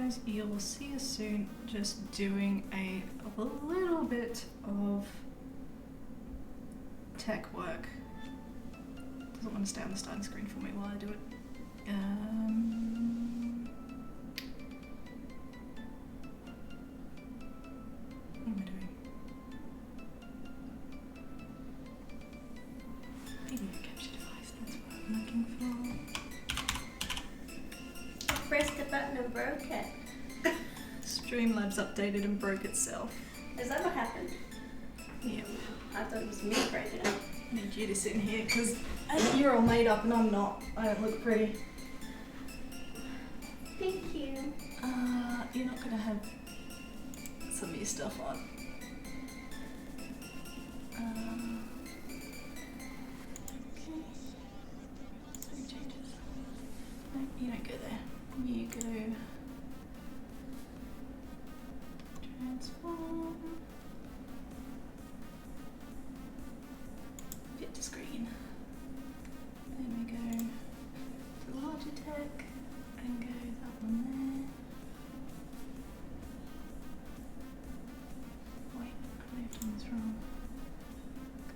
guys, you'll see us soon, just doing a little bit of tech work. Doesn't want to stay on the starting screen for me while I do it. What am I doing? Video capture device, that's what I'm looking for. I pressed the button and broke it. Streamlabs updated and broke itself. Is that what happened? Yeah. I thought it was me breaking it. I need you to sit in here because you're all made up and I'm not. I don't look pretty. Thank you. You're not gonna have some of your stuff on. Save changes. No, you don't go there. You go transform. Fit to screen. Then we go to Logitech and go that one there. Wait, I may have done this wrong.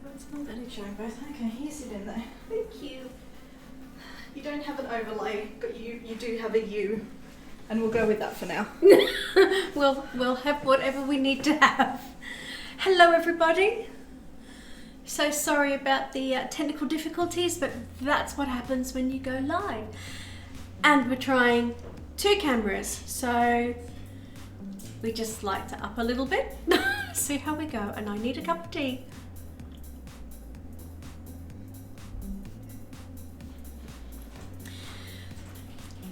That's not that it's showing both. Okay, you sit in there. Thank you. You don't have an overlay, but you do have a U. And we'll go with that for now. We'll have whatever we need to have. Hello everybody. So sorry about the technical difficulties, but that's what happens when you go live. And we're trying 2 cameras, so we just like to up a little bit, see how we go, and I need a cup of tea.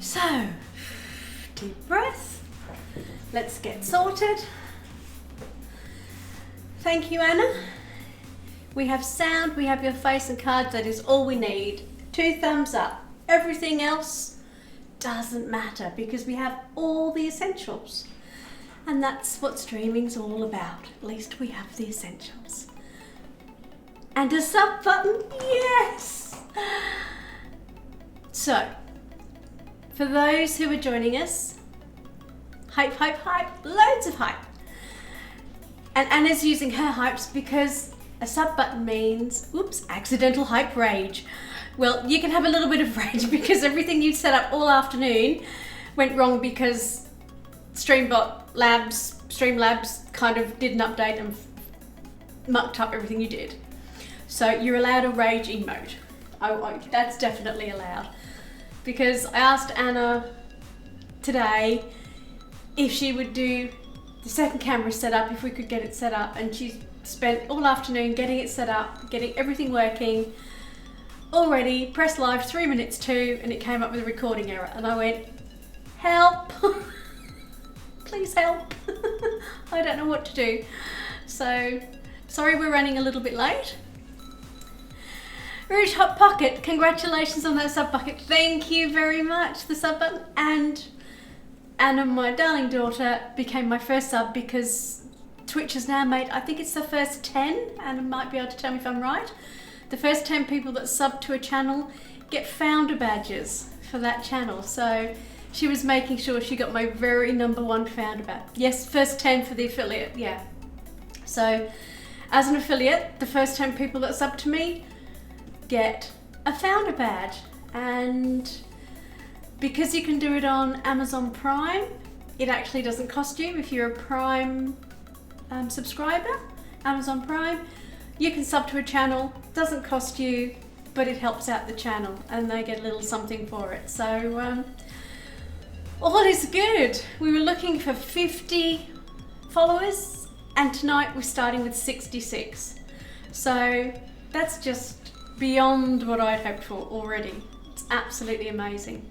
So, deep breath. Let's get sorted. Thank you, Anna. We have sound, we have your face and cards, that is all we need. 2 thumbs up. Everything else doesn't matter because we have all the essentials. And that's what streaming's all about. At least we have the essentials. And a sub button, yes! So, for those who are joining us, hype, hype, hype, loads of hype. And Anna's using her hypes because a sub button means, oops, accidental hype rage. Well, you can have a little bit of rage because everything you set up all afternoon went wrong because Streamlabs kind of did an update and mucked up everything you did. So you're allowed a rage emote. Oh, that's definitely allowed. Because I asked Anna today if she would do the second camera set up, if we could get it set up, and she's spent all afternoon getting it set up, getting everything working, already pressed live 3 minutes to, and it came up with a recording error, and I went, help, please help. I don't know what to do. So, sorry we're running a little bit late. Rouge Hot Pocket, congratulations on that sub bucket. Thank you very much, the sub button. And Anna, my darling daughter, became my first sub because Twitch has now made, I think it's the first 10, Anna might be able to tell me if I'm right. The first 10 people that sub to a channel get founder badges for that channel. So she was making sure she got my very #1 founder badge. Yes, first 10 for the affiliate, yeah. So as an affiliate, the first 10 people that sub to me get a founder badge, and because you can do it on Amazon Prime, it actually doesn't cost you. If you're a Prime subscriber, Amazon Prime, you can sub to a channel, doesn't cost you, but it helps out the channel and they get a little something for it. So all is good. We were looking for 50 followers and tonight we're starting with 66. So that's just beyond what I'd hoped for already. It's absolutely amazing.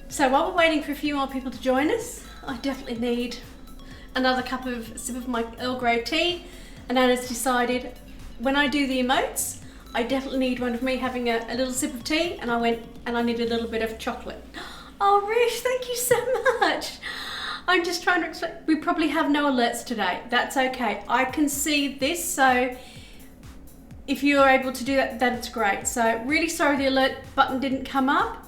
So while we're waiting for a few more people to join us, I definitely need another sip of my Earl Grey tea. And Anna's decided when I do the emotes, I definitely need one of me having a little sip of tea, and I went and I need a little bit of chocolate. Oh, Rish, thank you so much. I'm just trying to explain. We probably have no alerts today. That's okay. I can see this, so if you're able to do that, that's great. So really sorry the alert button didn't come up,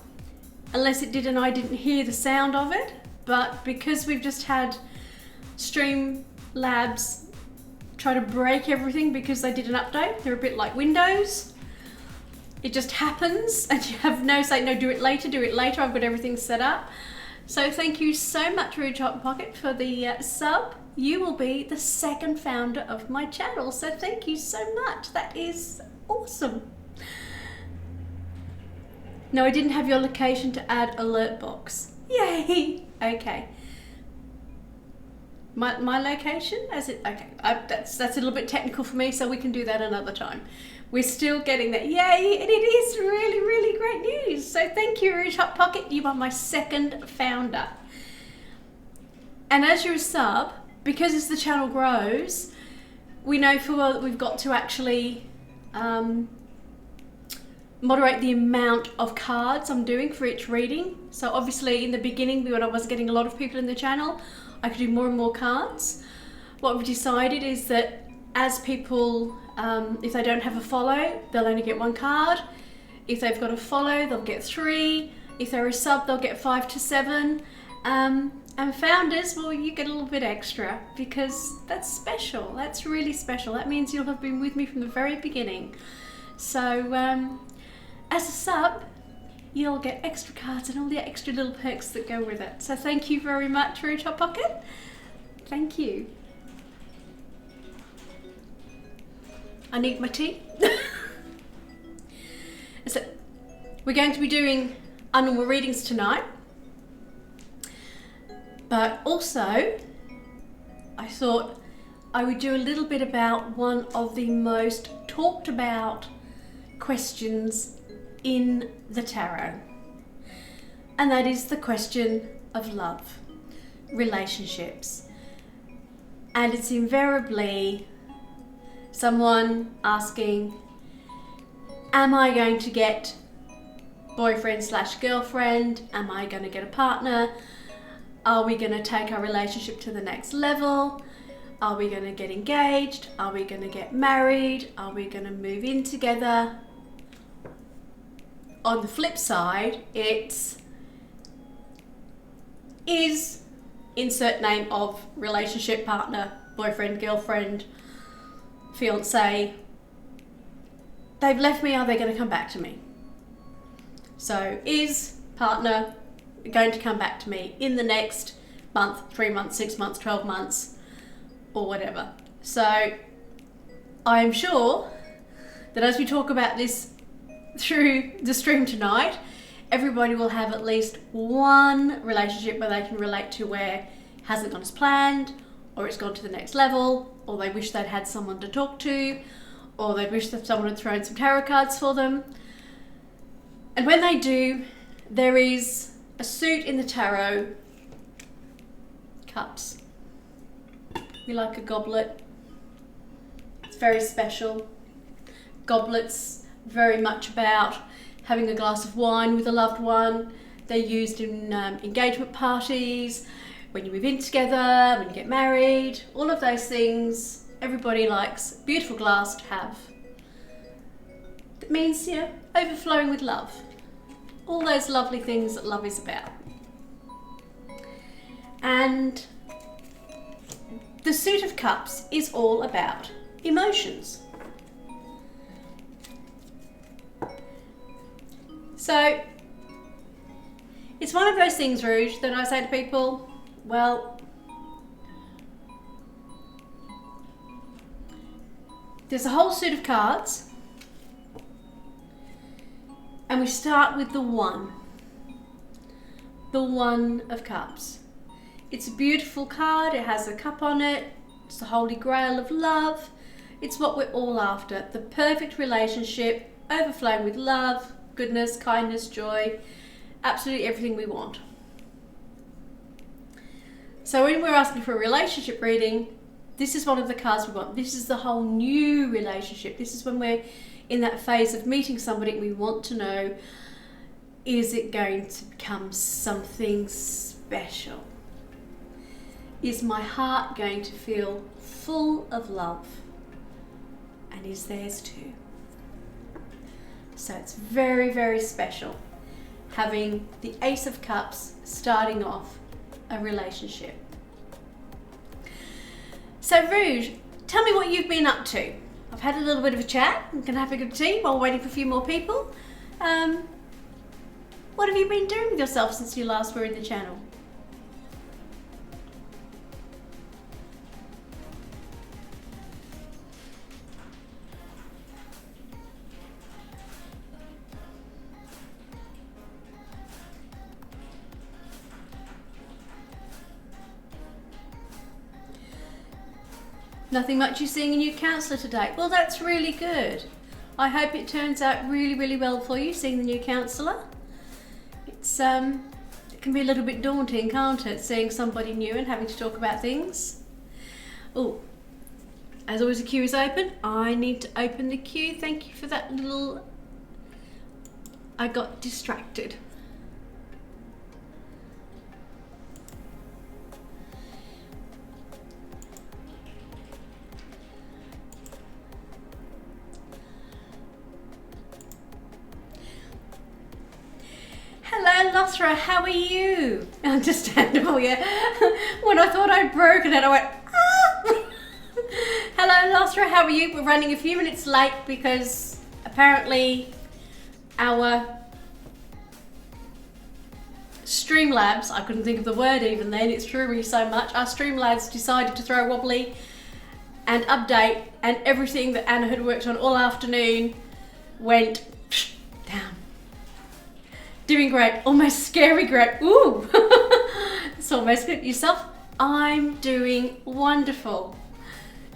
unless it did and I didn't hear the sound of it. but because we've just had Streamlabs try to break everything because they did an update, they're a bit like Windows. It just happens and you have no say, no, do it later, I've got everything set up. So thank you so much, Rouge Hot Pocket, for the sub. You will be the second founder of my channel, so thank you so much. That is awesome. No, I didn't have your location to add alert box. Yay! Okay. My location? Okay, that's a little bit technical for me, so we can do that another time. We're still getting that. Yay! And it is really, really great news. So thank you, Rouge Hot Pocket. You are my second founder. And as you're a sub, because as the channel grows, we know full well that we've got to actually moderate the amount of cards I'm doing for each reading. So obviously in the beginning, when I was getting a lot of people in the channel, I could do more and more cards. What we've decided is that as people, if they don't have a follow, they'll only get 1 card. If they've got a follow, they'll get 3. If they're a sub, they'll get 5 to 7. And founders, well, you get a little bit extra because that's special. That's really special. That means you'll have been with me from the very beginning. So as a sub, you'll get extra cards and all the extra little perks that go with it. So thank you very much, Rouge Hot Pocket. Thank you. I need my tea. So we're going to be doing unnormal readings tonight. But also, I thought I would do a little bit about one of the most talked about questions in the tarot. And that is the question of love, relationships. And it's invariably someone asking, am I going to get boyfriend/girlfriend? Am I going to get a partner? Are we going to take our relationship to the next level? Are we going to get engaged? Are we going to get married? Are we going to move in together? On the flip side, it's is insert name of relationship, partner, boyfriend, girlfriend, fiance. They've left me, are they going to come back to me? So is partner going to come back to me in the next month, 3 months, 6 months, 12 months, or whatever? So I'm sure that as we talk about this through the stream tonight, everybody will have at least one relationship where they can relate to where it hasn't gone as planned, or it's gone to the next level, or they wish they'd had someone to talk to, or they wish that someone had thrown some tarot cards for them. And when they do, there is a suit in the tarot, cups. We like a goblet. It's very special. Goblets, very much about having a glass of wine with a loved one. They're used in engagement parties, when you move in together, when you get married, all of those things. Everybody likes a beautiful glass to have. That means, you know, overflowing with love. All those lovely things that love is about. And the Suit of Cups is all about emotions. So it's one of those things, Rouge, that I say to people, well, there's a whole suit of cards, and we start with the One of Cups. It's a beautiful card. It has a cup on it. It's the holy grail of love. It's what we're all after. The perfect relationship, overflowing with love, goodness, kindness, joy, absolutely everything we want. So when we're asking for a relationship reading, this is one of the cards we want. This is the whole new relationship. This is when we're in that phase of meeting somebody and we want to know, is it going to become something special? Is my heart going to feel full of love? And is theirs too? So it's very, very special having the Ace of Cups starting off a relationship. So Rouge, tell me what you've been up to. I've had a little bit of a chat. I'm going to have a good tea while waiting for a few more people. What have you been doing with yourself since you last were in the channel? Nothing much. You're seeing a new counsellor today. Well, that's really good. I hope it turns out really, really well for you, seeing the new counsellor. It's it can be a little bit daunting, can't it, seeing somebody new and having to talk about things. Oh, as always, the queue is open. I need to open the queue. Thank you for that little... I got distracted. Hello Lothra, how are you? Understandable, yeah. When I thought I'd broken it, I went, ah! Hello Lothra, how are you? We're running a few minutes late because apparently our Streamlabs, I couldn't think of the word even then, it's threw me so much, our Streamlabs decided to throw a wobbly and update, and everything that Anna had worked on all afternoon went down. Doing great, almost scary great. Ooh, it's almost good. Yourself? I'm doing wonderful.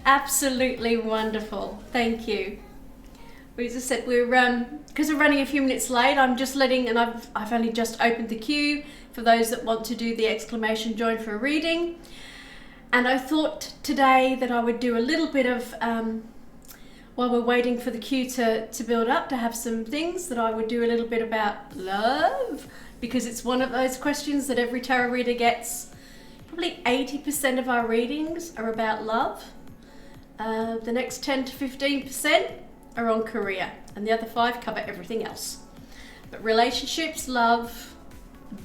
Absolutely wonderful. Thank you. We just said we're because we're running a few minutes late. I'm just letting, and I've only just opened the queue for those that want to do the exclamation join for a reading. And I thought today that I would do a little bit of while we're waiting for the queue to build up, to have some things that I would do a little bit about love, because it's one of those questions that every tarot reader gets. Probably 80% of our readings are about love. The next 10 to 15% are on career, and the other 5 cover everything else. But relationships, love,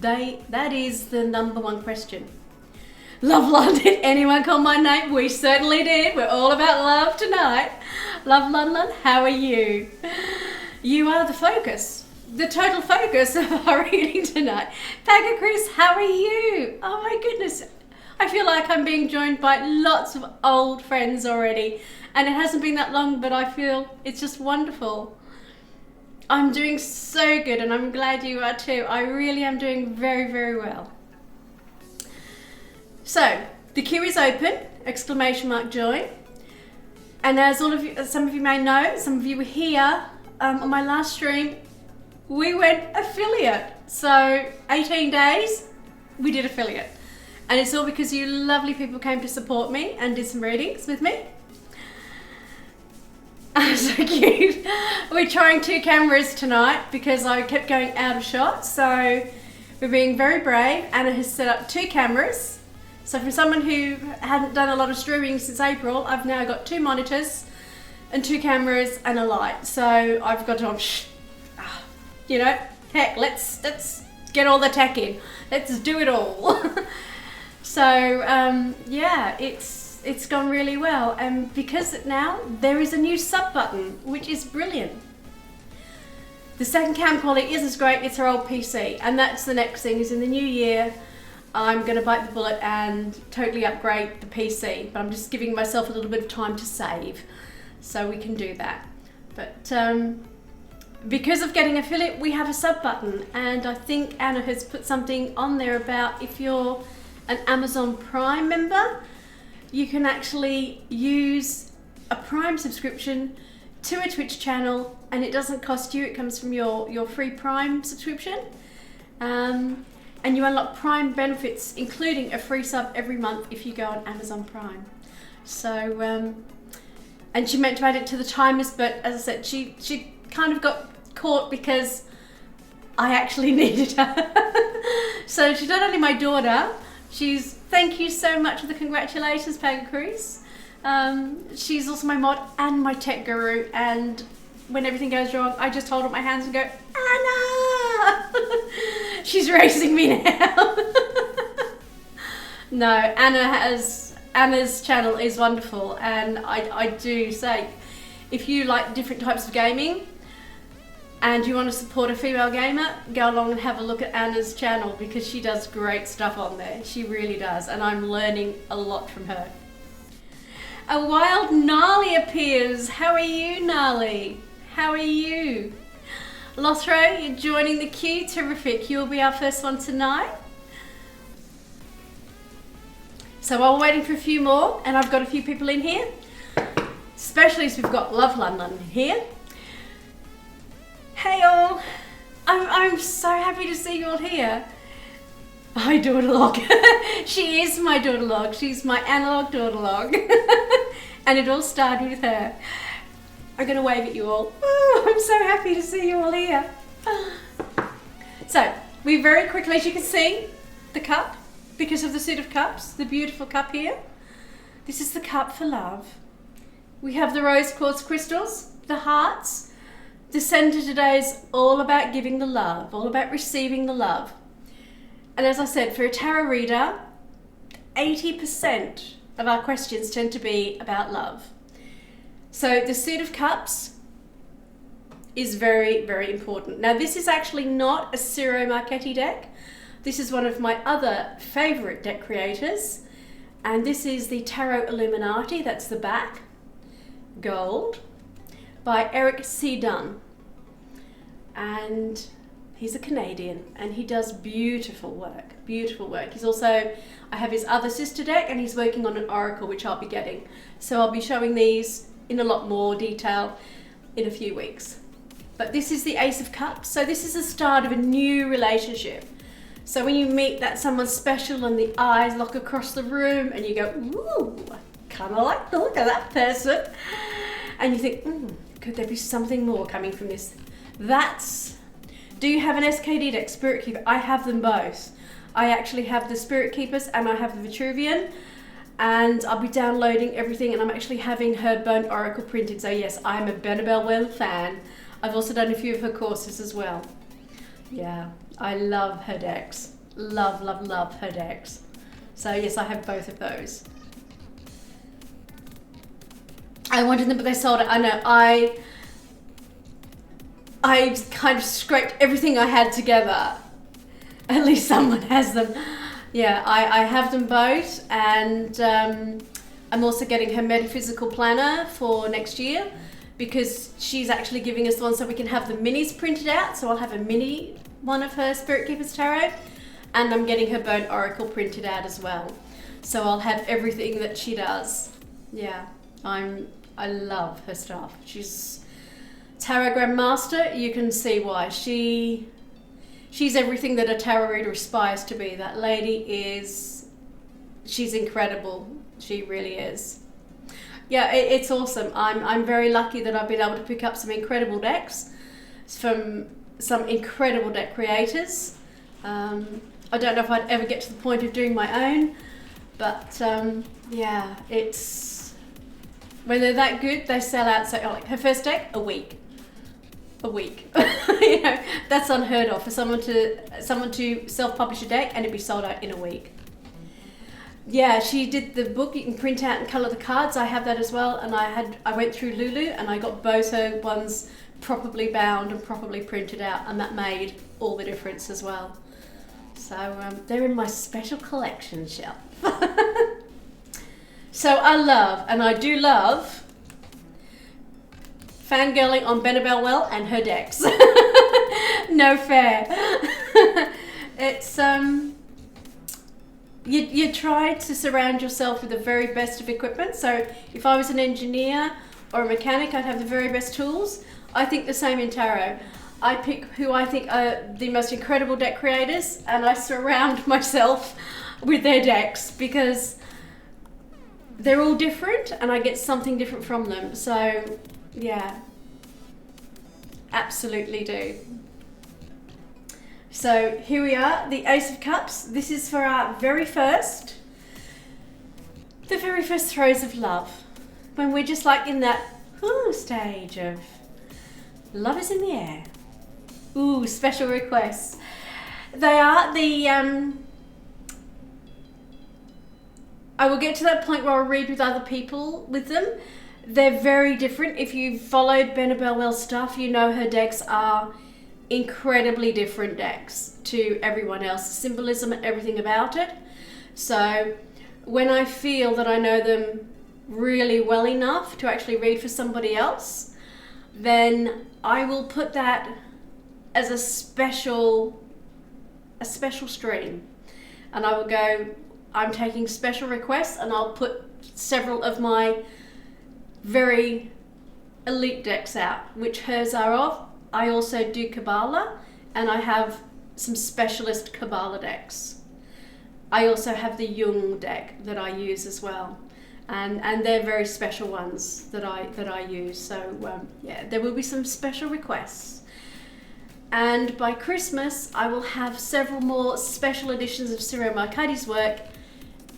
that is the number one question. Love, Lon, did anyone call my name? We certainly did. We're all about love tonight. Love, Lon, how are you? You are the focus, the total focus of our reading tonight. Pagga Chris, how are you? Oh my goodness. I feel like I'm being joined by lots of old friends already. And it hasn't been that long, but I feel it's just wonderful. I'm doing so good, and I'm glad you are too. I really am doing very, very well. So, the queue is open, exclamation mark join. And as all of you, some of you may know, some of you were here on my last stream, we went affiliate. So 18 days, we did affiliate. And it's all because you lovely people came to support me and did some readings with me. So cute. We're trying 2 cameras tonight because I kept going out of shot. So we're being very brave. Anna has set up 2 cameras. So for someone who hadn't done a lot of streaming since April, I've now got 2 monitors and 2 cameras and a light. So I've got on, you know, heck, let's get all the tech in. Let's do it all. So yeah, it's gone really well. And because now there is a new sub button, which is brilliant. The second cam quality isn't as great, it's our old PC. And that's the next thing, is in the new year, I'm going to bite the bullet and totally upgrade the PC, but I'm just giving myself a little bit of time to save, so we can do that. But because of getting affiliate, we have a sub button, and I think Anna has put something on there about if you're an Amazon Prime member, you can actually use a Prime subscription to a Twitch channel, and it doesn't cost you, it comes from your free Prime subscription. And you unlock Prime benefits, including a free sub every month if you go on Amazon Prime. So, and she meant to add it to the timers, but as I said, she kind of got caught because I actually needed her. So she's not only my daughter, thank you so much for the congratulations, Pagga Cruz. She's also my mod and my tech guru, and when everything goes wrong, I just hold up my hands and go, Anna! She's racing me now. No, Anna's channel is wonderful, and I do say, if you like different types of gaming and you want to support a female gamer, go along and have a look at Anna's channel, because she does great stuff on there. She really does, and I'm learning a lot from her. A wild Gnarly appears. How are you, Gnarly? How are you? Lothro, you're joining the queue. Terrific. You'll be our first one tonight. So while we're waiting for a few more, and I've got a few people in here, especially as we've got Love London here. Hey all, I'm so happy to see you all here. Hi daughter log. She is my daughter log. She's my analog daughter log. And it all started with her. I'm gonna wave at you all. Oh, I'm so happy to see you all here. So we very quickly, as you can see, the cup, because of the suit of cups, the beautiful cup here. This is the cup for love. We have the rose quartz crystals, the hearts. The center today is all about giving the love, all about receiving the love. And as I said, for a tarot reader, 80% of our questions tend to be about love. So the suit of cups is very, very important. Now this is actually not a Ciro Marchetti deck. This is one of my other favorite deck creators. And this is the Tarot Illuminati, that's the back, gold, by Eric C. Dunn. And he's a Canadian, and he does beautiful work, beautiful work. He's also, I have his other sister deck, and he's working on an oracle, which I'll be getting. So I'll be showing these in a lot more detail in a few weeks. But this is the Ace of Cups. So this is the start of a new relationship. So when you meet that someone special and the eyes lock across the room and you go, ooh, kind of like the look of that person. And you think, could there be something more coming from this? Do you have an SKD deck, Spirit Keeper? I have them both. I actually have the Spirit Keepers and I have the Vitruvian, and I'll be downloading everything, and I'm actually having her Burnt Oracle printed. So yes, I'm a Benabel Well fan. I've also done a few of her courses as well. Yeah, I love her decks. Love, love, love her decks. So yes, I have both of those. I wanted them, but they sold it. I know, I kind of scraped everything I had together. At least someone has them. Yeah, I have them both, and I'm also getting her metaphysical planner for next year, because she's actually giving us the one so we can have the minis printed out. So I'll have a mini one of her Spirit Keepers Tarot, and I'm getting her Burnt Oracle printed out as well. So I'll have everything that she does. Yeah, I love her stuff. She's Tarot Grandmaster. You can see why. She's everything that a tarot reader aspires to be. That lady she's incredible. She really is. Yeah, it's awesome. I'm very lucky that I've been able to pick up some incredible decks from some incredible deck creators. I don't know if I'd ever get to the point of doing my own, but yeah, when they're that good, they sell out. So like her first deck, a week. You know, that's unheard of for someone to self-publish a deck and it'd be sold out in a week. Yeah, she did the book. You can print out and colour the cards. I have that as well, and I went through Lulu and I got both her ones properly bound and properly printed out, and that made all the difference as well. So they're in my special collection shelf. So I do love fangirling on Benabel Well and her decks. No fair. It's you try to surround yourself with the very best of equipment. So if I was an engineer or a mechanic, I'd have the very best tools. I think the same in tarot. I pick who I think are the most incredible deck creators, and I surround myself with their decks, because they're all different and I get something different from them. So yeah, absolutely do. So here we are, the Ace of Cups. This is for our the very first throes of love, when we're just like in that stage of love is in the air. Ooh, special requests. They are the I will get to that point where I read with other people with them. They're very different. If you've followed Benabel Wells stuff, you know her decks are incredibly different decks to everyone else. Symbolism and everything about it. So when I feel that I know them really well enough to actually read for somebody else, then I will put that as a special stream. And I will go, I'm taking special requests, and I'll put several of my very elite decks out, which hers are of. I also do Kabbalah, and I have some specialist Kabbalah decks. I also have the Jung deck that I use as well, and they're very special ones that I use. So yeah, there will be some special requests. And by Christmas, I will have several more special editions of Ciro Marcati's work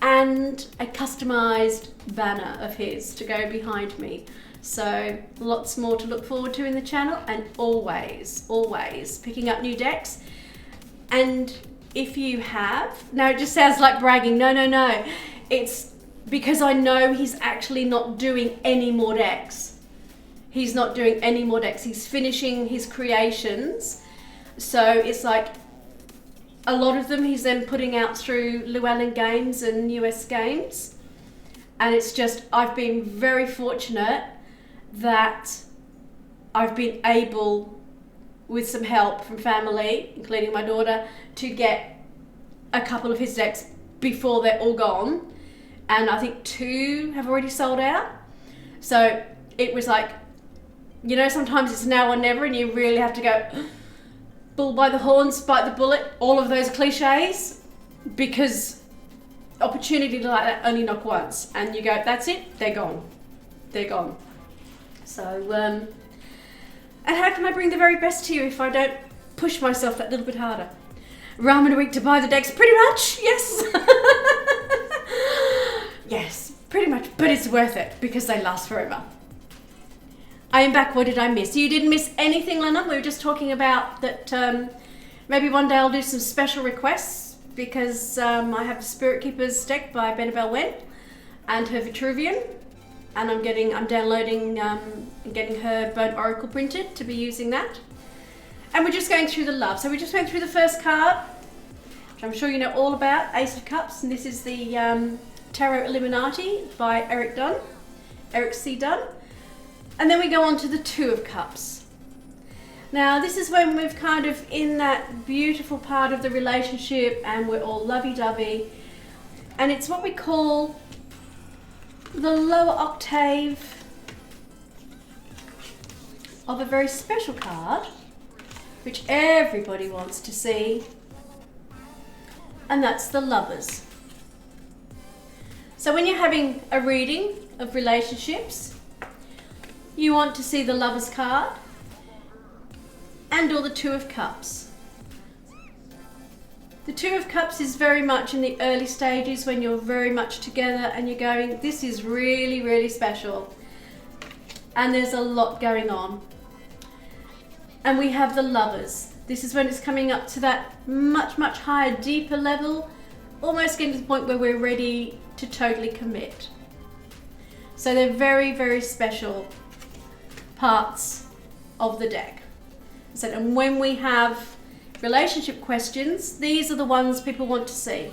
and a customized banner of his to go behind me. So lots more to look forward to in the channel, and always picking up new decks. And if you have, now it just sounds like bragging, no, it's because I know he's actually not doing any more decks. He's not doing any more decks. He's finishing his creations. So it's like a lot of them he's then putting out through Llewellyn Games and US Games. And it's just, I've been very fortunate that I've been able, with some help from family, including my daughter, to get a couple of his decks before they're all gone. And I think 2 have already sold out. So it was like, you know, sometimes it's now or never, and you really have to go bull by the horns, bite the bullet, all of those cliches, because opportunity like that only knock once, and you go, that's it, they're gone. So, and how can I bring the very best to you if I don't push myself that little bit harder? Ramen a week to buy the decks, pretty much, yes. Yes, pretty much, but it's worth it because they last forever. I am back. What did I miss? You didn't miss anything, Lena. We were just talking about that maybe one day I'll do some special requests because I have the Spirit Keepers deck by Benabel Wen and her Vitruvian, and I'm downloading and getting her Bone Oracle printed to be using that. And we're just going through the love. So we just went through the first card, which I'm sure you know all about, Ace of Cups, and this is the Tarot Illuminati by Eric C. Dunn. And then we go on to the Two of Cups. Now this is when we've kind of in that beautiful part of the relationship and we're all lovey-dovey. And it's what we call the lower octave of a very special card, which everybody wants to see. And that's the Lovers. So when you're having a reading of relationships, you want to see the Lovers card and or the Two of Cups. The Two of Cups is very much in the early stages when you're very much together and you're going, this is really, really special. And there's a lot going on. And we have the Lovers. This is when it's coming up to that much, much higher, deeper level, almost getting to the point where we're ready to totally commit. So they're very, very special parts of the deck. So, and when we have relationship questions, these are the ones people want to see.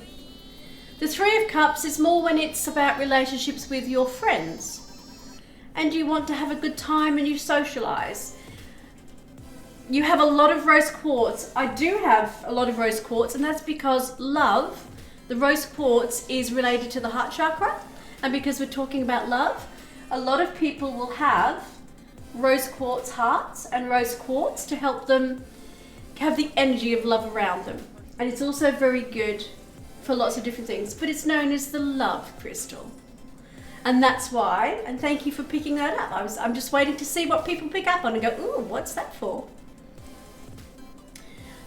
The Three of Cups is more when it's about relationships with your friends and you want to have a good time and you socialize. You have a lot of rose quartz. I do have a lot of rose quartz, and that's because love, the rose quartz, is related to the heart chakra, and because we're talking about love, a lot of people will have rose quartz hearts and rose quartz to help them have the energy of love around them. And it's also very good for lots of different things, but it's known as the love crystal. And that's why, and thank you for picking that up. I'm just waiting to see what people pick up on and go, ooh, what's that for?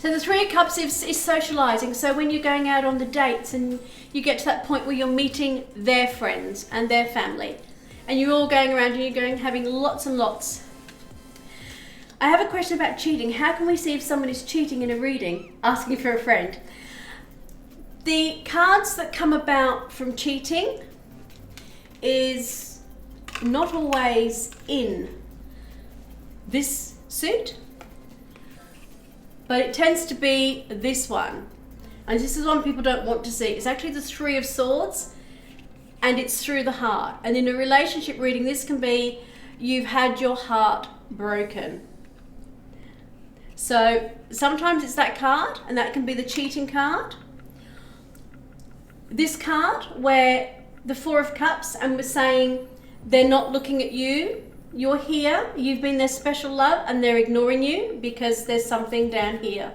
So the Three of Cups is socializing. So when you're going out on the dates and you get to that point where you're meeting their friends and their family, and you're all going around and you're going having lots and lots. I have a question about cheating. How can we see if someone is cheating in a reading? Asking for a friend. The cards that come about from cheating is not always in this suit, but it tends to be this one. And this is one people don't want to see. It's actually the Three of Swords, and it's through the heart. And in a relationship reading, this can be you've had your heart broken. So sometimes it's that card, and that can be the cheating card. This card where the Four of Cups, and we're saying they're not looking at you. You're here, you've been their special love, and they're ignoring you because there's something down here.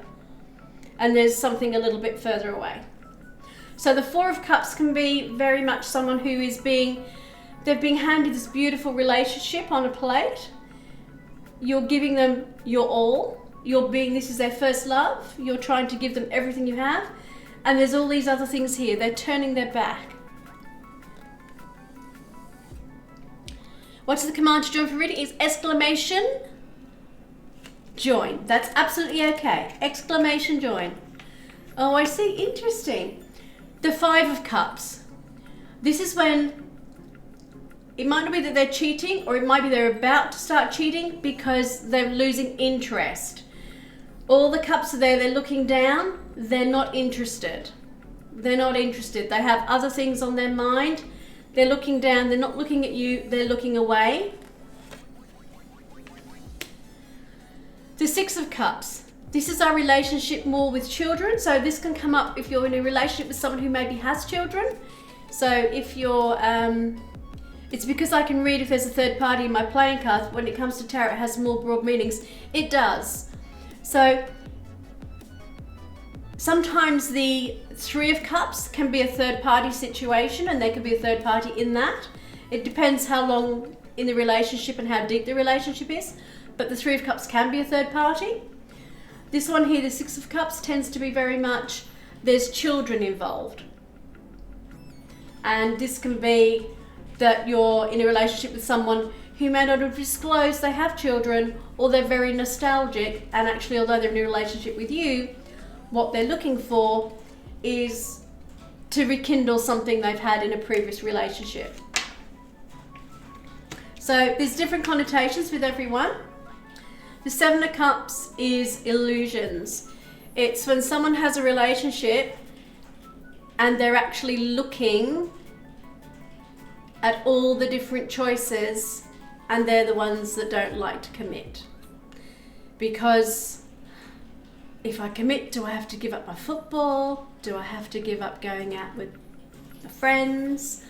And there's something a little bit further away. So the Four of Cups can be very much someone who is they've been handed this beautiful relationship on a plate. You're giving them your all. This is their first love. You're trying to give them everything you have. And there's all these other things here. They're turning their back. What's the command to join for reading? Is exclamation join. That's absolutely okay. Exclamation join. Oh, I see. Interesting. The Five of Cups. This is when it might not be that they're cheating, or it might be they're about to start cheating because they're losing interest. All the cups are there. They're looking down. They're not interested. They're not interested. They have other things on their mind. They're looking down. They're not looking at you. They're looking away. The Six of Cups. This is our relationship more with children. So this can come up if you're in a relationship with someone who maybe has children. So if you're, it's because I can read if there's a third party in my playing cards. When it comes to tarot, it has more broad meanings. It does. So sometimes the Three of Cups can be a third party situation, and there could be a third party in that. It depends how long in the relationship and how deep the relationship is. But the Three of Cups can be a third party. This one here, the Six of Cups, tends to be very much there's children involved. And this can be that you're in a relationship with someone who may not have disclosed they have children, or they're very nostalgic, and actually although they're in a relationship with you, what they're looking for is to rekindle something they've had in a previous relationship. So there's different connotations with everyone. The Seven of Cups is illusions. It's when someone has a relationship and they're actually looking at all the different choices, and they're the ones that don't like to commit. Because if I commit, do I have to give up my football? Do I have to give up going out with my friends?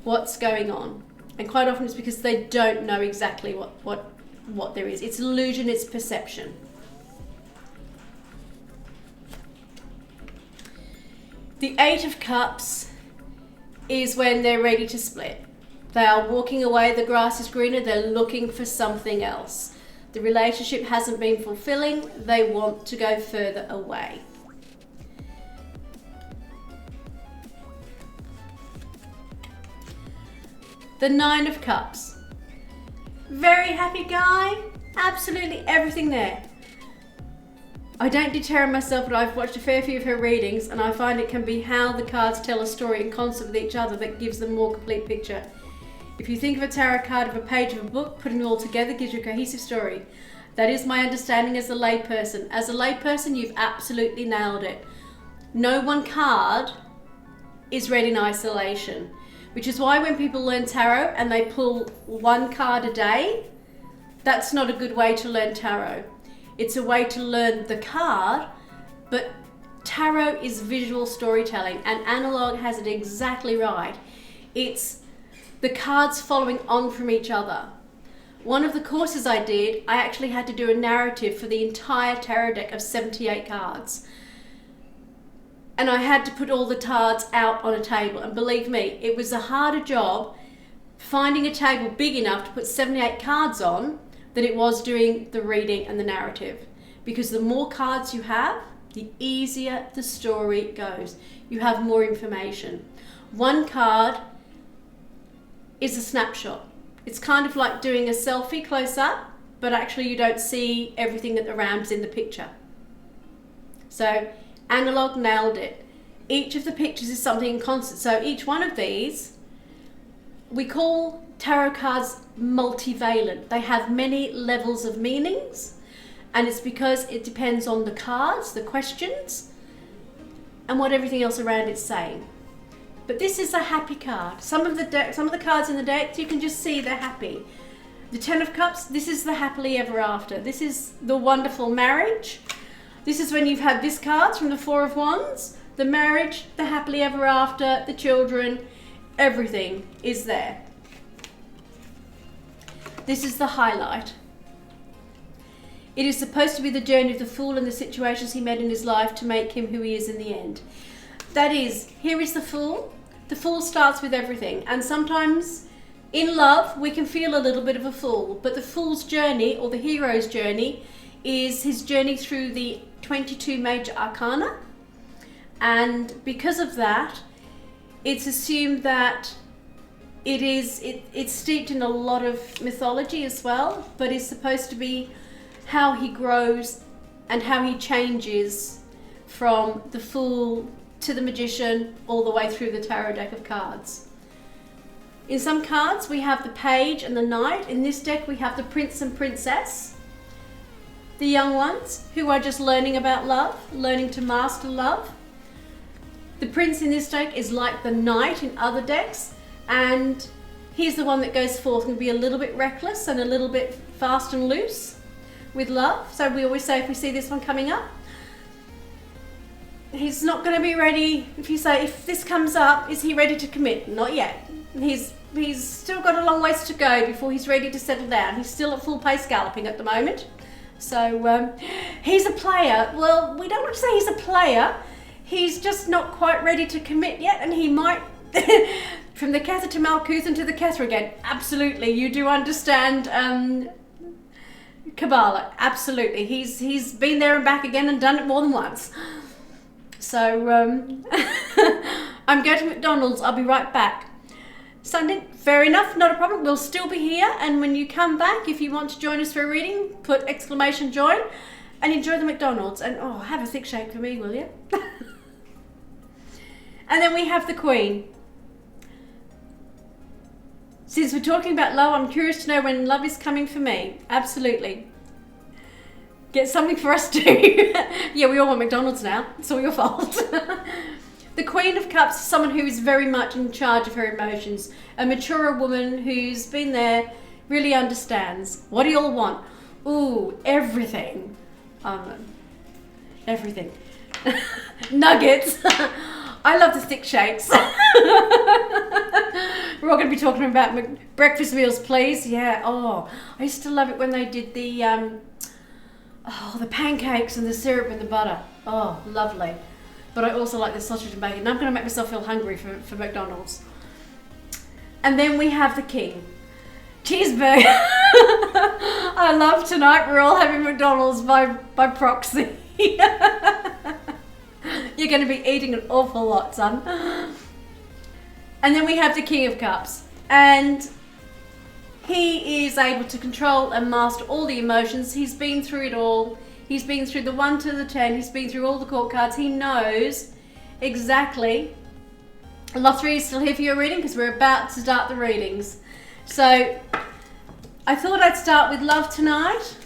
What's going on? And quite often it's because they don't know exactly what there is. It's illusion, it's perception. The Eight of Cups is when they're ready to split. They are walking away, the grass is greener, they're looking for something else. The relationship hasn't been fulfilling, they want to go further away. The Nine of Cups. Very happy guy, absolutely everything there. I don't do tarot myself, but I've watched a fair few of her readings, and I find it can be how the cards tell a story in concert with each other that gives them a more complete picture. If you think of a tarot card of a page of a book, putting it all together gives you a cohesive story. That is my understanding as a layperson. As a layperson, you've absolutely nailed it. No one card is read in isolation, which is why when people learn tarot and they pull one card a day, that's not a good way to learn tarot. It's a way to learn the card, but tarot is visual storytelling, and Analog has it exactly right. It's the cards following on from each other. One of the courses I did, I actually had to do a narrative for the entire tarot deck of 78 cards. And I had to put all the cards out on a table, and believe me, it was a harder job finding a table big enough to put 78 cards on than it was doing the reading and the narrative. Because the more cards you have, the easier the story goes. You have more information. One card is a snapshot. It's kind of like doing a selfie close up, but actually you don't see everything that around is in the picture. So Analog nailed it. Each of the pictures is something in concert. So each one of these we call tarot cards multivalent. They have many levels of meanings, and it's because it depends on the cards, the questions, and what everything else around it's saying. But this is a happy card. Some of the cards in the deck, you can just see they're happy. The Ten of Cups, this is the happily ever after. This is the wonderful marriage. This is when you've had this card from the Four of Wands. The marriage, the happily ever after, the children, everything is there. This is the highlight. It is supposed to be the journey of the fool and the situations he met in his life to make him who he is in the end. That is, here is the fool. The fool starts with everything. And sometimes in love, we can feel a little bit of a fool. But the fool's journey, or the hero's journey, is his journey through the 22 major arcana. And because of that, it's assumed that it's steeped in a lot of mythology as well, but is supposed to be how he grows and how he changes from the Fool to the Magician all the way through the tarot deck of cards. In some cards we have the Page and the Knight. In this deck we have the Prince and Princess, the young ones who are just learning about love, learning to master love. The Prince in this deck is like the Knight in other decks, and he's the one that goes forth and be a little bit reckless and a little bit fast and loose with love. So we always say, if we see this one coming up, he's not going to be ready. If you say, if this comes up, is he ready to commit? Not yet. He's still got a long ways to go before he's ready to settle down. He's still at full pace galloping at the moment. So he's a player. Well, we don't want to say he's a player. He's just not quite ready to commit yet, and he might, from the Cather to Malkuth and to the Cather again, absolutely, you do understand Kabbalah, absolutely. He's been there and back again and done it more than once. So, I'm going to McDonald's, I'll be right back. Sunday, fair enough, not a problem, we'll still be here, and when you come back, if you want to join us for a reading, put exclamation join, and enjoy the McDonald's, and oh, have a thick shake for me, will you? And then we have the Queen. Since we're talking about love, I'm curious to know when love is coming for me. Absolutely. Get something for us too. Yeah, we all want McDonald's now. It's all your fault. The Queen of Cups is someone who is very much in charge of her emotions. A mature woman who's been there, really understands. What do you all want? Ooh, everything. Everything. Nuggets. I love the thick shakes. We're all going to be talking about breakfast meals, please. Yeah. Oh, I used to love it when they did the pancakes and the syrup and the butter. Oh, lovely. But I also like the sausage and bacon. And I'm going to make myself feel hungry for McDonald's. And then we have the King. Cheeseburger. I love tonight. We're all having McDonald's by proxy. You're going to be eating an awful lot, son. And then we have the King of Cups. And he is able to control and master all the emotions. He's been through it all. He's been through the 1 to the 10. He's been through all the court cards. He knows exactly. Lot 3 is still here for your reading because we're about to start the readings. So I thought I'd start with love tonight.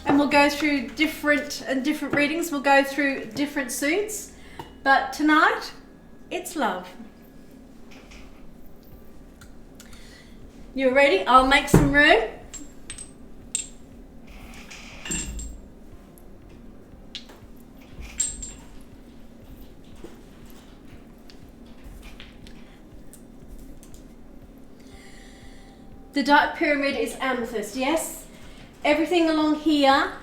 And we'll go through different readings. We'll go through different suits. But tonight, it's love. You ready? I'll make some room. The Dark Pyramid is amethyst, yes? Everything along here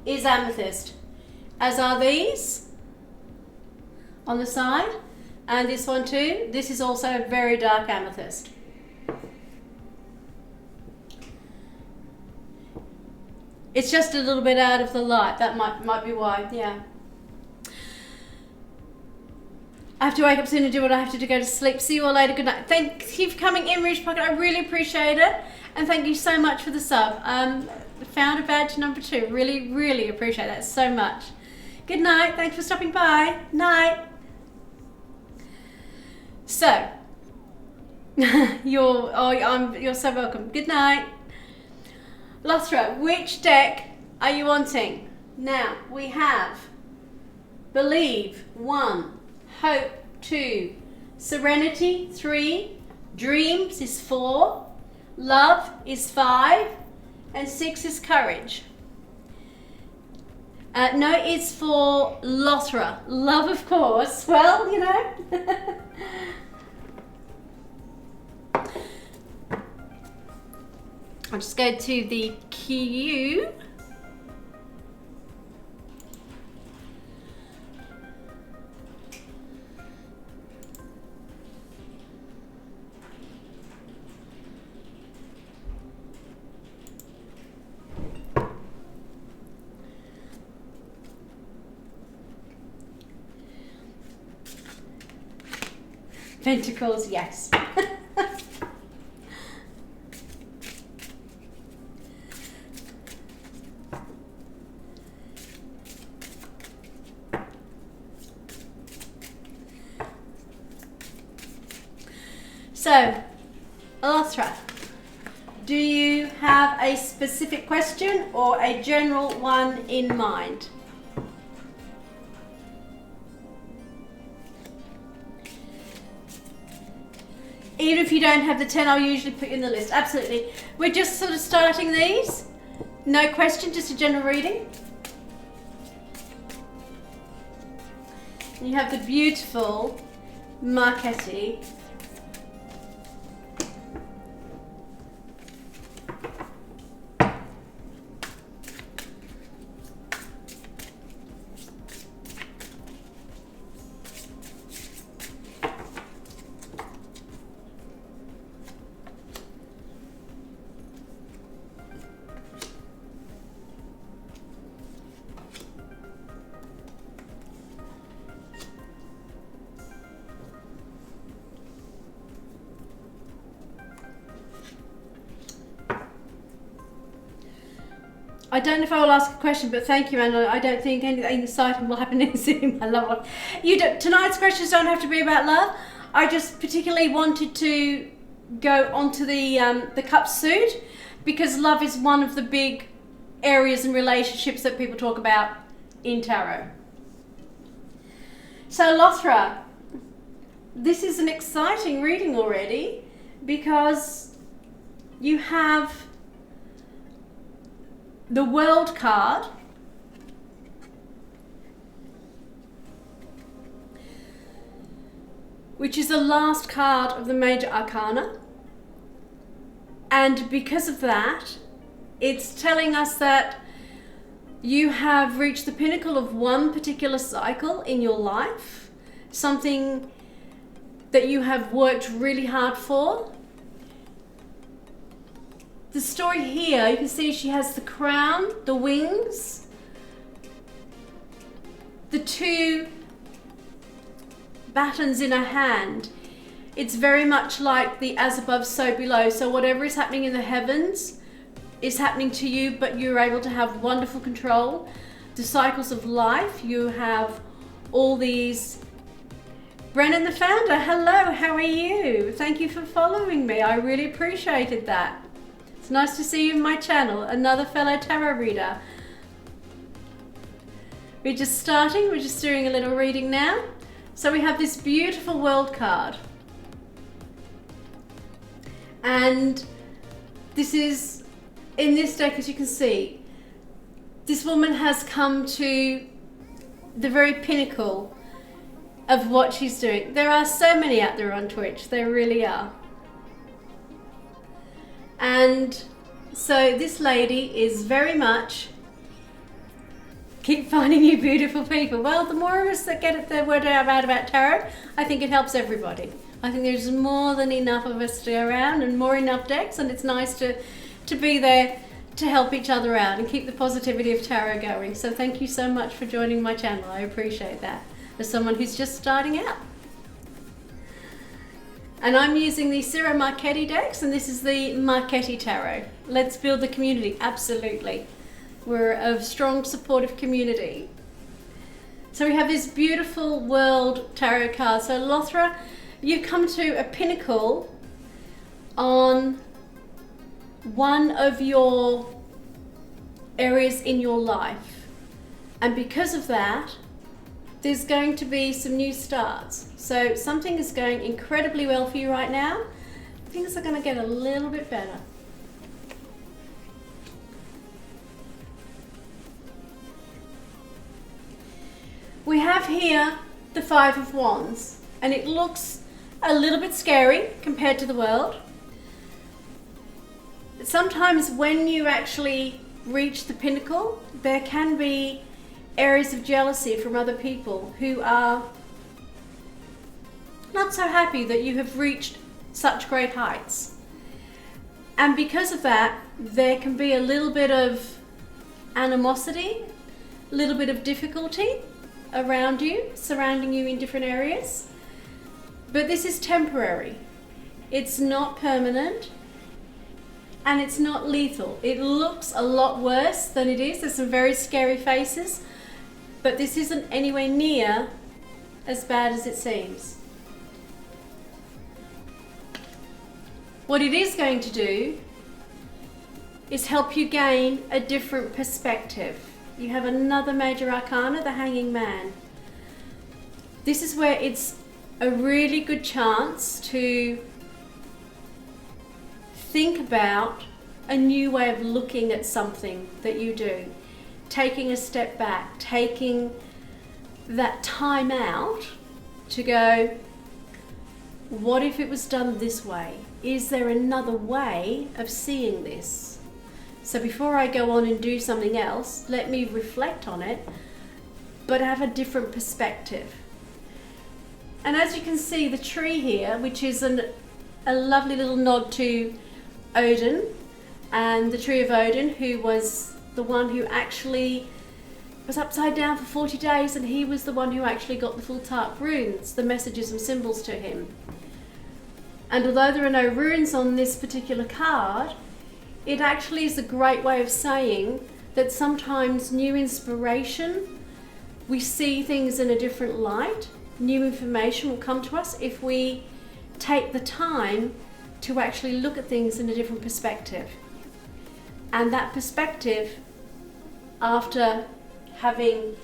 is amethyst, as are these on the side, and this one too. This is also very dark amethyst. It's just a little bit out of the light. That might be why, yeah. I have to wake up soon and do what I have to go to sleep. See you all later. Good night. Thank you for coming in, Rouge Pocket. I really appreciate it. And thank you so much for the sub. Found a badge number 2. Really, really appreciate that so much. Good night. Thanks for stopping by. Night. So, You're so welcome. Good night. Lothra, which deck are you wanting? Now, we have Believe, 1, Hope, 2, Serenity, 3, Dreams is 4, Love is 5, and 6 is Courage. No, it's for Lothra. Love, of course. Well, you know. I'll just go to the queue. Pentacles, yes. So, Lothra, do you have a specific question or a general one in mind? Even if you don't have the 10, I'll usually put you in the list. Absolutely. We're just sort of starting these. No question, just a general reading. You have the beautiful Marquetti. I don't know if I will ask a question, but thank you, and I don't think anything exciting will happen in soon. I love it. Tonight's questions don't have to be about love. I just particularly wanted to go onto the cup suit because love is one of the big areas in relationships that people talk about in tarot. So Lothra, this is an exciting reading already because you have the World card, which is the last card of the Major Arcana, and because of that, it's telling us that you have reached the pinnacle of one particular cycle in your life, something that you have worked really hard for. The story here, you can see she has the crown, the wings, the 2 batons in her hand. It's very much like the as above, so below. So whatever is happening in the heavens is happening to you, but you're able to have wonderful control. The cycles of life, you have all these. Brennan the founder, hello, how are you? Thank you for following me. I really appreciated that. It's nice to see you on my channel, another fellow tarot reader. We're just starting, we're just doing a little reading now. So we have this beautiful World card. And this is, in this deck, as you can see, this woman has come to the very pinnacle of what she's doing. There are so many out there on Twitch, there really are. And so this lady is very much keep finding you beautiful people. Well, the more of us that get the word out about tarot, I think it helps everybody. I think there's more than enough of us to go around and more enough decks, and it's nice to be there to help each other out and keep the positivity of tarot going. So thank you so much for joining my channel. I appreciate that. As someone who's just starting out. And I'm using the Ciro Marchetti decks, and this is the Marchetti Tarot. Let's build the community, absolutely. We're a strong, supportive community. So we have this beautiful World Tarot card. So Lothra, you've come to a pinnacle on one of your areas in your life. And because of that, there's going to be some new starts. So something is going incredibly well for you right now. Things are going to get a little bit better. We have here the Five of Wands, and it looks a little bit scary compared to the world. Sometimes when you actually reach the pinnacle, there can be areas of jealousy from other people who are not so happy that you have reached such great heights. And because of that, there can be a little bit of animosity, a little bit of difficulty around you, surrounding you in different areas. But this is temporary. It's not permanent, and it's not lethal. It looks a lot worse than it is. There's some very scary faces, but this isn't anywhere near as bad as it seems. What it is going to do is help you gain a different perspective. You have another major arcana, the Hanging Man. This is where it's a really good chance to think about a new way of looking at something that you do. Taking a step back, taking that time out to go, what if it was done this way? Is there another way of seeing this? So before I go on and do something else, let me reflect on it, but have a different perspective. And as you can see, the tree here, which is a lovely little nod to Odin, and the Tree of Odin, who was the one who actually was upside down for 40 days, and he was the one who actually got the Fultark runes, the messages and symbols to him. And although there are no runes on this particular card, it actually is a great way of saying that sometimes new inspiration, we see things in a different light. New information will come to us if we take the time to actually look at things in a different perspective. And that perspective, after having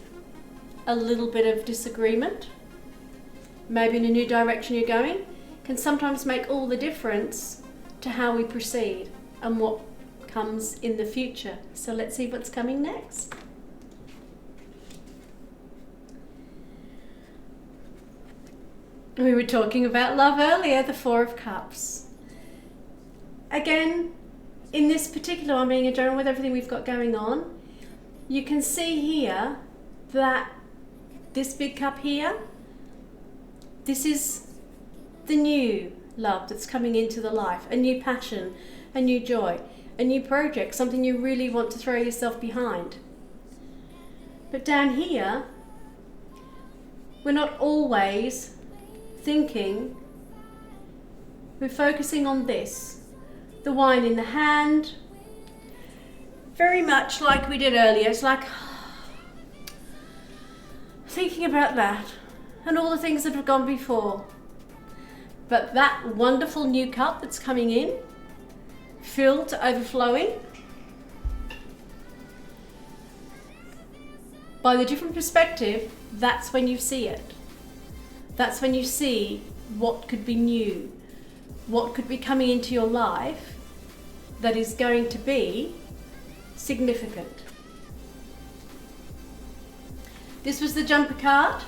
a little bit of disagreement, maybe in a new direction you're going, can sometimes make all the difference to how we proceed and what comes in the future. So let's see what's coming next. We were talking about love earlier, the Four of Cups. Again, in this particular one, being a general with everything we've got going on, you can see here that this big cup here, this is the new love that's coming into the life, a new passion, a new joy, a new project, something you really want to throw yourself behind. But down here, we're not always thinking, we're focusing on this, the wine in the hand, very much like we did earlier. It's like thinking about that and all the things that have gone before. But that wonderful new cup that's coming in, filled to overflowing, by the different perspective, that's when you see it. That's when you see what could be new, what could be coming into your life that is going to be significant. This was the jumper card.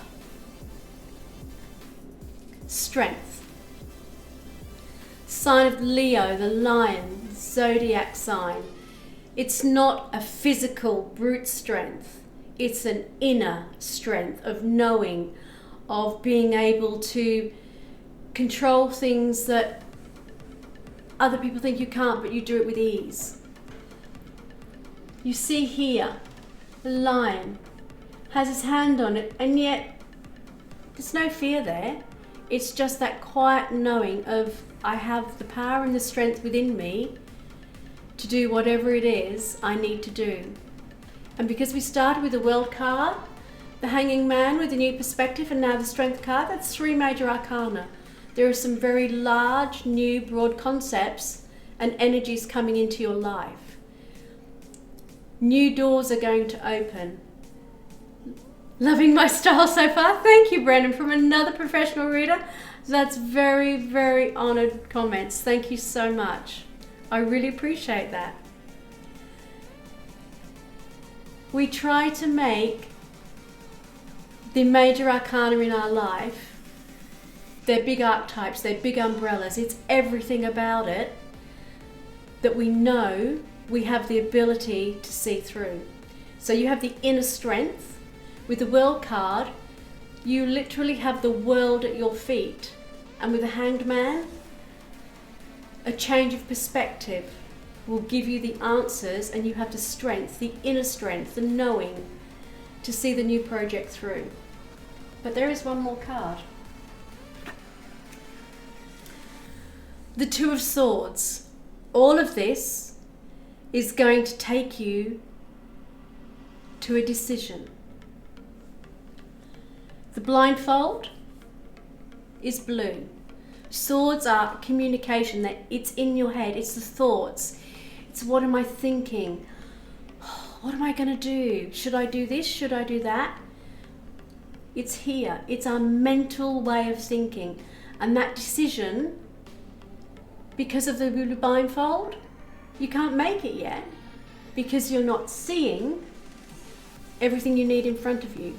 Strength. Sign of Leo, the lion, zodiac sign. It's not a physical brute strength. It's an inner strength of knowing, of being able to control things that other people think you can't, but you do it with ease. You see here, the lion has his hand on it, and yet there's no fear there. It's just that quiet knowing of, I have the power and the strength within me to do whatever it is I need to do. And because we started with the World card, the Hanging Man with a new perspective, and now the Strength card, that's three major arcana There are some very large, new, broad concepts and energies coming into your life. New doors are going to open. Loving my style so far. Thank you, Brendan, from another professional reader. That's very, very honoured comments. Thank you so much. I really appreciate that. We try to make the major arcana in our life, they're big archetypes, they're big umbrellas. It's everything about it that we know we have the ability to see through. So you have the inner strength. With the World card, you literally have the world at your feet. And with the Hanged Man, a change of perspective will give you the answers, and you have the strength, the inner strength, the knowing to see the new project through. But there is one more card. The Two of Swords. All of this is going to take you to a decision. The blindfold is blue. Swords are communication, that it's in your head, it's the thoughts. It's what am I thinking? What am I going to do? Should I do this? Should I do that? It's here. It's our mental way of thinking. And that decision, because of the blue blindfold, you can't make it yet because you're not seeing everything you need in front of you.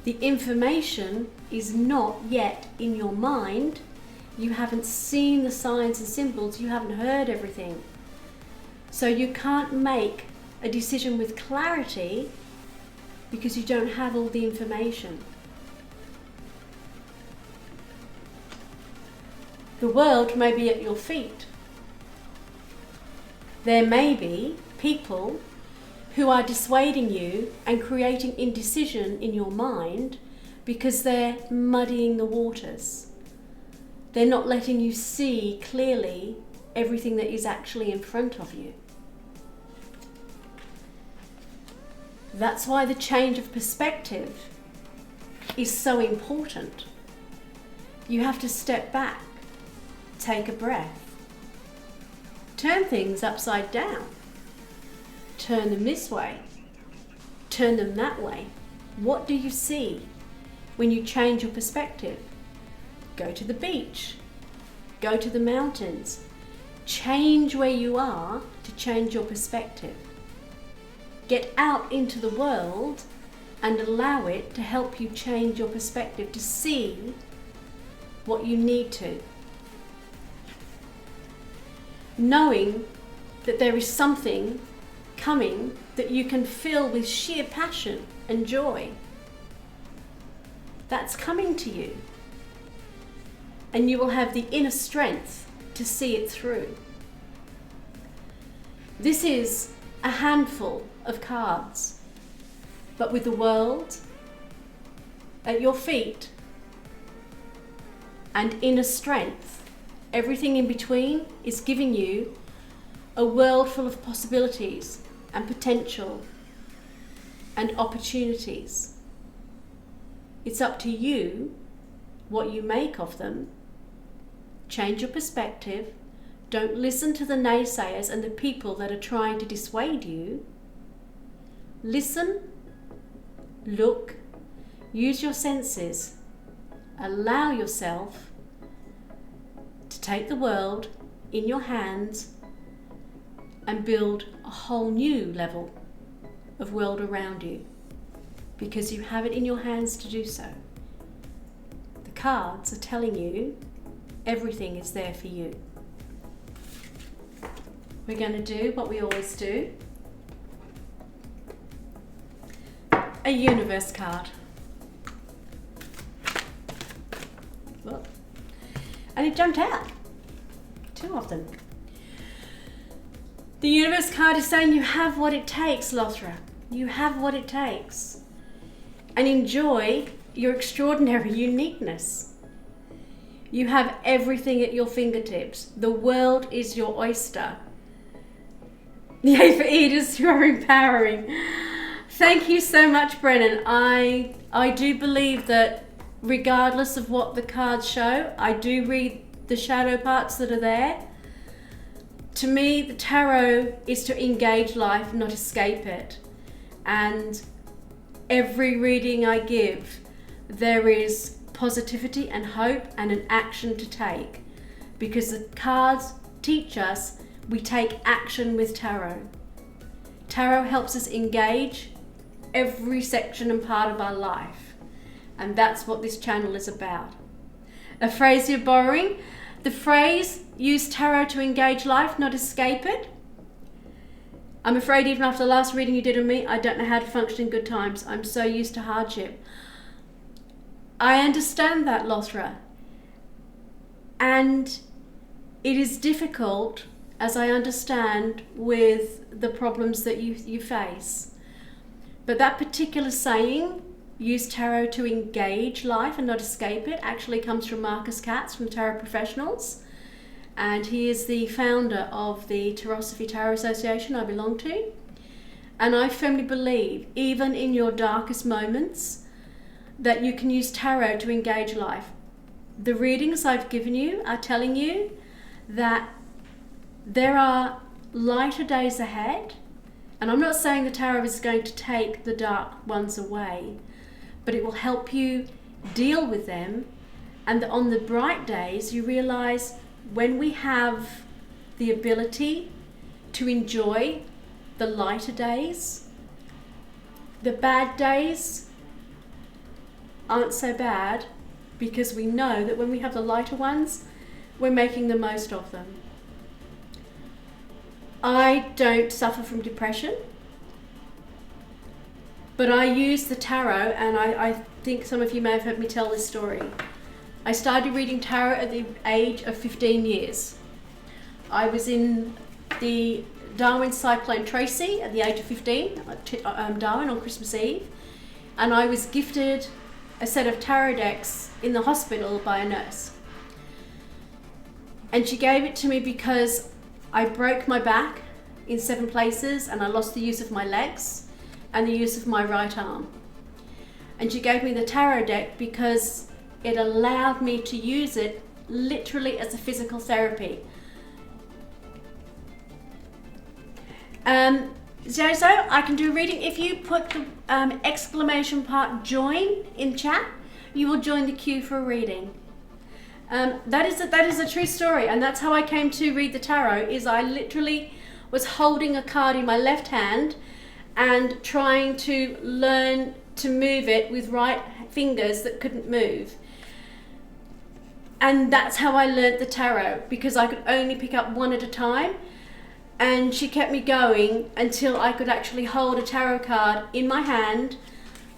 The information is not yet in your mind. You haven't seen the signs and symbols. You haven't heard everything. So you can't make a decision with clarity because you don't have all the information. The world may be at your feet. There may be people who are dissuading you and creating indecision in your mind because they're muddying the waters. They're not letting you see clearly everything that is actually in front of you. That's why the change of perspective is so important. You have to step back, take a breath, turn things upside down. Turn them this way, turn them that way. What do you see when you change your perspective? Go to the beach, go to the mountains. Change where you are to change your perspective. Get out into the world and allow it to help you change your perspective, to see what you need to. Knowing that there is something coming that you can fill with sheer passion and joy. That's coming to you. And you will have the inner strength to see it through. This is a handful of cards, but with the world at your feet and inner strength, everything in between is giving you a world full of possibilities and potential and opportunities. It's up to you what you make of them. Change your perspective. Don't listen to the naysayers and the people that are trying to dissuade you. Listen, look, use your senses. Allow yourself to take the world in your hands and build a whole new level of world around you, because you have it in your hands to do so. The cards are telling you everything is there for you. We're going to do what we always do. A universe card. Whoa. And it jumped out. Two of them. The universe card is saying you have what it takes, Lothra. You have what it takes. And enjoy your extraordinary uniqueness. You have everything at your fingertips. The world is your oyster. Yay for Edith, you are empowering. Thank you so much, Brennan. I do believe that regardless of what the cards show. I do read the shadow parts that are there. To me, the tarot is to engage life, not escape it. And every reading I give, there is positivity and hope and an action to take. Because the cards teach us we take action with tarot. Tarot helps us engage every section and part of our life. And that's what this channel is about. A phrase you're borrowing. The phrase, use tarot to engage life, not escape it. I'm afraid even after the last reading you did on me, I don't know how to function in good times. I'm so used to hardship. I understand that, Lothra. And it is difficult, as I understand, with the problems that you face. But that particular saying, use tarot to engage life and not escape it, actually comes from Marcus Katz from Tarot Professionals. And he is the founder of the Tarosophy Tarot Association I belong to. And I firmly believe, even in your darkest moments, that you can use tarot to engage life. The readings I've given you are telling you that there are lighter days ahead. And I'm not saying the tarot is going to take the dark ones away, but it will help you deal with them. And that on the bright days, you realize when we have the ability to enjoy the lighter days, the bad days aren't so bad, because we know that when we have the lighter ones, we're making the most of them. I don't suffer from depression, but I use the tarot, and I think some of you may have heard me tell this story. I started reading tarot at the age of 15 years. I was in the Darwin Cyclone Tracy at the age of 15, Darwin on Christmas Eve, and I was gifted a set of tarot decks in the hospital by a nurse. And she gave it to me because I broke my back in 7 places and I lost the use of my legs and the use of my right arm. And she gave me the tarot deck because it allowed me to use it literally as a physical therapy. Zozo, I can do a reading. If you put the exclamation part join in chat, you will join the queue for a reading. That is a true story, and that's how I came to read the tarot. Is I literally was holding a card in my left hand and trying to learn to move it with right fingers that couldn't move. And that's how I learnt the tarot, because I could only pick up one at a time. And she kept me going until I could actually hold a tarot card in my hand,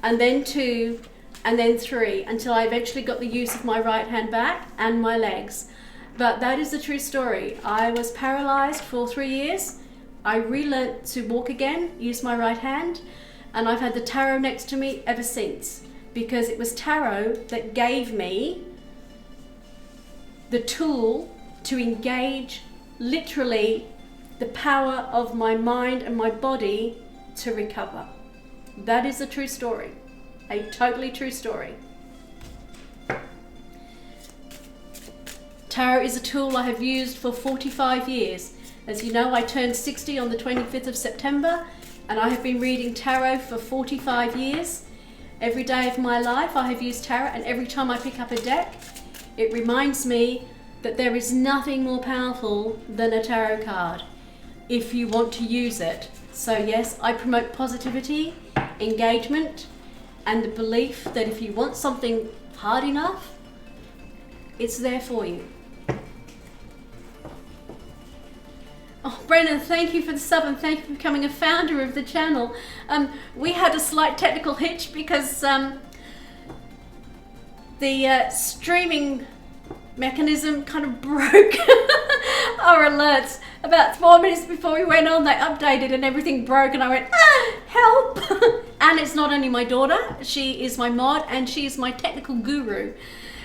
and then 2, and then 3, until I eventually got the use of my right hand back and my legs. But that is the true story. I was paralyzed for 3 years. I relearnt to walk again, use my right hand, and I've had the tarot next to me ever since, because it was tarot that gave me the tool to engage literally the power of my mind and my body to recover. That is a true story, a totally true story. Tarot is a tool I have used for 45 years. As you know, I turned 60 on the 25th of September, and I have been reading tarot for 45 years. Every day of my life I have used tarot, and every time I pick up a deck, it reminds me that there is nothing more powerful than a tarot card if you want to use it. So yes, I promote positivity, engagement, and the belief that if you want something hard enough, it's there for you. Oh, Brennan, thank you for the sub, and thank you for becoming a founder of the channel. We had a slight technical hitch because the streaming mechanism kind of broke our alerts. About 4 minutes before we went on, they updated and everything broke, and I went, help! And it's not only my daughter, she is my mod and she is my technical guru.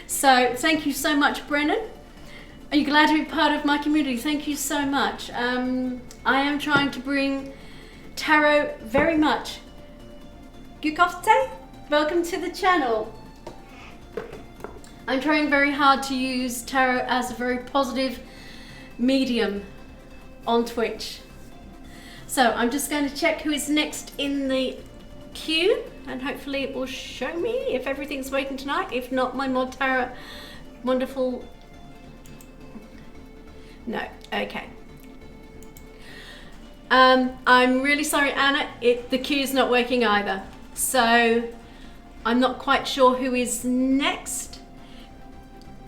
So thank you so much, Brennan. Are you glad to be part of my community? Thank you so much. I am trying to bring tarot very much. Gukofte, welcome to the channel. I'm trying very hard to use tarot as a very positive medium on Twitch. So I'm just going to check who is next in the queue, and hopefully it will show me if everything's working tonight. If not, my mod tarot wonderful. No, okay. I'm really sorry, Anna, the queue is not working either. So I'm not quite sure who is next.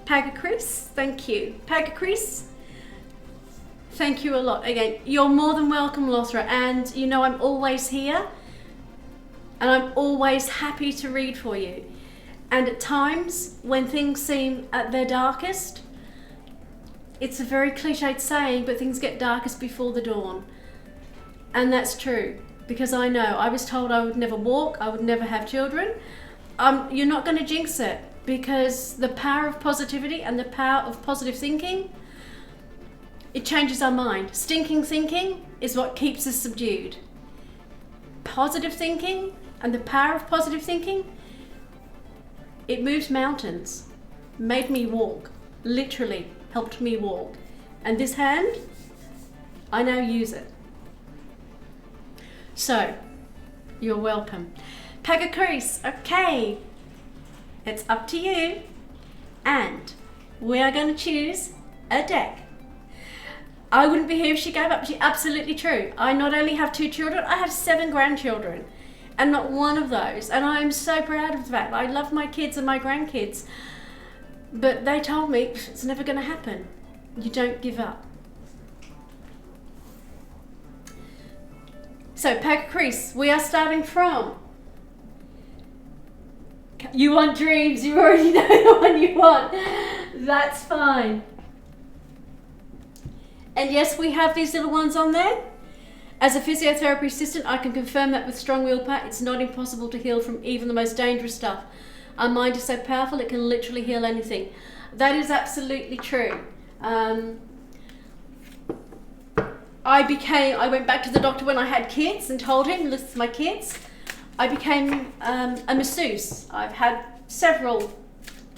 Pagacris, thank you. Pagacris, thank you a lot. Again, you're more than welcome, Lothra, and you know I'm always here, and I'm always happy to read for you. And at times, when things seem at their darkest, it's a very cliched saying, but things get darkest before the dawn. And that's true, because I know I was told I would never walk, I would never have children. You're not going to jinx it, because the power of positivity and the power of positive thinking, it changes our mind. Stinking thinking is what keeps us subdued. Positive thinking and the power of positive thinking, it moves mountains, made me walk, literally helped me walk. And this hand, I now use it. So, you're welcome. Pagacris, okay, it's up to you. And we are going to choose a deck. I wouldn't be here if she gave up. She's absolutely true. I not only have 2 children, I have 7 grandchildren. And not one of those. And I am so proud of the fact. I love my kids and my grandkids. But they told me, it's never going to happen. You don't give up. So, Pagacris, we are starting from... You want dreams. You already know the one you want. That's fine. And yes, we have these little ones on there. As a physiotherapy assistant, I can confirm that with strong willpower, it's not impossible to heal from even the most dangerous stuff. Our mind is so powerful, it can literally heal anything. That is absolutely true. I went back to the doctor when I had kids and told him, listen to my kids. I became a masseuse. I've had several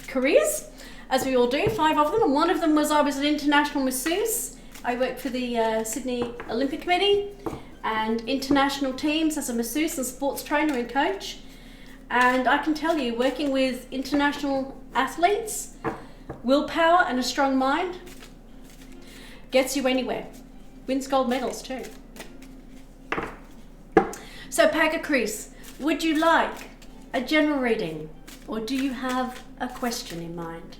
careers, as we all do, 5 of them, and one of them was I was an international masseuse. I worked for the Sydney Olympic Committee and international teams as a masseuse and sports trainer and coach. And I can tell you, working with international athletes, willpower and a strong mind gets you anywhere. Wins gold medals too. So Pagacris, would you like a general reading, or do you have a question in mind?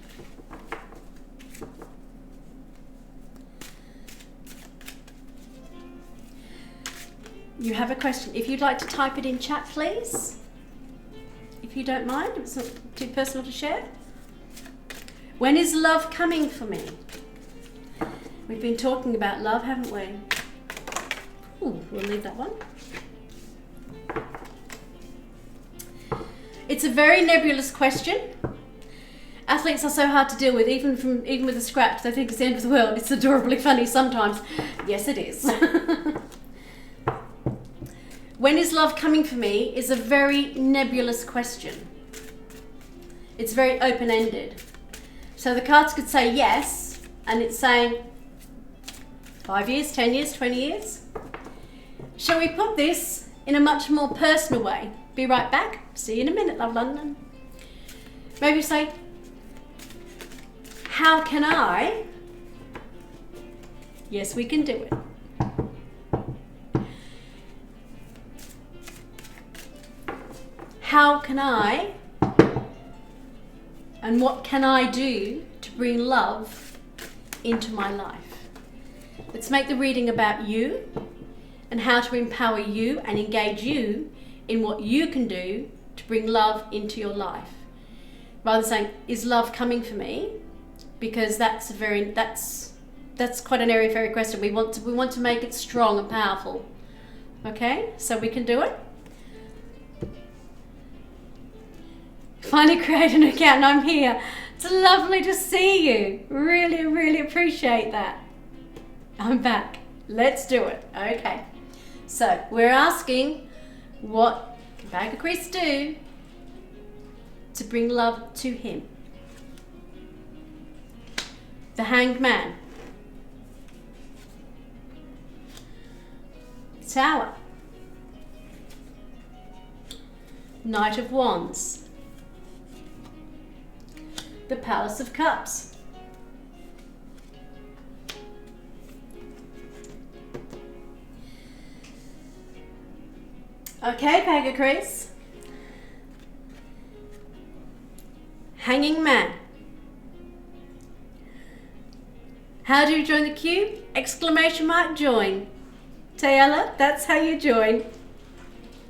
You have a question. If you'd like to type it in chat, please. If you don't mind, if it's not too personal to share. When is love coming for me? We've been talking about love, haven't we? Ooh, we'll leave that one. It's a very nebulous question. Athletes are so hard to deal with, even with a scratch. They think it's the end of the world. It's adorably funny sometimes. Yes, it is. When is love coming for me is a very nebulous question. It's very open-ended. So the cards could say yes, and it's saying 5 years, 10 years, 20 years. Shall we put this in a much more personal way? Be right back. See you in a minute, love London. Maybe say, how can I? Yes, we can do it. How can I, and what can I do to bring love into my life? Let's make the reading about you and how to empower you and engage you in what you can do to bring love into your life. Rather than saying, is love coming for me? Because that's quite an airy fairy question. We want to make it strong and powerful. Okay, so we can do it. Finally create an account and I'm here. It's lovely to see you. Really, really appreciate that. I'm back. Let's do it. Okay. So we're asking, what can Pagacris do to bring love to him? The Hanged Man. Tower. Knight of Wands. The Palace of Cups. Okay, Pagacris. Hanging Man. How do you join the queue? Exclamation mark join. Tayala, that's how you join.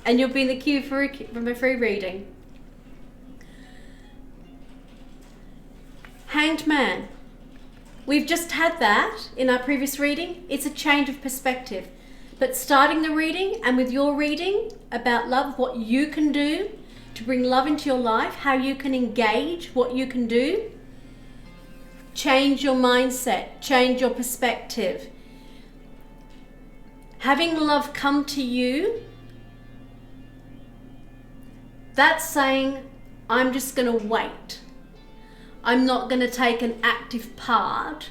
And you'll be in the queue for a free reading. Hanged Man. We've just had that in our previous reading. It's a change of perspective. But starting the reading and with your reading about love, what you can do to bring love into your life, how you can engage, what you can do, change your mindset, change your perspective. Having love come to you, that's saying, I'm just going to wait. I'm not going to take an active part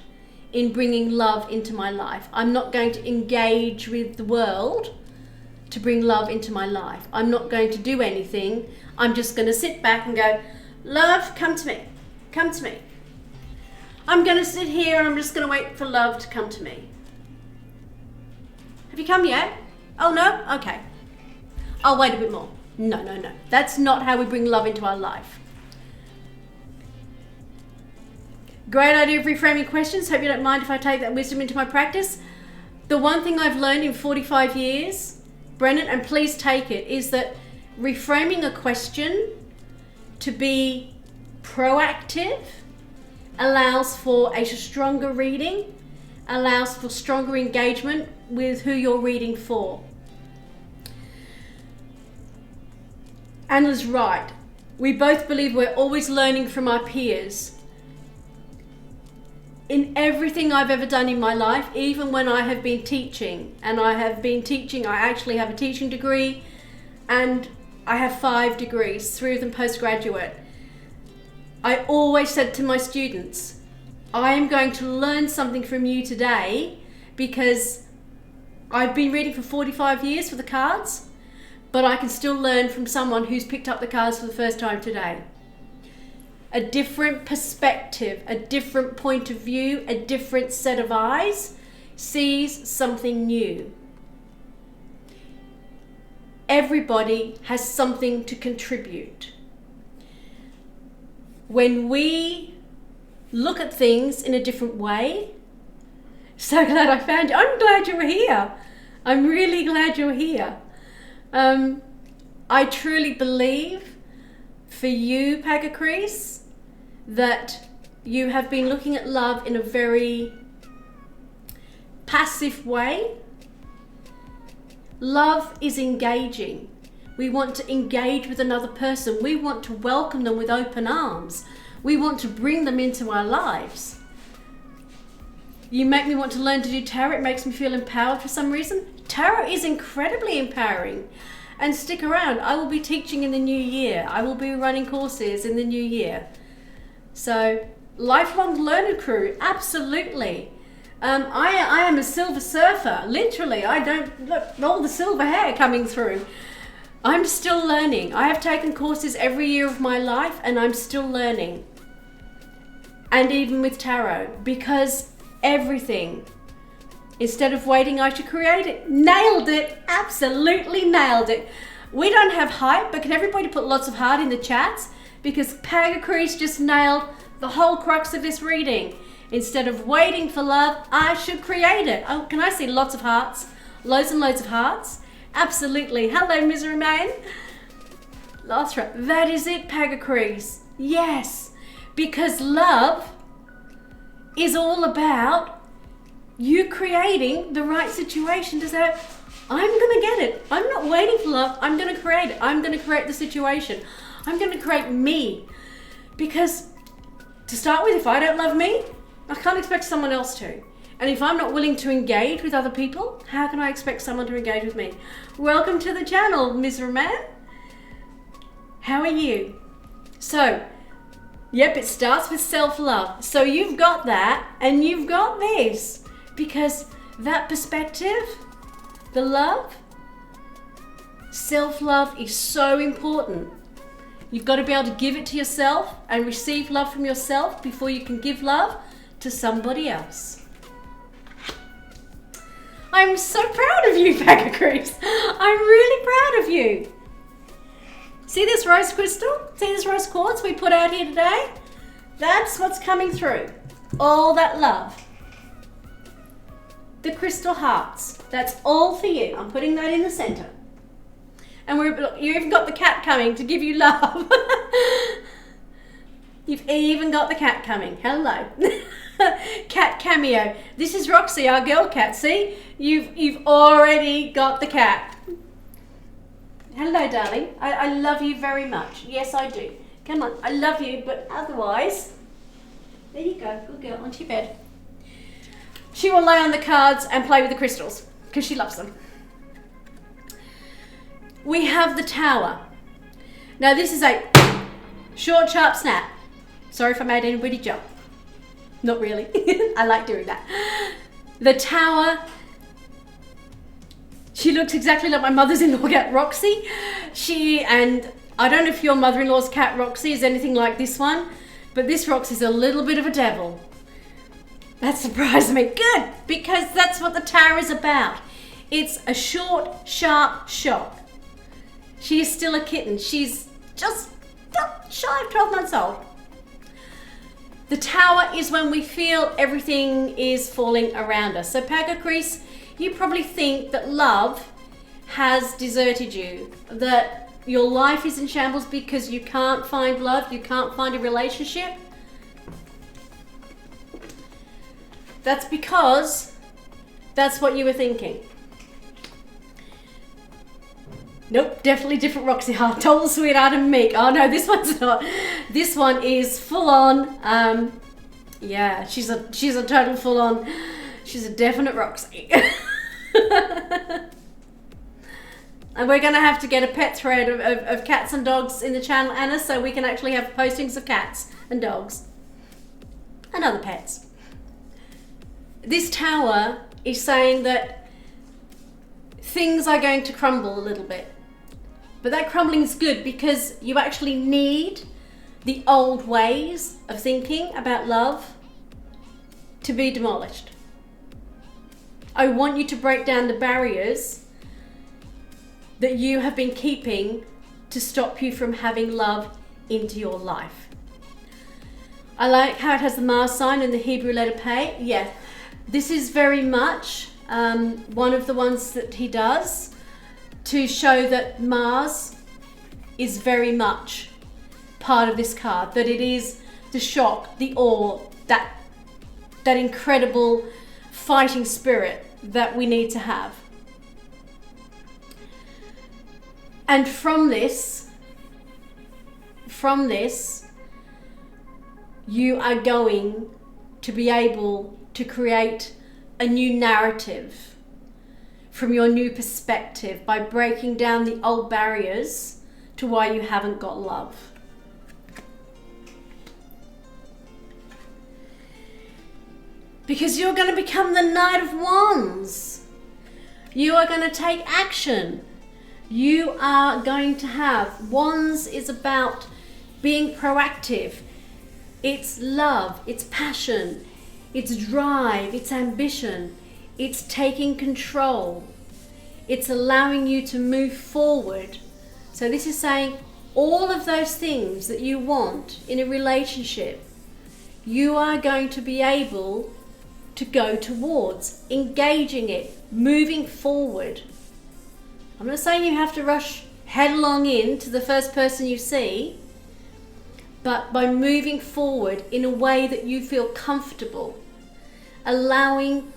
in bringing love into my life. I'm not going to engage with the world to bring love into my life. I'm not going to do anything. I'm just going to sit back and go, love, come to me. Come to me. I'm going to sit here and I'm just going to wait for love to come to me. Have you come yet? Oh, no? Okay. I'll wait a bit more. No, no, no. That's not how we bring love into our life. Great idea of reframing questions. Hope you don't mind if I take that wisdom into my practice. The one thing I've learned in 45 years, Brennan, and please take it, is that reframing a question to be proactive allows for a stronger reading, allows for stronger engagement with who you're reading for. Anna's right. We both believe we're always learning from our peers. In everything I've ever done in my life, even when I have been teaching, and I actually have a teaching degree, and I have 5 degrees, 3 of them postgraduate. I always said to my students, I am going to learn something from you today because I've been reading for 45 years for the cards, but I can still learn from someone who's picked up the cards for the first time today. A different perspective, a different point of view, a different set of eyes sees something new. Everybody has something to contribute. When we look at things in a different way, so glad I found you. I'm glad you were here. I'm really glad you're here. I truly believe for you, Pagacris, that you have been looking at love in a very passive way. Love is engaging. We want to engage with another person. We want to welcome them with open arms. We want to bring them into our lives. You make me want to learn to do tarot. It makes me feel empowered for some reason. Tarot is incredibly empowering. And stick around. I will be teaching in the new year. I will be running courses in the new year. So, lifelong learner crew, absolutely. I am a silver surfer, literally. I don't look all the silver hair coming through. I'm still learning. I have taken courses every year of my life and I'm still learning. And even with tarot, because everything, instead of waiting, I should create it. Nailed it, absolutely nailed it. We don't have hype, but can everybody put lots of heart in the chats? Because Pagacris just nailed the whole crux of this reading. Instead of waiting for love, I should create it. Oh, can I see lots of hearts? Loads and loads of hearts? Absolutely. Hello, Misery Man. Lothra. That is it, Pagacris. Yes. Because love is all about you creating the right situation to say, I'm going to get it. I'm not waiting for love. I'm going to create it. I'm going to create the situation. I'm going to create me. Because to start with, if I don't love me, I can't expect someone else to. And if I'm not willing to engage with other people, how can I expect someone to engage with me? Welcome to the channel, Misery Man. How are you? So, Yep, it starts with self-love. So you've got that and you've got this, because that perspective, the love, self-love is so important. You've got to be able to give it to yourself and receive love from yourself before you can give love to somebody else. I'm so proud of you, Bag of Creeps. I'm really proud of you. See this rose crystal? See this rose quartz we put out here today? That's what's coming through. All that love. The crystal hearts. That's all for you. I'm putting that in the center. And you even got the cat coming to give you love. You've even got the cat coming. Hello. Cat cameo. This is Roxy, our girl cat. See? You've already got the cat. Hello, darling. I love you very much. Yes, I do. Come on. I love you, but otherwise... There you go. Good girl. Onto your bed. She will lay on the cards and play with the crystals because she loves them. We have the Tower. Now this is a short, sharp snap. Sorry if I made anybody jump. Not really. I like doing that. The Tower. She looks exactly like my mother's-in-law cat, Roxy. And I don't know if your mother-in-law's cat, Roxy, is anything like this one, but this Roxy's a little bit of a devil. That surprised me. Good, because that's what the Tower is about. It's a short, sharp shock. She is still a kitten. She's just shy of 12 months old. The Tower is when we feel everything is falling around us. So Pagacris, you probably think that love has deserted you, that your life is in shambles because you can't find love, you can't find a relationship. That's because that's what you were thinking. Nope, definitely different Roxy Heart. Total sweetheart and meek. Oh no, this one's not. This one is full on. Yeah, she's a total full on. She's a definite Roxy. And we're gonna have to get a pet thread of cats and dogs in the channel, Anna, so we can actually have postings of cats and dogs and other pets. This Tower is saying that things are going to crumble a little bit. But that crumbling is good because you actually need the old ways of thinking about love to be demolished. I want you to break down the barriers that you have been keeping to stop you from having love into your life. I like how it has the Mars sign and the Hebrew letter Pei. Yeah, this is very much one of the ones that he does to show that Mars is very much part of this card, that it is the shock, the awe, that incredible fighting spirit that we need to have. And from this, you are going to be able to create a new narrative from your new perspective by breaking down the old barriers to why you haven't got love. Because you're going to become the Knight of Wands. You are going to take action. You are going to have... Wands is about being proactive. It's love, it's passion, it's drive, it's ambition. It's taking control. It's allowing you to move forward. So this is saying all of those things that you want in a relationship, you are going to be able to go towards, engaging it, moving forward. I'm not saying you have to rush headlong into the first person you see, but by moving forward in a way that you feel comfortable, allowing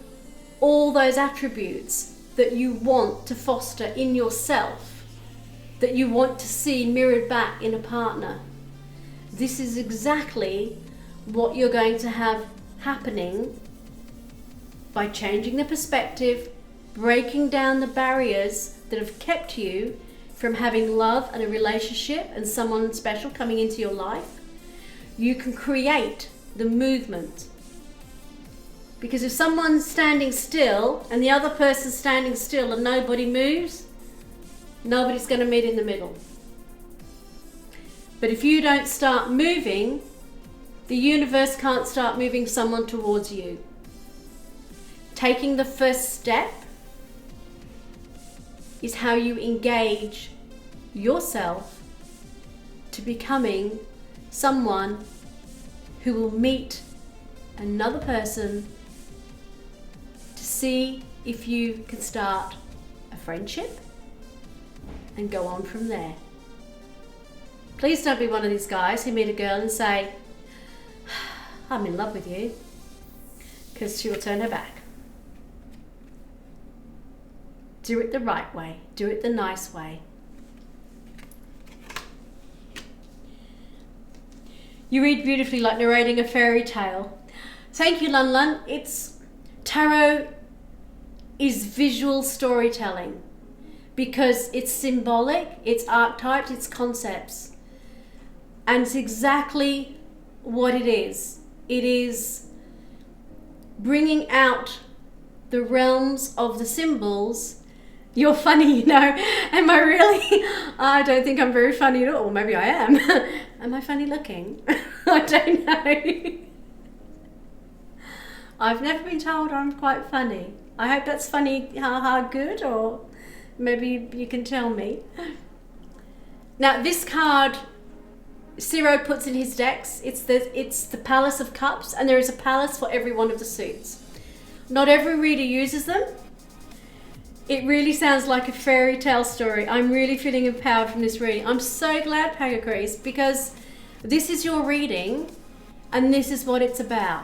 all those attributes that you want to foster in yourself, that you want to see mirrored back in a partner. This is exactly what you're going to have happening by changing the perspective, breaking down the barriers that have kept you from having love and a relationship and someone special coming into your life, you can create the movement. Because if someone's standing still and the other person's standing still and nobody moves, nobody's going to meet in the middle. But if you don't start moving, the universe can't start moving someone towards you. Taking the first step is how you engage yourself to becoming someone who will meet another person to see if you can start a friendship and go on from there. Please don't be one of these guys who meet a girl and say, I'm in love with you, because she will turn her back. Do it the right way. Do it the nice way. You read beautifully, like narrating a fairy tale. Thank you, Lun Lun. Tarot is visual storytelling because it's symbolic, it's archetypes, it's concepts. And it's exactly what it is. It is bringing out the realms of the symbols. You're funny, Am I really? I don't think I'm very funny at all. Well, maybe I am. Am I funny looking? I don't know. I've never been told I'm quite funny. I hope that's funny, good, or maybe you can tell me. Now, this card, Ciro puts in his decks. It's the Palace of Cups, and there is a palace for every one of the suits. Not every reader uses them. It really sounds like a fairy tale story. I'm really feeling empowered from this reading. I'm so glad, Pagacrease, because this is your reading and this is what it's about.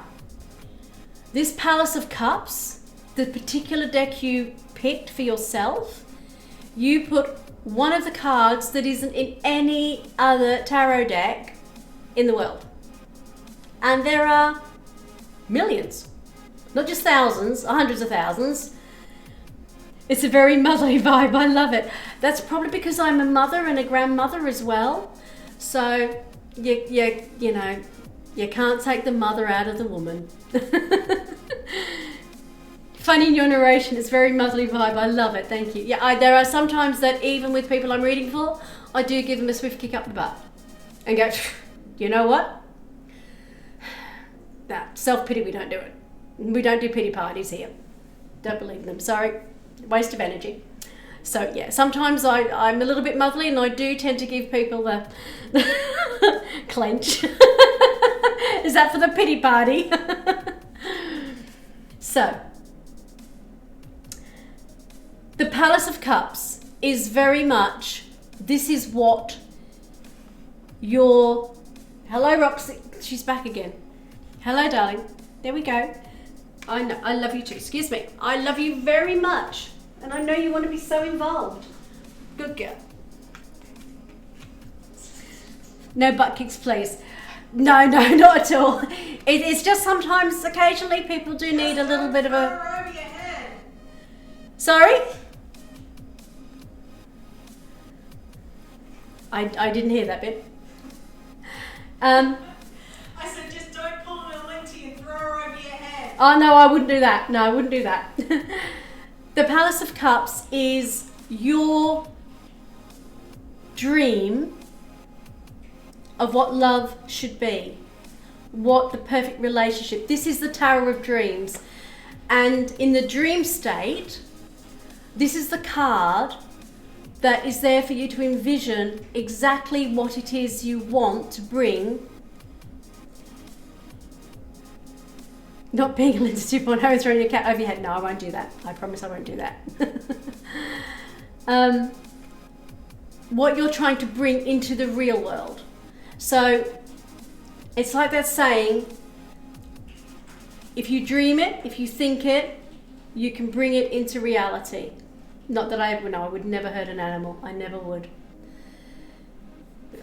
This Palace of Cups, the particular deck you picked for yourself, you put one of the cards that isn't in any other tarot deck in the world. And there are millions, not just thousands, hundreds of thousands. It's a very motherly vibe. I love it. That's probably because I'm a mother and a grandmother as well. So you can't take the mother out of the woman. Funny in your narration. It's very motherly vibe. I love it. Thank you. Yeah, there are some times that even with people I'm reading for, I do give them a swift kick up the butt and go, you know what? Nah, self-pity, we don't do it. We don't do pity parties here. Don't believe in them. Sorry. Waste of energy. So yeah, sometimes I'm a little bit motherly and I do tend to give people the clench. Is that for the pity party? So, the Palace of Cups is very much, this is what your... Hello, Roxy. She's back again. Hello, darling. There we go. I know, I love you too. Excuse me. I love you very much. And I know you want to be so involved. Good girl. No butt kicks, please. No, not at all. It's just sometimes, occasionally, people do need a little bit of a... Over your head. Sorry? I didn't hear that bit. I said just don't pull her linty and throw her over your head. Oh, no, I wouldn't do that. No, I wouldn't do that. The Palace of Cups is your dream of what love should be, what the perfect relationship. This is the Tower of Dreams. And in the dream state, this is the card that is there for you to envision exactly what it is you want to bring. Not being a Lindsay 2.0 and throwing a cat over your head. No, I won't do that. I promise I won't do that. What you're trying to bring into the real world. So it's like that saying, if you dream it, if you think it, you can bring it into reality. Not that I would never hurt an animal. I never would.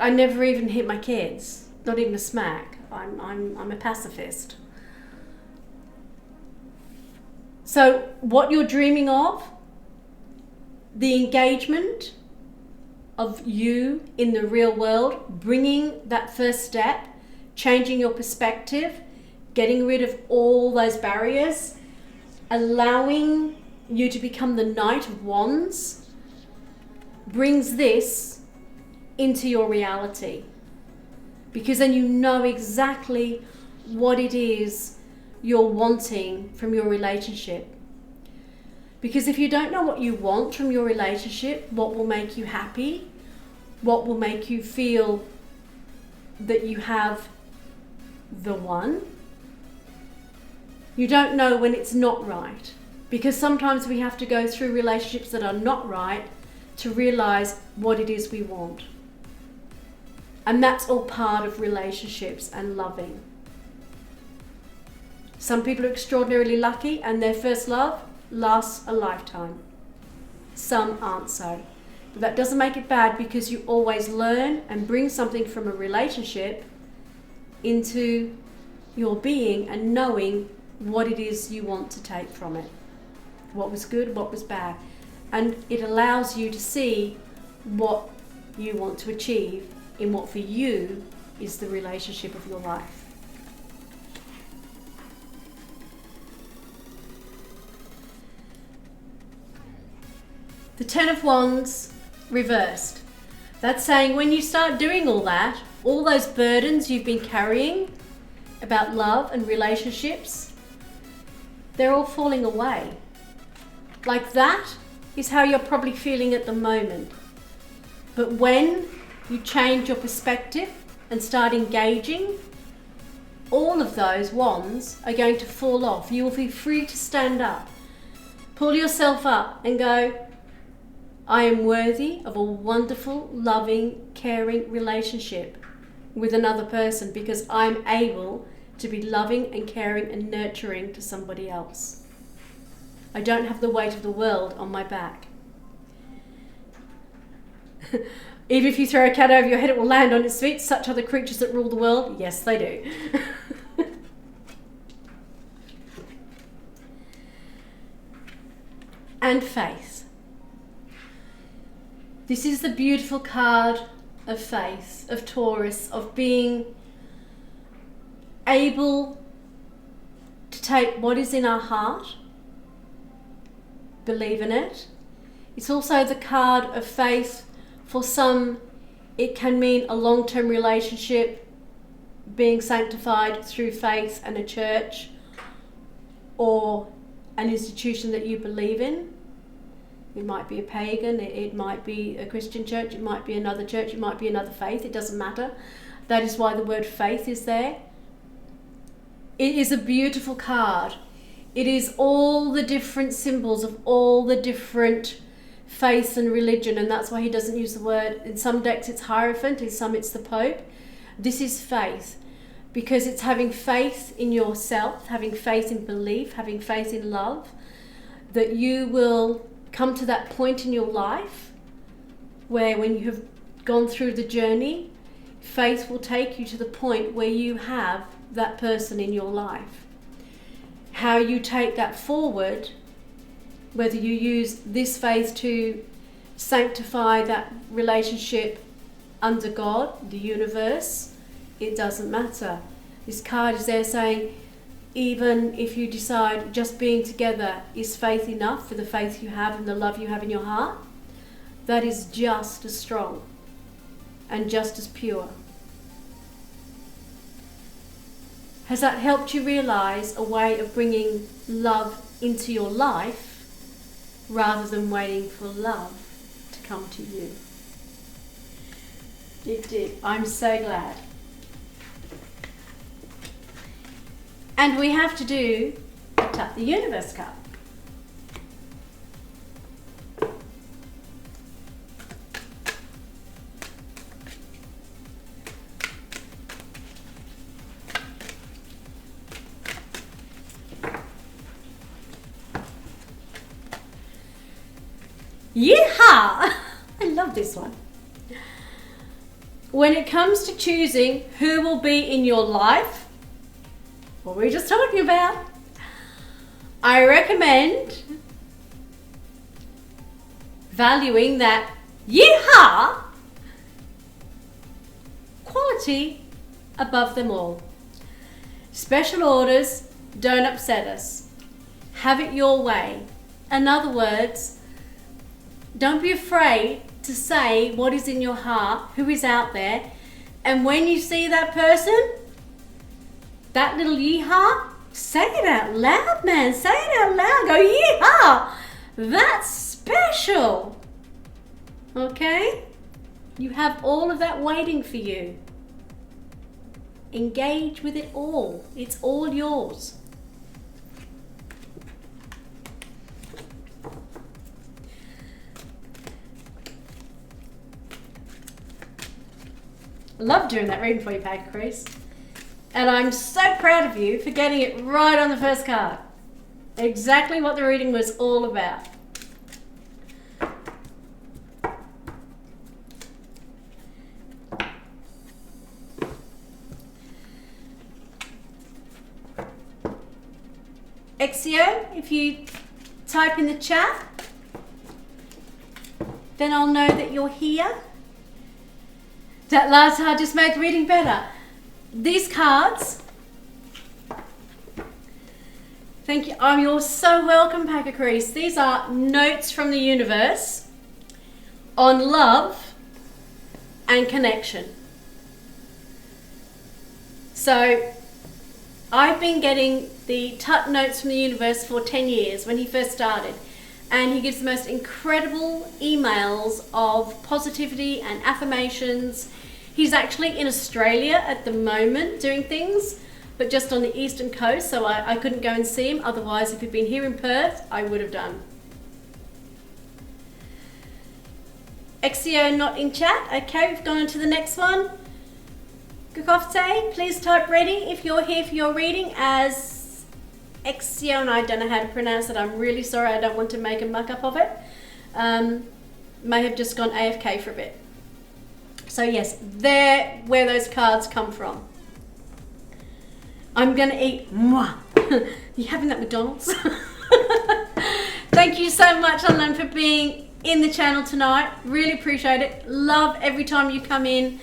I never even hit my kids. Not even a smack. I'm a pacifist. So what you're dreaming of, the engagement of you in the real world, bringing that first step, changing your perspective, getting rid of all those barriers, allowing you to become the Knight of Wands, brings this into your reality. Because then you know exactly what it is you're wanting from your relationship. Because if you don't know what you want from your relationship, what will make you happy, what will make you feel that you have the one, you don't know when it's not right. Because sometimes we have to go through relationships that are not right to realize what it is we want. And that's all part of relationships and loving. Some people are extraordinarily lucky and their first love lasts a lifetime. Some aren't so. But that doesn't make it bad, because you always learn and bring something from a relationship into your being and knowing what it is you want to take from it. What was good, what was bad. And it allows you to see what you want to achieve in what for you is the relationship of your life. The Ten of Wands reversed. That's saying when you start doing all that, all those burdens you've been carrying about love and relationships, they're all falling away. Like that is how you're probably feeling at the moment. But when you change your perspective and start engaging, all of those wands are going to fall off. You will be free to stand up. Pull yourself up and go, I am worthy of a wonderful, loving, caring relationship with another person, because I'm able to be loving and caring and nurturing to somebody else. I don't have the weight of the world on my back. Even if you throw a cat over your head, it will land on its feet. Such are the creatures that rule the world. Yes, they do. And faith. This is the beautiful card of faith, of Taurus, of being able to take what is in our heart, believe in it. It's also the card of faith. For some, it can mean a long-term relationship, being sanctified through faith and a church, or an institution that you believe in. It might be a pagan, it might be a Christian church, it might be another church, it might be another faith, it doesn't matter. That is why the word faith is there. It is a beautiful card. It is all the different symbols of all the different faiths and religion, and that's why he doesn't use the word. In some decks it's Hierophant, in some it's the Pope. This is faith, because it's having faith in yourself, having faith in belief, having faith in love, that you will come to that point in your life where, when you have gone through the journey, faith will take you to the point where you have that person in your life. How you take that forward, whether you use this faith to sanctify that relationship under God, the universe, it doesn't matter. This card is there saying, even if you decide just being together is faith enough for the faith you have and the love you have in your heart, that is just as strong and just as pure. Has that helped you realize a way of bringing love into your life rather than waiting for love to come to you? It did. I'm so glad. And we have to do a Tap the Universe card. Yeehaw! I love this one. When it comes to choosing who will be in your life, what we were just talking about, I recommend valuing that yeehaw quality above them all. Special orders don't upset us. Have it your way. In other words, don't be afraid to say what is in your heart, who is out there, and when you see that person, that little yeehaw, say it out loud, man. Say it out loud. Go, yeehaw! That's special. Okay? You have all of that waiting for you. Engage with it all. It's all yours. I love doing that reading for you, Packer Crease. And I'm so proud of you for getting it right on the first card. Exactly what the reading was all about. Exio, if you type in the chat, then I'll know that you're here. That last card just made the reading better. These cards, thank you. Oh, you're so welcome, Packer Crease. These are notes from the universe on love and connection. So I've been getting the Tut notes from the universe for 10 years when he first started. And he gives the most incredible emails of positivity and affirmations. He's actually in Australia at the moment doing things, but just on the eastern coast, so I couldn't go and see him. Otherwise, if he'd been here in Perth, I would have done. Exio not in chat. Okay, we've gone on to the next one. Gokofte, please type ready if you're here for your reading as Exio, and I don't know how to pronounce it. I'm really sorry. I don't want to make a muck up of it. May have just gone AFK for a bit. So yes, there where those cards come from. I'm gonna eat. Mwah. You having that McDonald's? Thank you so much, Alan, for being in the channel tonight. Really appreciate it. Love every time you come in.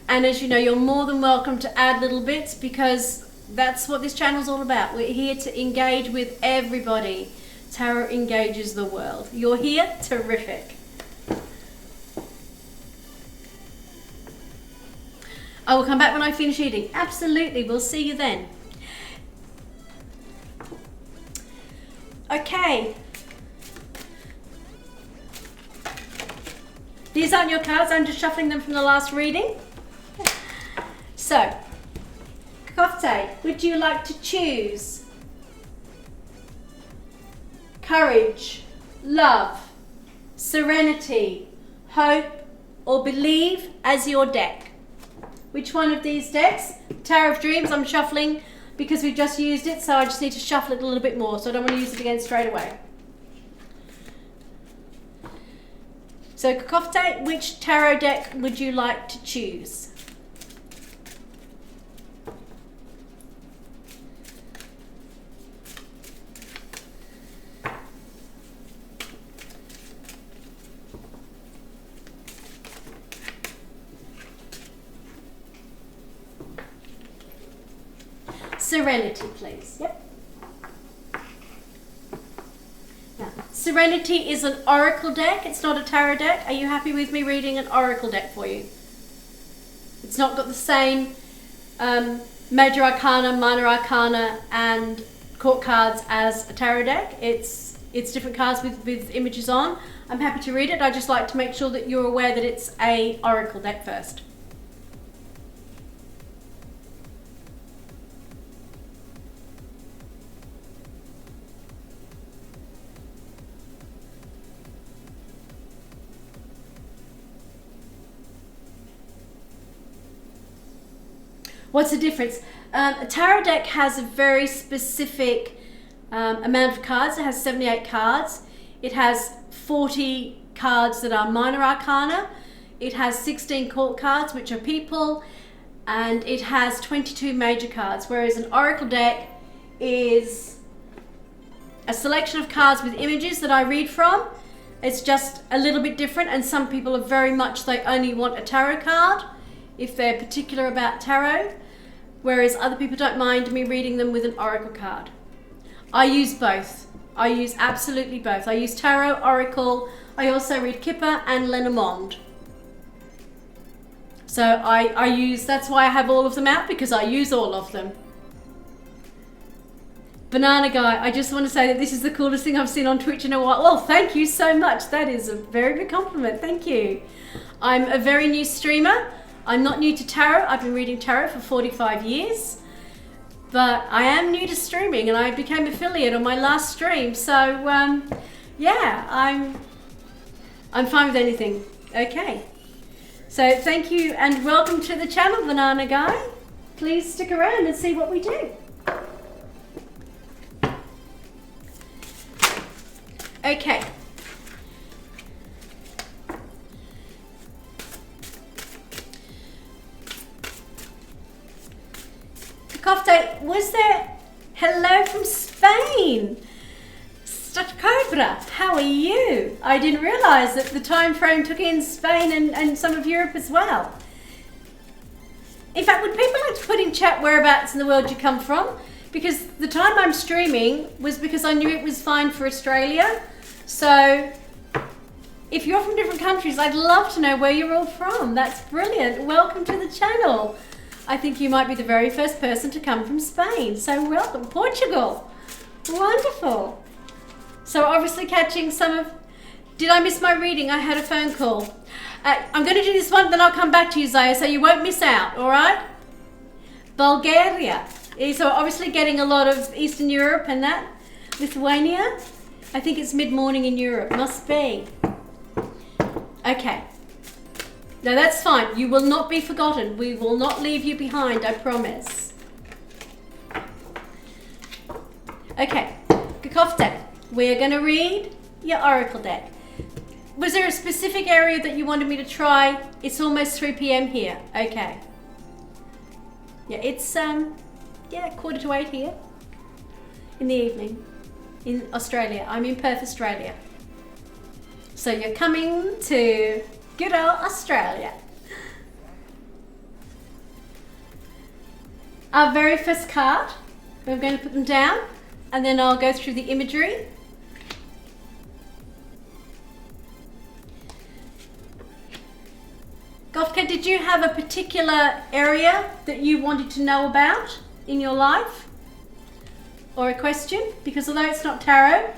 And as you know, you're more than welcome to add little bits because that's what this channel's all about. We're here to engage with everybody. Tarot engages the world. You're here? Terrific. I will come back when I finish eating. Absolutely, we'll see you then. Okay. These aren't your cards, I'm just shuffling them from the last reading. So, Kofte, would you like to choose courage, love, serenity, hope, or believe as your deck? Which one of these decks? Tower of Dreams, I'm shuffling because we just used it, so I just need to shuffle it a little bit more, so I don't want to use it again straight away. So, Kofte, which tarot deck would you like to choose? Serenity, please. Yep. Now, Serenity is an oracle deck. It's not a tarot deck. Are you happy with me reading an oracle deck for you? It's not got the same major arcana, minor arcana, and court cards as a tarot deck. It's different cards with images on. I'm happy to read it. I just like to make sure that you're aware that it's a oracle deck first. What's the difference? A tarot deck has a very specific amount of cards. It has 78 cards. It has 40 cards that are minor arcana. It has 16 court cards, which are people, and it has 22 major cards, whereas an oracle deck is a selection of cards with images that I read from. It's just a little bit different, and some people are very much, they only want a tarot card if they're particular about tarot. whereas other people don't mind me reading them with an oracle card. I use both. I use absolutely both. I use tarot, oracle. I also read Kipper and Lenormand. So I use, that's why I have all of them out, because I use all of them. Banana Guy, I just want to say that this is the coolest thing I've seen on Twitch in a while. Well, thank you so much. That is a very big compliment. Thank you. I'm a very new streamer. I'm not new to tarot. I've been reading tarot for 45 years. But I am new to streaming, and I became affiliate on my last stream. So, yeah, I'm fine with anything. Okay. So thank you and welcome to the channel, Banana Guy. Please stick around and see what we do. Okay. Kofte, was there... Hello from Spain. Cobra, how are you? I didn't realise that the time frame took in Spain and some of Europe as well. In fact, would people like to put in chat whereabouts in the world you come from? Because the time I'm streaming was because I knew it was fine for Australia. So if you're from different countries, I'd love to know where you're all from. That's brilliant. Welcome to the channel. I think you might be the very first person to come from Spain. So welcome. Portugal. Wonderful. So obviously catching some of... Did I miss my reading? I had a phone call. I'm going to do this one, then I'll come back to you, Zaya, so you won't miss out, all right? Bulgaria. So obviously getting a lot of Eastern Europe and that. Lithuania. I think it's mid-morning in Europe. Must be. Okay. No, that's fine. You will not be forgotten. We will not leave you behind, I promise. Okay. Gakofte. We're going to read your oracle deck. Was there a specific area that you wanted me to try? It's almost 3 p.m. here. Okay. Yeah, it's 7:45 here in the evening in Australia. I'm in Perth, Australia. So you're coming to good old Australia. Our very first card, we're going to put them down and then I'll go through the imagery. Gofka, did you have a particular area that you wanted to know about in your life? Or a question? Because although it's not tarot,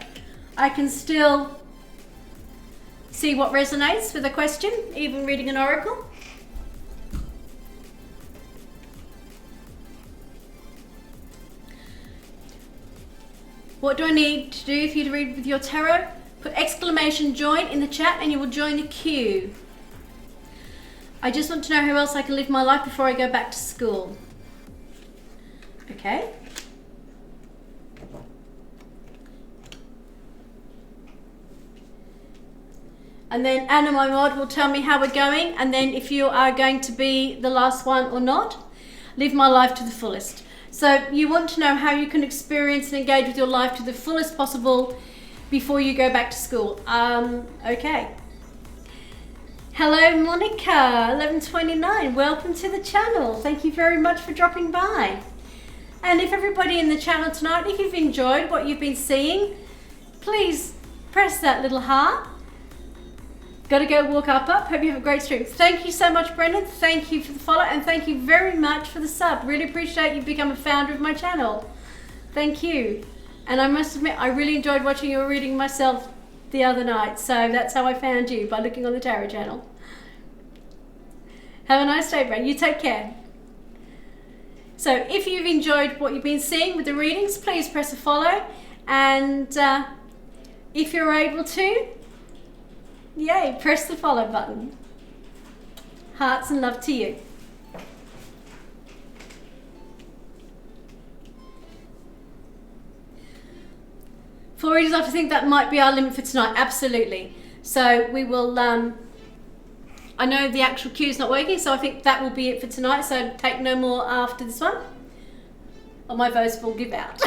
I can still see what resonates with a question, even reading an oracle. What do I need to do for you to read with your tarot? Put exclamation join in the chat and you will join the queue. I just want to know how else I can live my life before I go back to school. Okay. And then Anna, my mod, will tell me how we're going, and then if you are going to be the last one or not. Live my life to the fullest. So you want to know how you can experience and engage with your life to the fullest possible before you go back to school. Okay. Hello Monica, 1129, welcome to the channel. Thank you very much for dropping by. And if everybody in the channel tonight, if you've enjoyed what you've been seeing, please press that little heart. Gotta go walk up. Hope you have a great stream. Thank you so much, Brendan. Thank you for the follow and thank you very much for the sub. Really appreciate you've become a founder of my channel. Thank you. And I must admit, I really enjoyed watching your reading myself the other night. So that's how I found you, by looking on the tarot channel. Have a nice day, Brendan. You take care. So if you've enjoyed what you've been seeing with the readings, please press a follow. And if you're able to, yay, press the follow button. Hearts and love to you. For readers, I think that might be our limit for tonight. Absolutely. So we will, I know the actual queue is not working, so I think that will be it for tonight. So take no more after this one, or my voice will give out.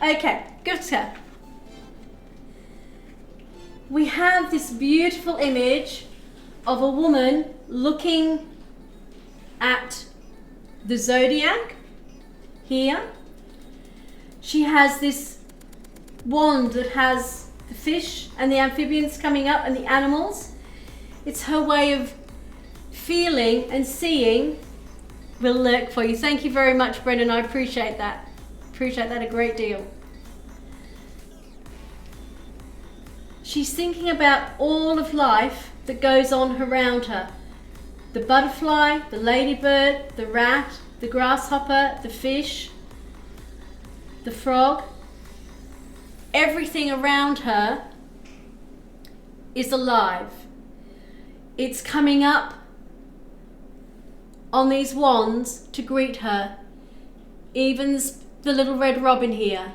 Okay, good. We have this beautiful image of a woman looking at the zodiac here. She has this wand that has the fish and the amphibians coming up and the animals. It's her way of feeling and seeing will lurk for you. Thank you very much, Brendan. I appreciate that. Appreciate that a great deal. She's thinking about all of life that goes on around her. The butterfly, the ladybird, the rat, the grasshopper, the fish, the frog. Everything around her is alive. It's coming up on these wands to greet her. Even the little red robin here.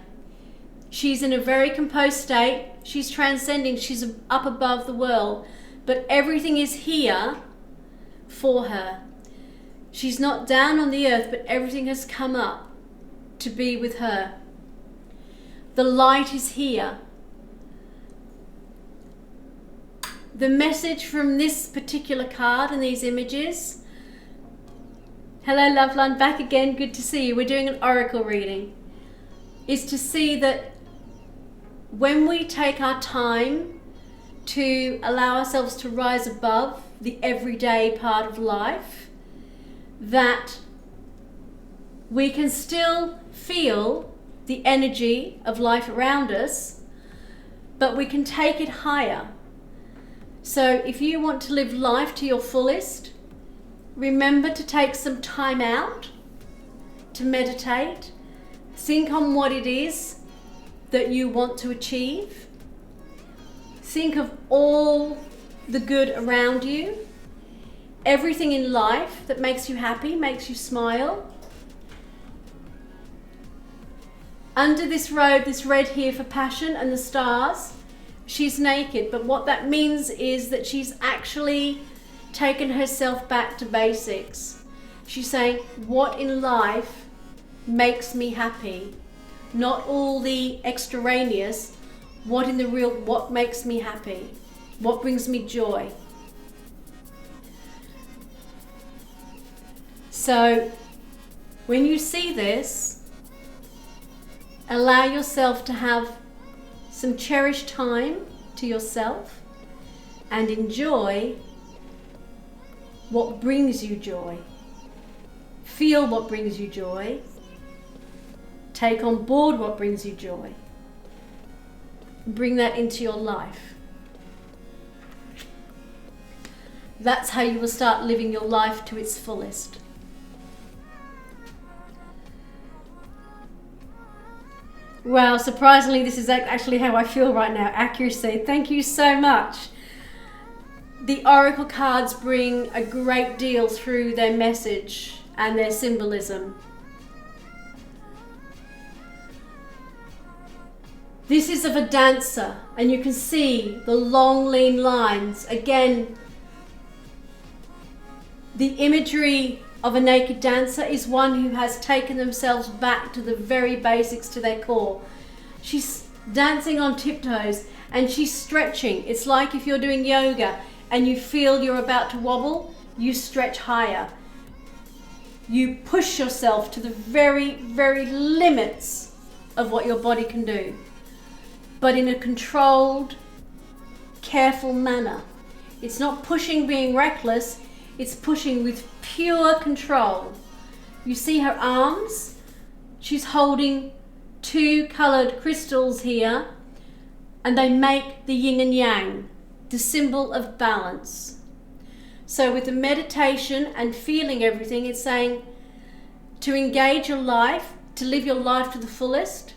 She's in a very composed state. She's transcending. She's up above the world. But everything is here for her. She's not down on the earth, but everything has come up to be with her. The light is here. The message from this particular card and these images. Hello, Loveland, back again. Good to see you. We're doing an oracle reading. Is to see that when we take our time to allow ourselves to rise above the everyday part of life, that we can still feel the energy of life around us, but we can take it higher. So if you want to live life to your fullest, remember to take some time out to meditate, think on what it is that you want to achieve. Think of all the good around you, everything in life that makes you happy, makes you smile. Under this robe, this red here for passion and the stars, she's naked, but what that means is that she's actually taken herself back to basics. She's saying, what in life makes me happy? Not all the extraneous, what in the real, what makes me happy? What brings me joy? So when you see this, allow yourself to have some cherished time to yourself and enjoy what brings you joy. Feel what brings you joy. Take on board what brings you joy. Bring that into your life. That's how you will start living your life to its fullest. Wow, surprisingly, this is actually how I feel right now. Accuracy. Thank you so much. The oracle cards bring a great deal through their message and their symbolism. This is of a dancer, and you can see the long, lean lines. Again, the imagery of a naked dancer is one who has taken themselves back to the very basics, to their core. She's dancing on tiptoes and she's stretching. It's like if you're doing yoga and you feel you're about to wobble, you stretch higher. You push yourself to the very, very limits of what your body can do, but in a controlled, careful manner. It's not pushing being reckless, it's pushing with pure control. You see her arms? She's holding two coloured crystals here, and they make the yin and yang, the symbol of balance. So with the meditation and feeling everything, it's saying to engage your life, to live your life to the fullest,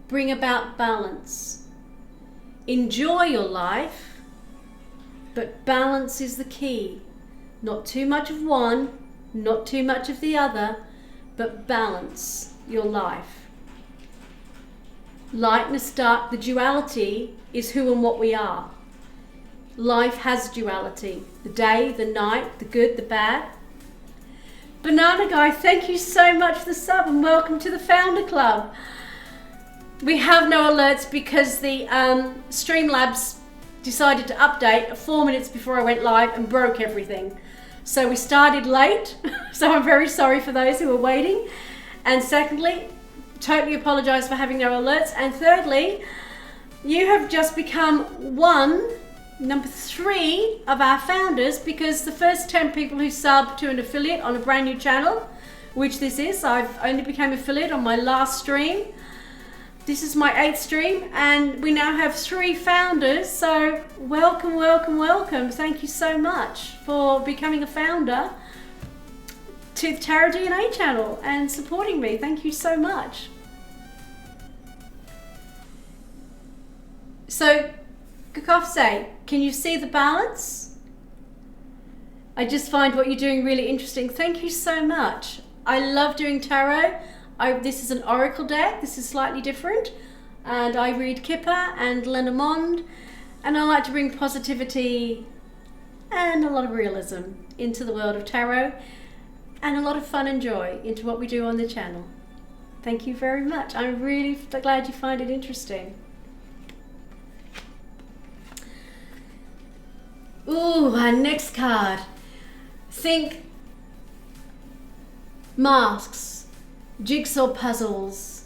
bring about balance. Enjoy your life, but balance is the key. Not too much of one, not too much of the other, but balance your life. Lightness, dark, the duality is who and what we are. Life has duality. The day, the night, the good, the bad. Banana Guy, thank you so much for the sub and welcome to the Founder Club. We have no alerts because the Streamlabs decided to update 4 minutes before I went live and broke everything. So we started late. So I'm very sorry for those who are waiting. And secondly, totally apologise for having no alerts. And thirdly, you have just become number 3 of our founders, because the first 10 people who sub to an affiliate on a brand new channel, which this is, I've only became affiliate on my last stream. This is my 8th stream, and we now have 3 founders. So welcome, welcome, welcome. Thank you so much for becoming a founder to the Tarot DNA channel and supporting me. Thank you so much. So, Kakofse, can you see the balance? I just find what you're doing really interesting. Thank you so much. I love doing tarot. This is an oracle deck. This is slightly different. And I read Kipper and Lenormand. And I like to bring positivity and a lot of realism into the world of tarot. And a lot of fun and joy into what we do on the channel. Thank you very much. I'm really glad you find it interesting. Ooh, our next card. Think masks, jigsaw puzzles,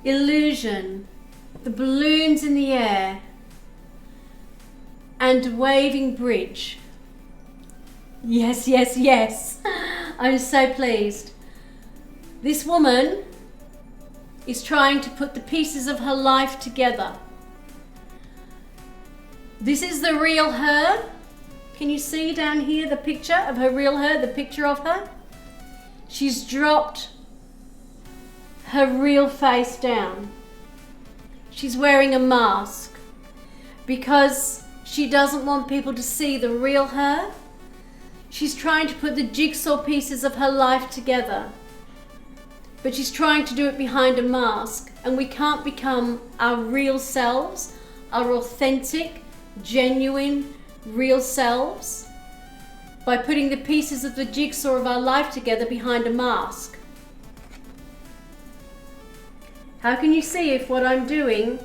illusion, the balloons in the air, and waving bridge. Yes, yes, yes. I'm so pleased. This woman is trying to put the pieces of her life together. This is the real her. Can you see down here the picture of her real her, the picture of her? She's dropped her real face down. She's wearing a mask because she doesn't want people to see the real her. She's trying to put the jigsaw pieces of her life together, but she's trying to do it behind a mask. And we can't become our real selves, our authentic, genuine, real selves, by putting the pieces of the jigsaw of our life together behind a mask. How can you see if what I'm doing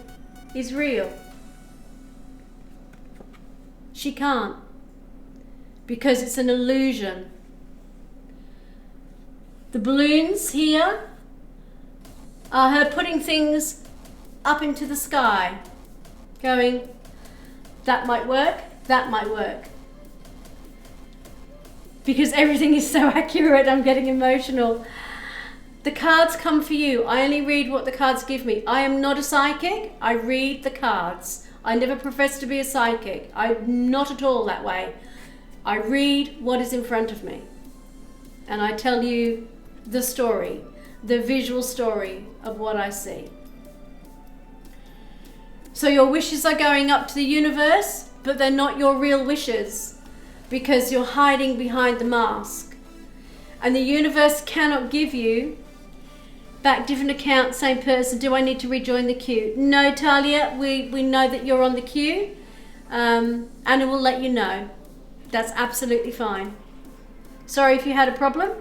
is real? She can't, because it's an illusion. The balloons here are her putting things up into the sky, going, that might work, that might work. Because everything is so accurate, I'm getting emotional. The cards come for you. I only read what the cards give me. I am not a psychic. I read the cards. I never profess to be a psychic. I'm not at all that way. I read what is in front of me. And I tell you the story, the visual story of what I see. So your wishes are going up to the universe, but they're not your real wishes, because you're hiding behind the mask. And the universe cannot give you back different account, same person. Do I need to rejoin the queue? No, Talia, we know that you're on the queue. Anna will let you know. That's absolutely fine. Sorry if you had a problem.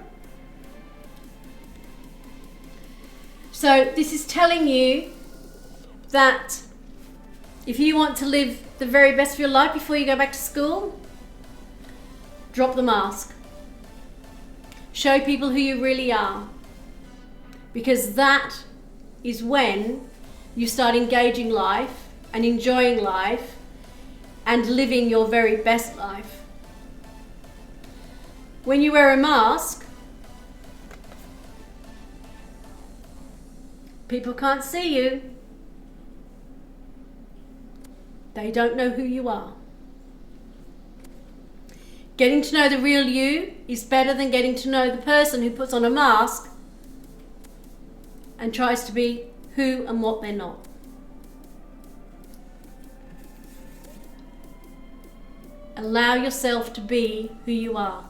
So this is telling you that if you want to live the very best of your life before you go back to school, drop the mask. Show people who you really are. Because that is when you start engaging life and enjoying life and living your very best life. When you wear a mask, people can't see you. They don't know who you are. Getting to know the real you is better than getting to know the person who puts on a mask and tries to be who and what they're not. Allow yourself to be who you are.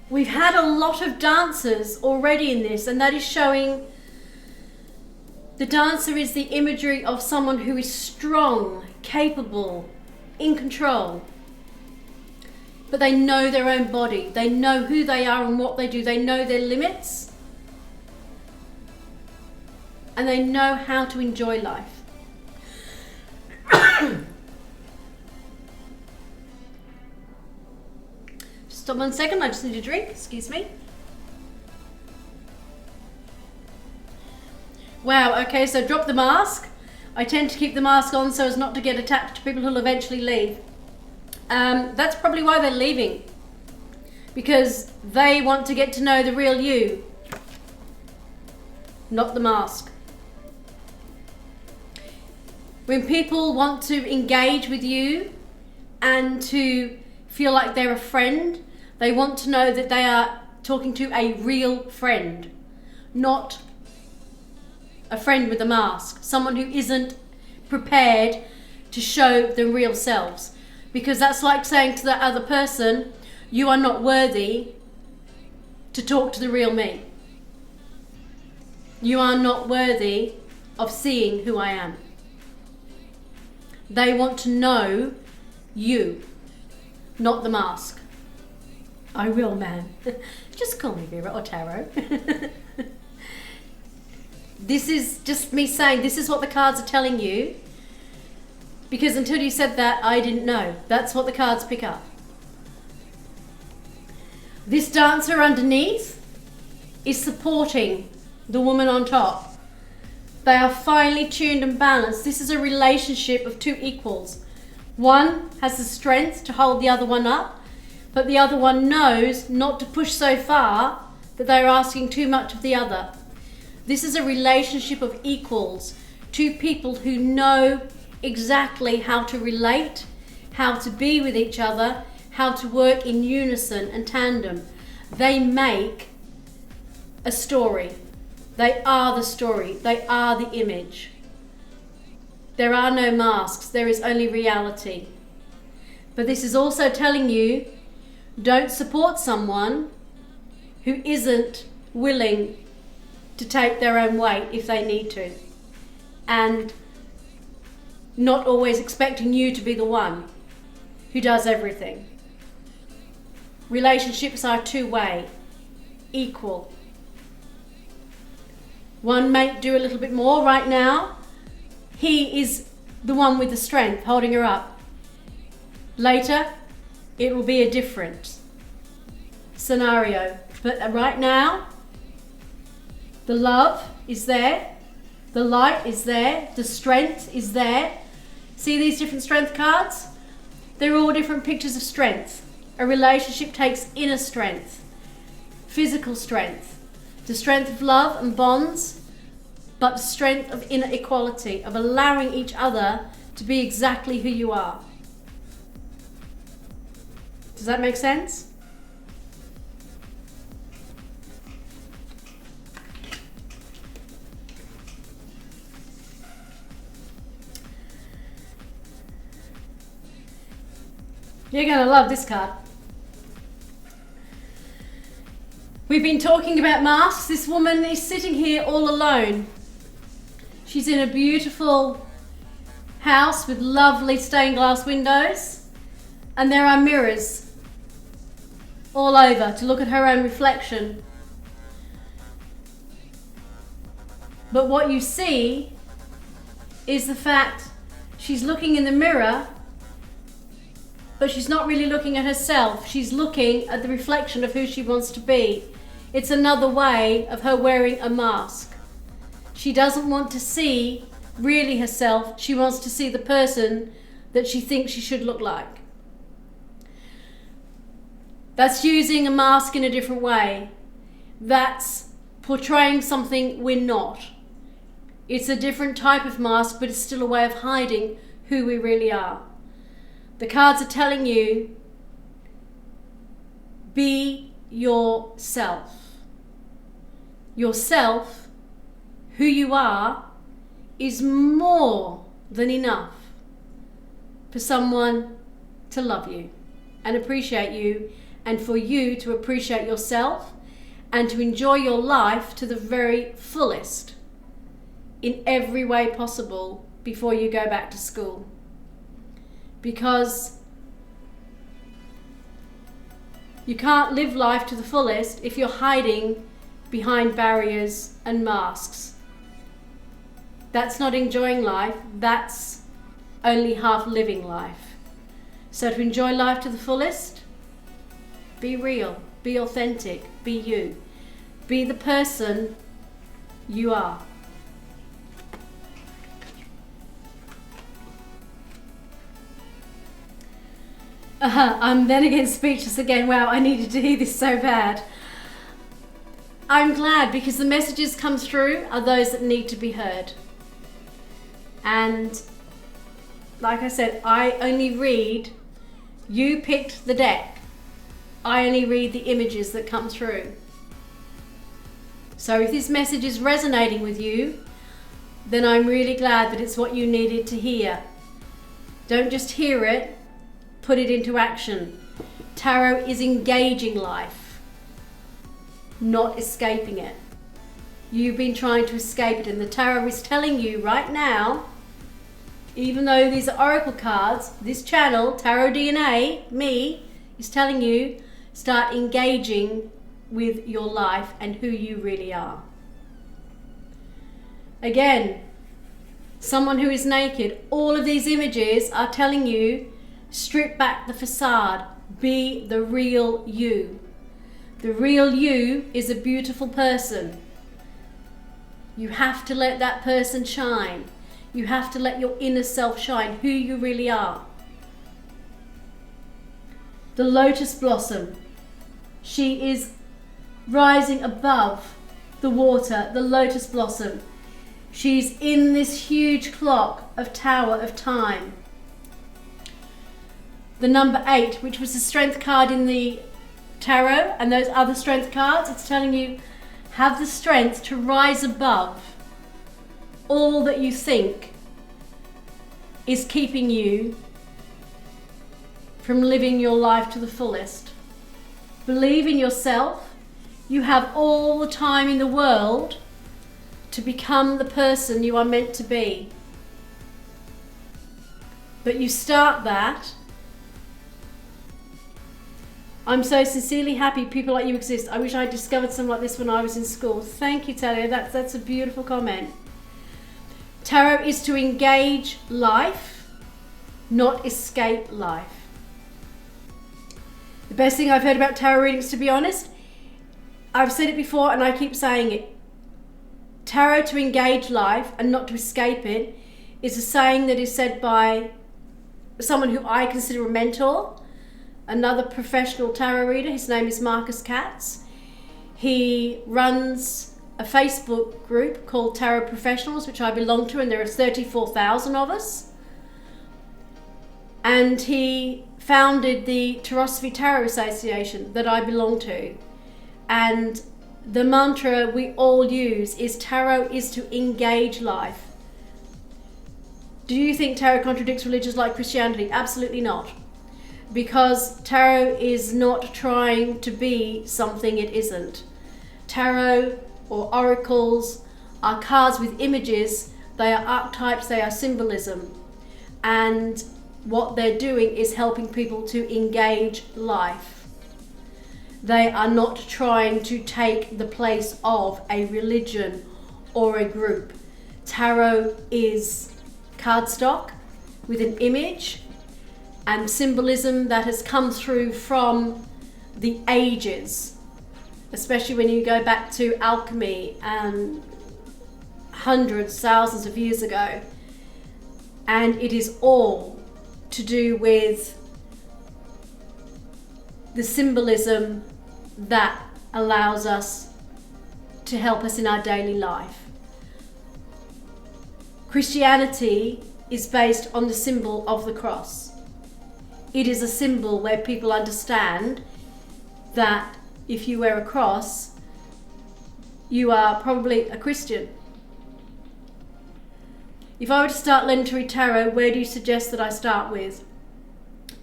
We've had a lot of dancers already in this, and that is showing the dancer is the imagery of someone who is strong, capable, in control. But they know their own body. They know who they are and what they do. They know their limits. and they know how to enjoy life. Just stop 1 second, I just need a drink, excuse me. Wow, okay, so drop the mask. I tend to keep the mask on so as not to get attached to people who'll eventually leave. That's probably why they're leaving. Because they want to get to know the real you, not the mask. When people want to engage with you and to feel like they're a friend, they want to know that they are talking to a real friend, not a friend with a mask, someone who isn't prepared to show their real selves. Because that's like saying to that other person, you are not worthy to talk to the real me. You are not worthy of seeing who I am. They want to know you, not the mask. I will, man. Just call me Vera or Tarot. This is just me saying, this is what the cards are telling you. Because until you said that, I didn't know. That's what the cards pick up. This dancer underneath is supporting the woman on top. They are finely tuned and balanced. This is a relationship of two equals. One has the strength to hold the other one up, but the other one knows not to push so far that they're asking too much of the other. This is a relationship of equals. Two people who know exactly how to relate, how to be with each other, how to work in unison and tandem. They make a story. They are the story. They are the image. There are no masks. There is only reality. But this is also telling you, don't support someone who isn't willing to take their own weight if they need to, and not always expecting you to be the one who does everything. Relationships are two-way, equal. One may do a little bit more right now. He is the one with the strength holding her up. Later, it will be a different scenario. But right now, the love is there, the light is there, the strength is there. See these different strength cards? They're all different pictures of strength. A relationship takes inner strength, physical strength, the strength of love and bonds, but the strength of inner equality, of allowing each other to be exactly who you are. Does that make sense? You're going to love this card. We've been talking about masks. This woman is sitting here all alone. She's in a beautiful house with lovely stained glass windows, and there are mirrors all over to look at her own reflection. But what you see is the fact she's looking in the mirror, but she's not really looking at herself. She's looking at the reflection of who she wants to be. It's another way of her wearing a mask. She doesn't want to see really herself. She wants to see the person that she thinks she should look like. That's using a mask in a different way. That's portraying something we're not. It's a different type of mask, but it's still a way of hiding who we really are. The cards are telling you, be yourself. Yourself, who you are, is more than enough for someone to love you and appreciate you, and for you to appreciate yourself and to enjoy your life to the very fullest in every way possible before you go back to school. Because you can't live life to the fullest if you're hiding behind barriers and masks. That's not enjoying life, that's only half living life. So to enjoy life to the fullest, be real, be authentic, be you. Be the person you are. I'm then again speechless again. Wow, I needed to hear this so bad. I'm glad, because the messages come through are those that need to be heard. And like I said, I only read, you picked the deck. I only read the images that come through. So if this message is resonating with you, then I'm really glad that it's what you needed to hear. Don't just hear it, put it into action. Tarot is engaging life, not escaping it. You've been trying to escape it, and the tarot is telling you right now, even though these are oracle cards, this channel, Tarot DNA, me, is telling you, start engaging with your life and who you really are. Again, someone who is naked, all of these images are telling you, strip back the facade, be the real you. The real you is a beautiful person. You have to let that person shine. You have to let your inner self shine, who you really are. The lotus blossom, she is rising above the water, the lotus blossom. She's in this huge clock of tower of time. The number 8, which was the strength card in the tarot, and those other strength cards, it's telling you, have the strength to rise above all that you think is keeping you from living your life to the fullest. Believe in yourself. You have all the time in the world to become the person you are meant to be. But you start that. I'm so sincerely happy people like you exist. I wish I discovered something like this when I was in school. Thank you, Talia. That's a beautiful comment. Tarot is to engage life, not escape life. The best thing I've heard about tarot readings, to be honest, I've said it before and I keep saying it. Tarot to engage life and not to escape it is a saying that is said by someone who I consider a mentor, another professional tarot reader. His name is Marcus Katz. He runs a Facebook group called Tarot Professionals, which I belong to, and there are 34,000 of us. And he founded the Tarosophy Tarot Association that I belong to. And the mantra we all use is tarot is to engage life. Do you think tarot contradicts religions like Christianity? Absolutely not. Because tarot is not trying to be something it isn't. Tarot or oracles are cards with images. They are archetypes, they are symbolism. And what they're doing is helping people to engage life. They are not trying to take the place of a religion or a group. Tarot is cardstock with an image and symbolism that has come through from the ages, especially when you go back to alchemy and hundreds, thousands of years ago. And it is all to do with the symbolism that allows us to help us in our daily life. Christianity is based on the symbol of the cross. It is a symbol where people understand that if you wear a cross, you are probably a Christian. If I were to start learning to read tarot, where do you suggest that I start with?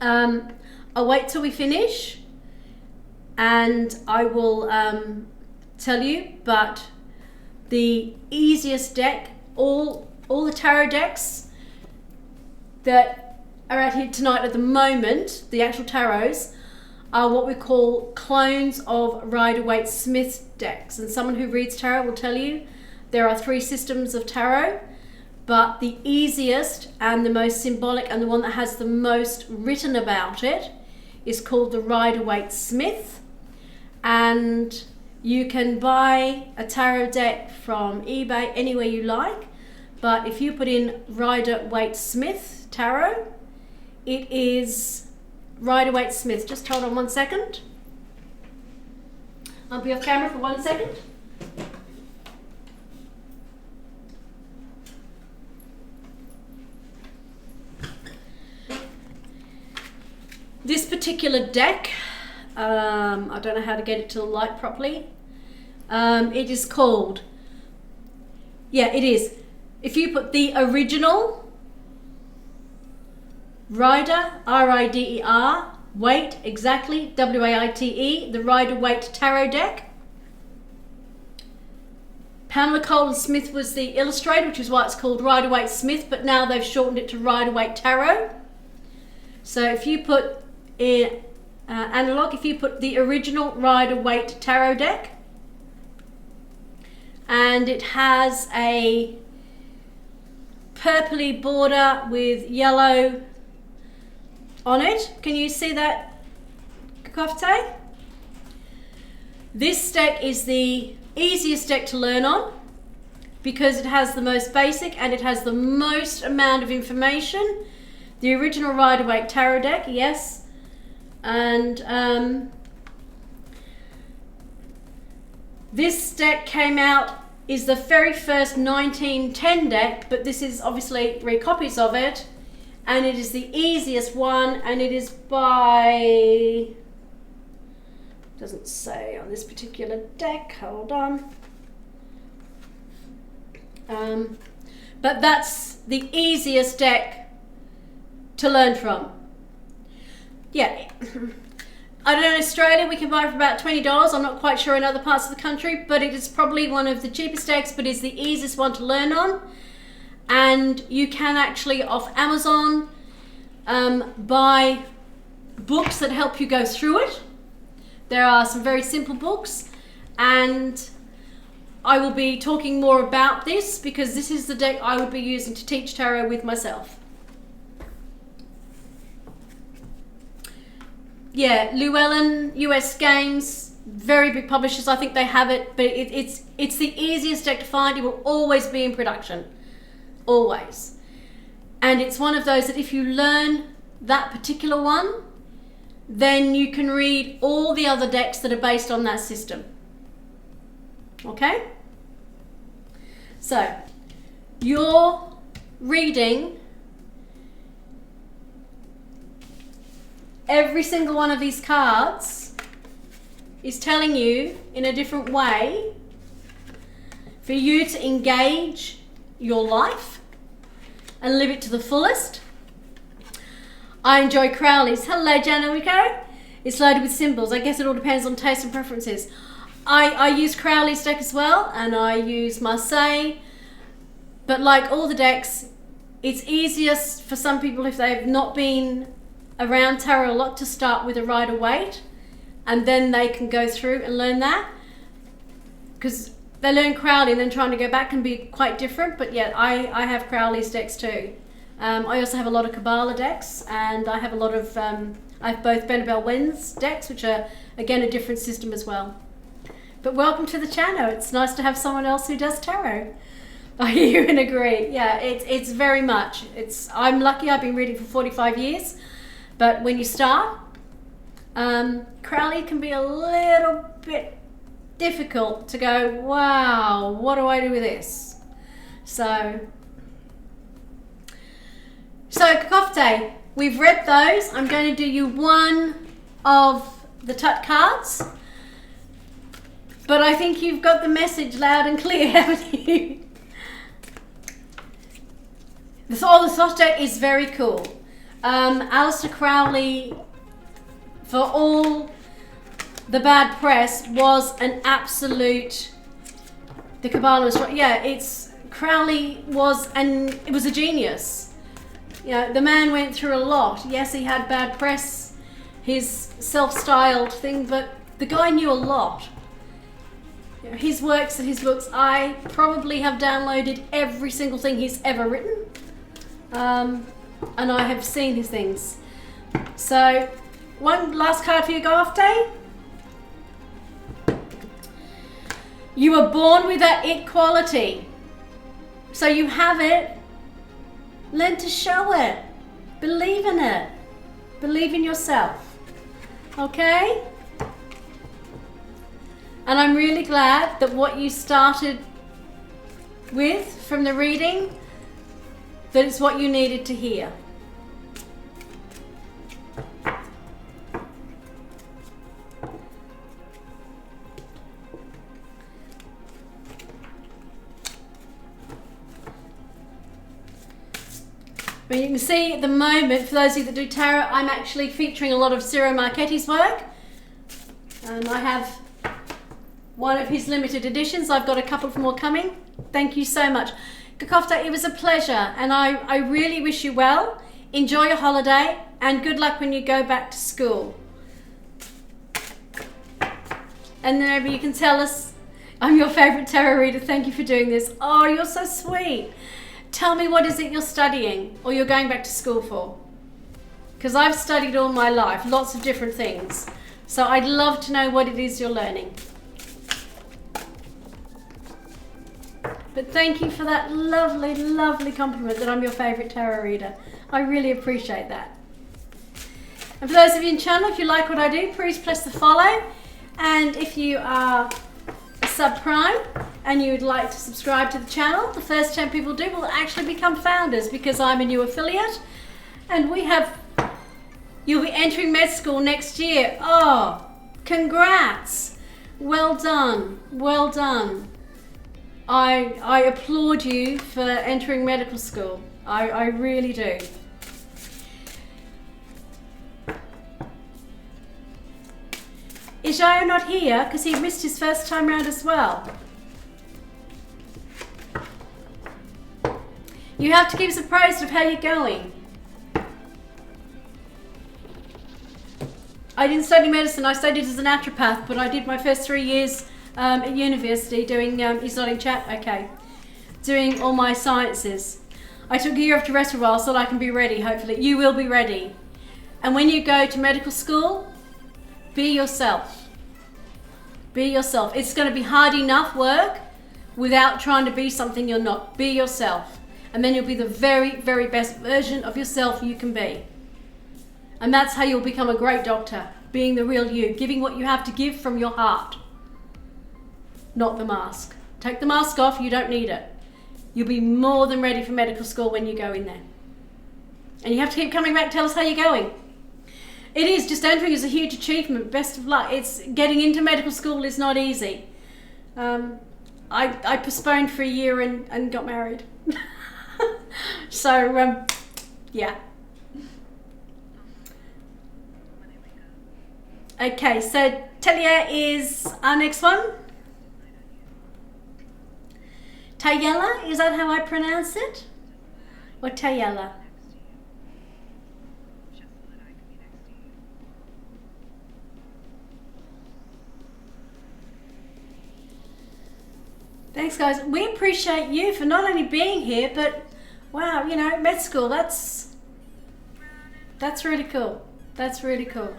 I'll wait till we finish and I will tell you, but the easiest deck, all the tarot decks that are out here tonight at the moment, the actual tarots, are what we call clones of Rider-Waite-Smith decks. And someone who reads tarot will tell you there are 3 systems of tarot. but the easiest and the most symbolic and the one that has the most written about it is called the Rider-Waite-Smith. And you can buy a tarot deck from eBay anywhere you like, but if you put in Rider-Waite-Smith tarot, it is Rider-Waite-Smith. Just hold on 1 second. I'll be off camera for 1 second. This particular deck, I don't know how to get it to the light properly. It is called, it is. If you put the original Rider, R-I-D-E-R, Waite, exactly, W-A-I-T-E, the Rider-Waite Tarot deck. Pamela Colden Smith was the illustrator, which is why it's called Rider-Waite-Smith, but now they've shortened it to Rider-Waite Tarot. So if you put in analog, if you put the original Rider-Waite Tarot deck, and it has a purpley border with yellow on it. Can you see that, Kakofte? This deck is the easiest deck to learn on because it has the most basic and it has the most amount of information. The original Rider-Waite Tarot deck, yes. And this deck came out, is the very first 1910 deck, but this is obviously recopies of it, and it is the easiest one, and it is by, doesn't say on this particular deck, hold on. But that's the easiest deck to learn from. Yeah, I don't know, in Australia we can buy it for about $20. I'm not quite sure in other parts of the country, but it is probably one of the cheapest decks, but is the easiest one to learn on. And you can actually, off Amazon, buy books that help you go through it. There are some very simple books, and I will be talking more about this because this is the deck I would be using to teach tarot with myself. Yeah, Llewellyn, US Games, very big publishers. I think they have it, but it's the easiest deck to find. It will always be in production, always. And it's one of those that if you learn that particular one, then you can read all the other decks that are based on that system. Okay? So, you're reading every single one of these cards is telling you in a different way for you to engage your life and live it to the fullest. I enjoy Crowley's. Hello, Janomico. It's loaded with symbols. I guess it all depends on taste and preferences. I use Crowley's deck as well, and I use Marseille. But like all the decks, it's easiest for some people if they've not been around tarot a lot to start with a Rider-Waite, and then they can go through and learn that. Because they learn Crowley and then trying to go back can be quite different, but yeah, I have Crowley's decks too. I also have a lot of Kabbalah decks, and I have a lot of, I have both Benabel Wen's decks, which are again a different system as well. But welcome to the channel. It's nice to have someone else who does tarot. I hear and agree. Yeah, it's very much. I'm lucky. I've been reading for 45 years, but when you start, Crowley can be a little bit difficult to go, wow, what do I do with this? So Kakofte, we've read those. I'm going to do you one of the Tut cards, but I think you've got the message loud and clear, haven't you? The Thoth deck is very cool. Aleister Crowley, for all the bad press, was an absolute, the Kabbalah, yeah, Crowley was, and it was a genius. You know, the man went through a lot. Yes, he had bad press, his self-styled thing, but the guy knew a lot. his works and his books, I probably have downloaded every single thing he's ever written. And I have seen his things. So, one last card for you, Go Off Day. You were born with that it quality. So you have it. Learn to show it. Believe in it. Believe in yourself. Okay? And I'm really glad that what you started with from the reading, that it's what you needed to hear. But you can see at the moment, for those of you that do tarot, I'm actually featuring a lot of Ciro Marchetti's work. And I have one of his limited editions. I've got a couple more coming. Thank you so much. Kakofta, it was a pleasure, and I really wish you well. Enjoy your holiday, and good luck when you go back to school. And then maybe you can tell us, I'm your favourite tarot reader, thank you for doing this. Oh, you're so sweet. Tell me, what is it you're studying or you're going back to school for? Because I've studied all my life, lots of different things. So I'd love to know what it is you're learning. But thank you for that lovely, lovely compliment that I'm your favourite tarot reader. I really appreciate that. And for those of you in the channel, if you like what I do, please press the follow. And if you are a subprime and you would like to subscribe to the channel, the first 10 people do will actually become founders, because I'm a new affiliate. And you'll be entering med school next year. Oh, congrats. Well done, well done. I applaud you for entering medical school. I really do. Is Jayo not here? Because he missed his first time round as well. You have to keep us apprised of how you're going. I didn't study medicine, I studied as a naturopath, but I did my first 3 years at university doing, he's not in chat, okay, doing all my sciences. I took a year off to rest for a while so that I can be ready, hopefully. You will be ready. And when you go to medical school, be yourself. Be yourself. It's going to be hard enough work without trying to be something you're not. Be yourself. And then you'll be the very, very best version of yourself you can be. And that's how you'll become a great doctor. Being the real you. Giving what you have to give from your heart. Not the mask. Take the mask off, you don't need it. You'll be more than ready for medical school when you go in there. And you have to keep coming back, tell us how you're going. It is, just entering is a huge achievement. Best of luck. It's getting into medical school is not easy. I postponed for a year and got married. So, yeah. Okay, so Talia is our next one. Tayella, is that how I pronounce it? Or Tayella? Thanks, guys. We appreciate you for not only being here, but wow, you know, med school, that's really cool. That's really cool.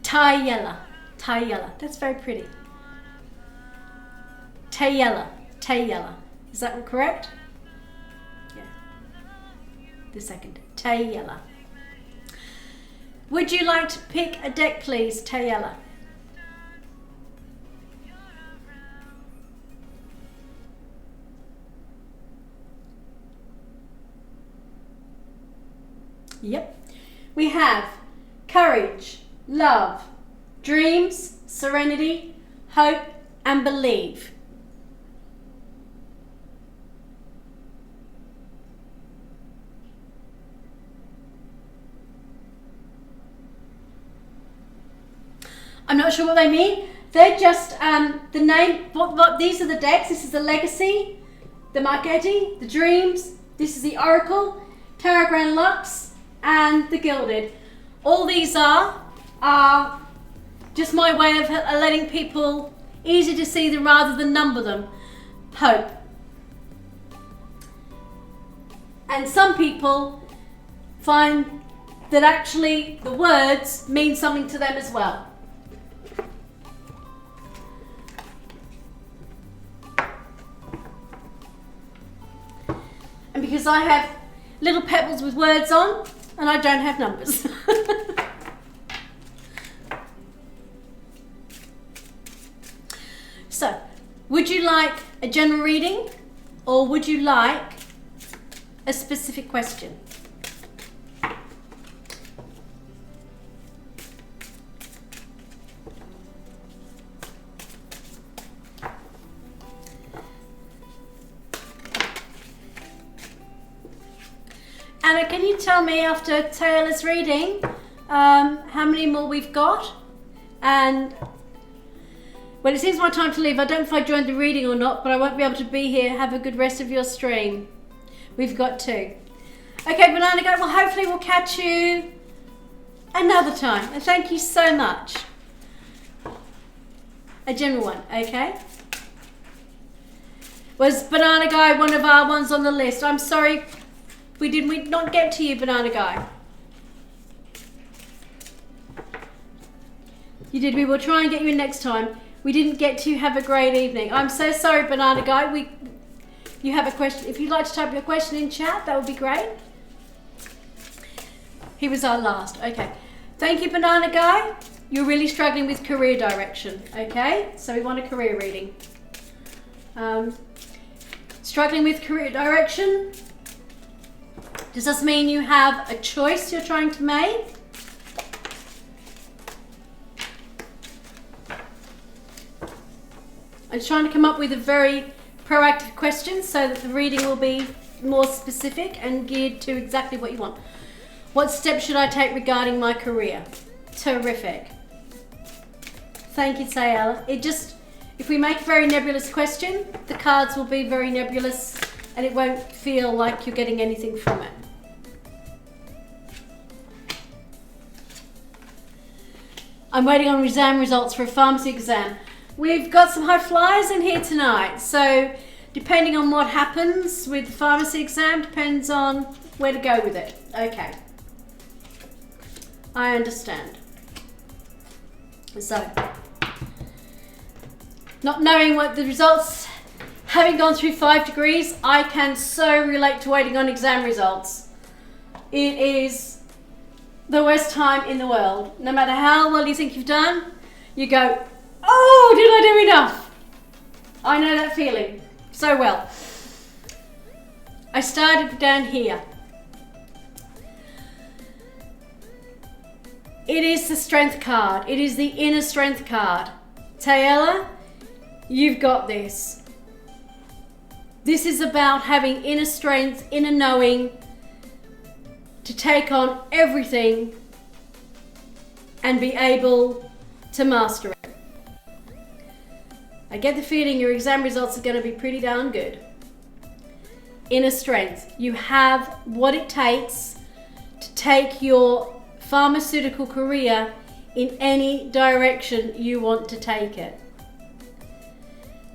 Tayella. Tayella. That's very pretty. Tayella. Tayella. Is that correct? Yeah. The second. Tayella. Would you like to pick a deck, please, Tayella? Yep. We have courage, love, dreams, serenity, hope, and believe. I'm not sure what they mean. They're just the name. What these are the decks. This is the Legacy, the Marchetti, the Dreams. This is the Oracle, Tarot Grand Lux, and the gilded. All these are just my way of letting people easy to see them rather than number them. Hope. And some people find that actually the words mean something to them as well. And because I have little pebbles with words on and I don't have numbers. So, would you like a general reading or would you like a specific question? Anna, can you tell me after Taylor's reading how many more we've got? And well, it seems my time to leave. I don't know if I joined the reading or not, but I won't be able to be here. Have a good rest of your stream. We've got 2. Okay, Banana Guy, well, hopefully we'll catch you another time. And thank you so much. A general one, okay? Was Banana Guy one of our ones on the list? I'm sorry, we not get to you, Banana Guy. You did. We will try and get you in next time. We didn't get to. Have a great evening. I'm so sorry, Banana Guy. You have a question. If you'd like to type your question in chat, that would be great. He was our last. Okay. Thank you, Banana Guy. You're really struggling with career direction. Okay. So we want a career reading. Struggling with career direction. Does this mean you have a choice you're trying to make? I'm trying to come up with a very proactive question so that the reading will be more specific and geared to exactly what you want. What steps should I take regarding my career? Terrific. Thank you, Sayala. If we make a very nebulous question, the cards will be very nebulous and it won't feel like you're getting anything from it. I'm waiting on exam results for a pharmacy exam. We've got some high flyers in here tonight, so depending on what happens with the pharmacy exam depends on where to go with it. Okay. I understand. So, not knowing what the results, having gone through 5 degrees, I can so relate to waiting on exam results. It is the worst time in the world. No matter how well you think you've done, you go, oh, did I do enough? I know that feeling so well. I started down here. It is the strength card. It is the inner strength card. Tayela, you've got this. This is about having inner strength, inner knowing to take on everything and be able to master it. I get the feeling your exam results are going to be pretty darn good. Inner strength. You have what it takes to take your pharmaceutical career in any direction you want to take it.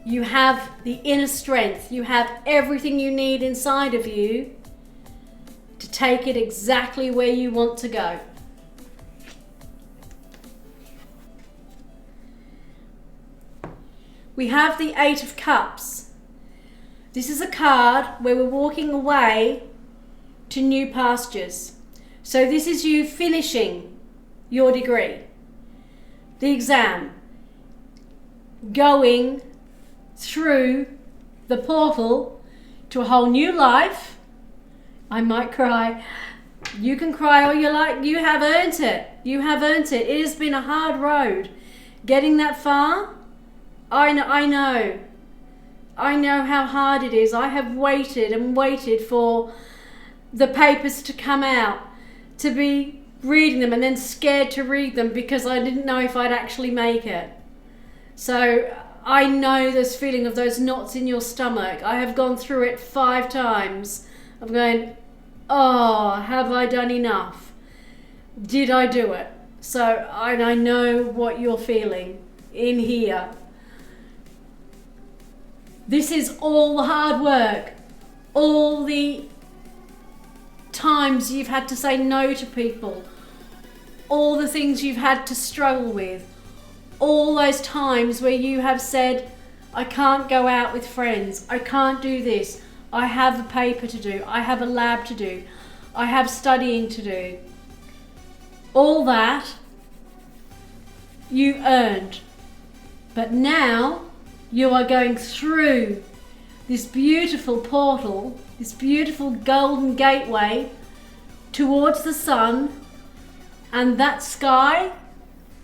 You have the inner strength. You have everything you need inside of you to take it exactly where you want to go. We have the 8 of Cups. This is a card where we're walking away to new pastures. So this is you finishing your degree, the exam, going through the portal to a whole new life. I might cry. You can cry all you like. You have earned it. You have earned it. It has been a hard road. Getting that far, I know how hard it is. I have waited and waited for the papers to come out, to be reading them and then scared to read them because I didn't know if I'd actually make it. So I know this feeling of those knots in your stomach. I have gone through it 5 times. I'm going, oh, have I done enough? Did I do it? So, and I know what you're feeling in here. This is all the hard work, all the times you've had to say no to people, all the things you've had to struggle with, all those times where you have said, I can't go out with friends, I can't do this, I have a paper to do, I have a lab to do, I have studying to do. All that you earned. But now you are going through this beautiful portal, this beautiful golden gateway towards the sun, and that sky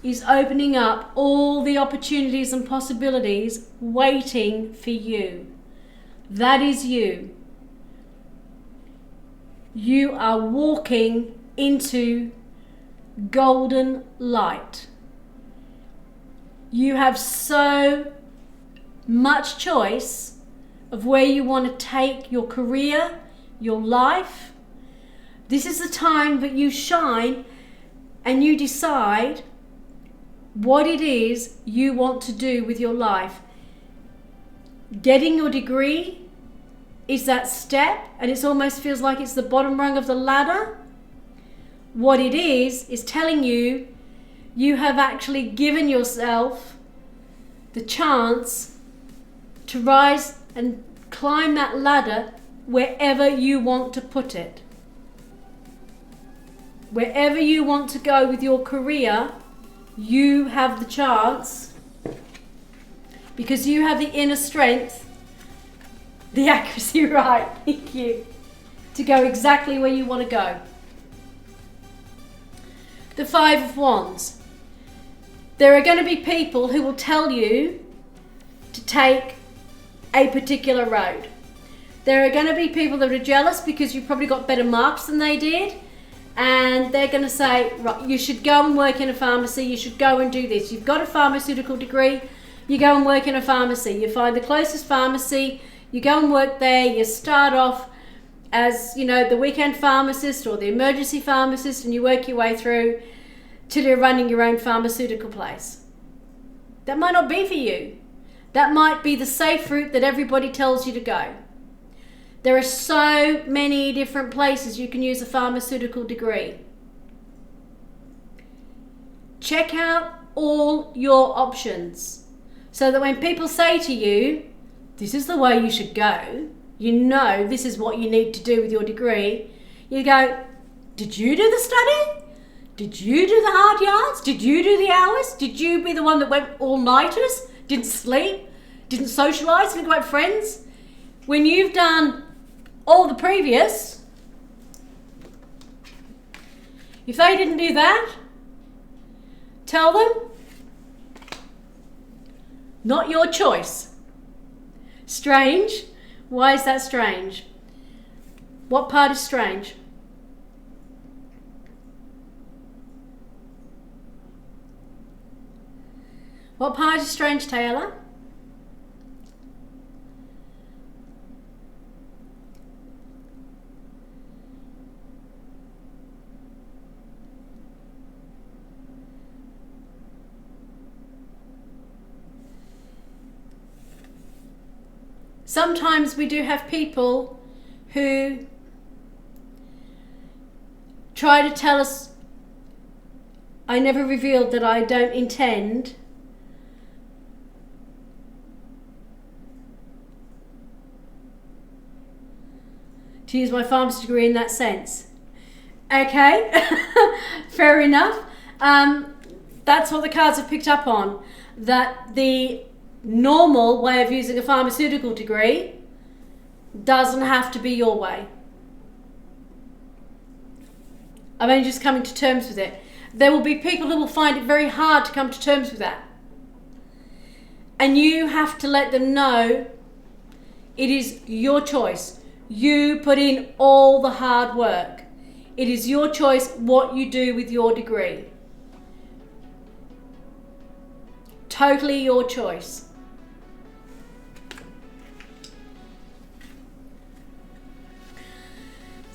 is opening up all the opportunities and possibilities waiting for you. That is you. You are walking into golden light. You have so much choice of where you want to take your career, your life. This is the time that you shine and you decide what it is you want to do with your life. Getting your degree is that step, and it almost feels like it's the bottom rung of the ladder. What it is telling you you have actually given yourself the chance to rise and climb that ladder wherever you want to put it. Wherever you want to go with your career, you have the chance, because you have the inner strength, the accuracy, right, thank you, to go exactly where you want to go. The Five of Wands. There are going to be people who will tell you to take a particular road. There are going to be people that are jealous because you've probably got better marks than they did, and they're going to say, right, you should go and work in a pharmacy, you should go and do this. You've got a pharmaceutical degree, you go and work in a pharmacy. You find the closest pharmacy, you go and work there, you start off as, you know, the weekend pharmacist or the emergency pharmacist, and you work your way through till you're running your own pharmaceutical place. That might not be for you. That might be the safe route that everybody tells you to go. There are so many different places you can use a pharmaceutical degree. Check out all your options so that when people say to you, this is the way you should go, you know this is what you need to do with your degree, you go, did you do the study? Did you do the hard yards? Did you do the hours? Did you be the one that went all-nighters? Didn't sleep? Didn't socialise? Didn't go out with friends? When you've done all the previous, if they didn't do that, tell them, not your choice. Strange? Why is that strange? What part is strange? What part is strange, Taylor? Sometimes we do have people who try to tell us, I never revealed that I don't intend to use my pharmacy degree in that sense. Okay, fair enough. That's what the cards have picked up on, that the normal way of using a pharmaceutical degree doesn't have to be your way. I'm only just coming to terms with it. There will be people who will find it very hard to come to terms with that. And you have to let them know it is your choice. You put in all the hard work. It is your choice what you do with your degree. Totally your choice.